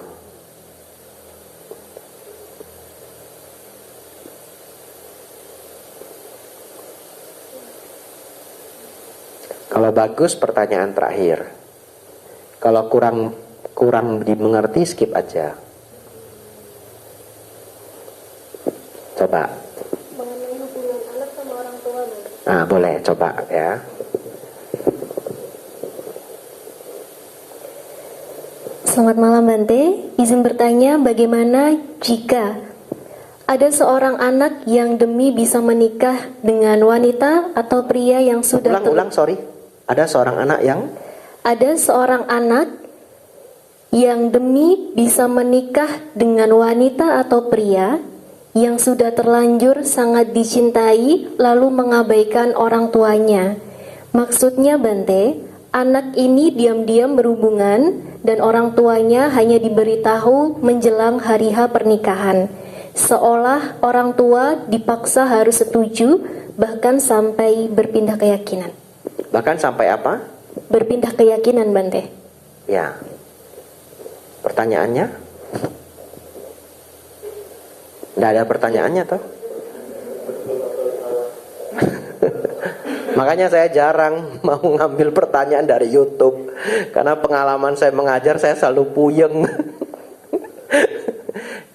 Kalau bagus pertanyaan terakhir. Kalau kurang dimengerti skip aja. Coba. Nah, boleh coba ya. Selamat malam Bante, izin bertanya bagaimana jika ada seorang anak yang demi bisa menikah dengan wanita atau pria yang sudah Ulang, sorry. Ada seorang anak yang Ada seorang anak yang demi bisa menikah dengan wanita atau pria yang sudah terlanjur sangat dicintai lalu mengabaikan orang tuanya. Maksudnya Bante, anak ini diam-diam berhubungan dan orang tuanya hanya diberitahu menjelang hari H pernikahan. Seolah orang tua dipaksa harus setuju bahkan sampai berpindah keyakinan. bahkan sampai apa? Berpindah keyakinan Bante. Ya. Pertanyaannya? Tidak ada pertanyaannya toh? Makanya saya jarang mau ngambil pertanyaan dari YouTube. Karena pengalaman saya mengajar, saya selalu puyeng.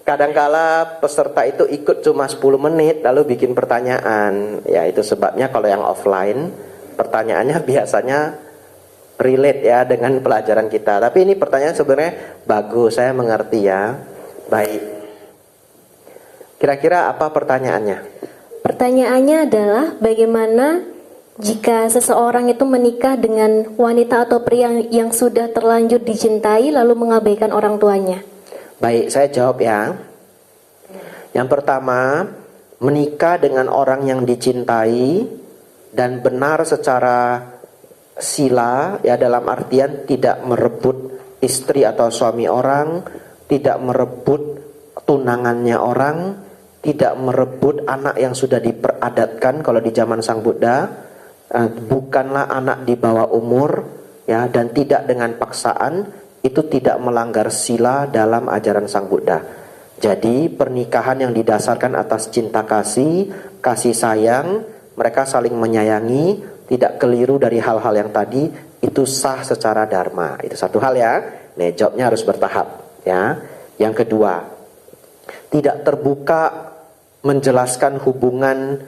Kadangkala peserta itu ikut cuma 10 menit lalu bikin pertanyaan. Ya itu sebabnya kalau yang offline pertanyaannya biasanya relate ya dengan pelajaran kita. Tapi ini pertanyaan sebenarnya bagus, saya mengerti ya. Baik. Kira-kira apa pertanyaannya? Pertanyaannya adalah bagaimana jika seseorang itu menikah dengan wanita atau pria yang sudah terlanjur dicintai lalu mengabaikan orang tuanya? Baik, saya jawab ya. Yang pertama, menikah dengan orang yang dicintai dan benar secara sila, ya dalam artian tidak merebut istri atau suami orang, tidak merebut tunangannya orang, tidak merebut anak yang sudah diperadatkan kalau di zaman Sang Buddha, bukanlah anak di bawah umur, ya, dan tidak dengan paksaan. Itu tidak melanggar sila dalam ajaran Sang Buddha. Jadi pernikahan yang didasarkan atas cinta kasih, kasih sayang, mereka saling menyayangi, tidak keliru dari hal-hal yang tadi, itu sah secara dharma. Itu satu hal ya. Nah, jawabnya harus bertahap ya. Yang kedua, tidak terbuka menjelaskan hubungan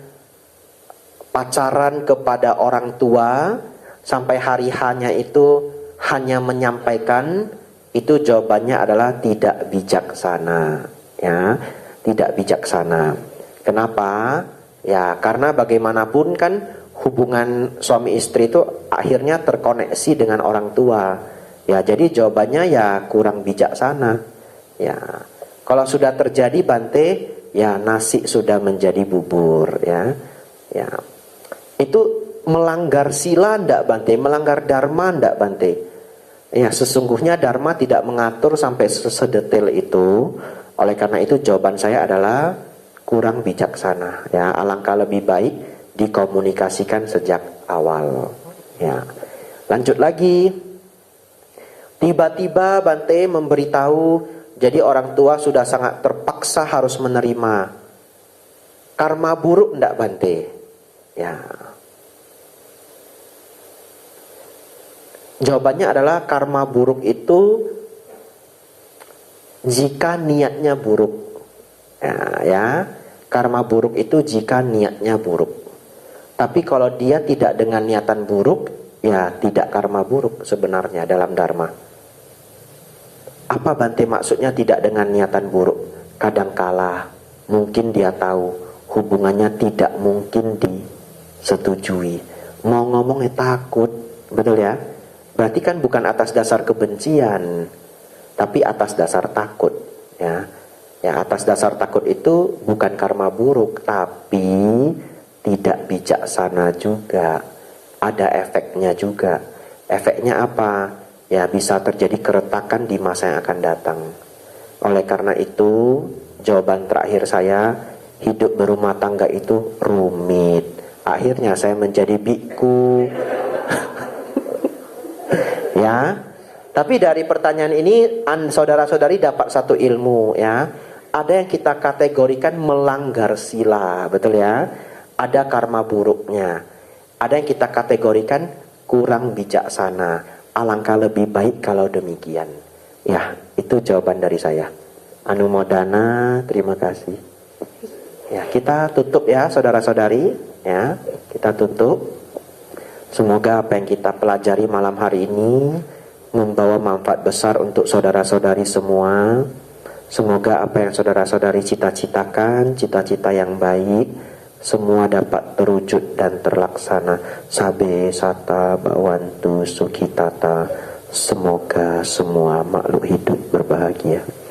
pacaran kepada orang tua sampai hari hanya itu hanya menyampaikan, itu jawabannya adalah tidak bijaksana ya, tidak bijaksana. Kenapa? Ya karena bagaimanapun kan hubungan suami istri itu akhirnya terkoneksi dengan orang tua. Ya jadi jawabannya ya kurang bijaksana. Ya kalau sudah terjadi Bante, ya nasi sudah menjadi bubur ya. Ya itu melanggar sila ndak Bante? Melanggar dharma ndak Bante? Ya sesungguhnya dharma tidak mengatur sampai sedetail itu. Oleh karena itu jawaban saya adalah kurang bijaksana. Ya alangkah lebih baik dikomunikasikan sejak awal. Ya lanjut lagi. Tiba-tiba Bante memberitahu, jadi orang tua sudah sangat terpaksa harus menerima. Karma buruk ndak Bante? Ya. Jawabannya adalah karma buruk itu jika niatnya buruk. Ya, karma buruk itu jika niatnya buruk. Tapi kalau dia tidak dengan niatan buruk, ya tidak karma buruk sebenarnya dalam dharma. Apa Bante maksudnya tidak dengan niatan buruk? Kadangkala mungkin dia tahu hubungannya tidak mungkin disetujui. Mau ngomongnya takut, betul ya? Berarti kan bukan atas dasar kebencian, tapi atas dasar takut, ya. Ya, atas dasar takut itu bukan karma buruk, tapi tidak bijaksana juga. Ada efeknya juga. Efeknya apa? Ya, bisa terjadi keretakan di masa yang akan datang. Oleh karena itu, jawaban terakhir saya, hidup berumah tangga itu rumit. Akhirnya saya menjadi biku. Ya, tapi dari pertanyaan ini saudara-saudari dapat satu ilmu ya. Ada yang kita kategorikan melanggar sila, betul ya. Ada karma buruknya. Ada yang kita kategorikan kurang bijaksana. Alangkah lebih baik kalau demikian. Ya, itu jawaban dari saya. Anumodana, terima kasih. Ya, kita tutup ya saudara-saudari. Ya, kita tutup. Semoga apa yang kita pelajari malam hari ini membawa manfaat besar untuk saudara-saudari semua. Semoga apa yang saudara-saudari cita-citakan, cita-cita yang baik, semua dapat terwujud dan terlaksana. Sabe sata bawantu sukitata. Semoga semua makhluk hidup berbahagia.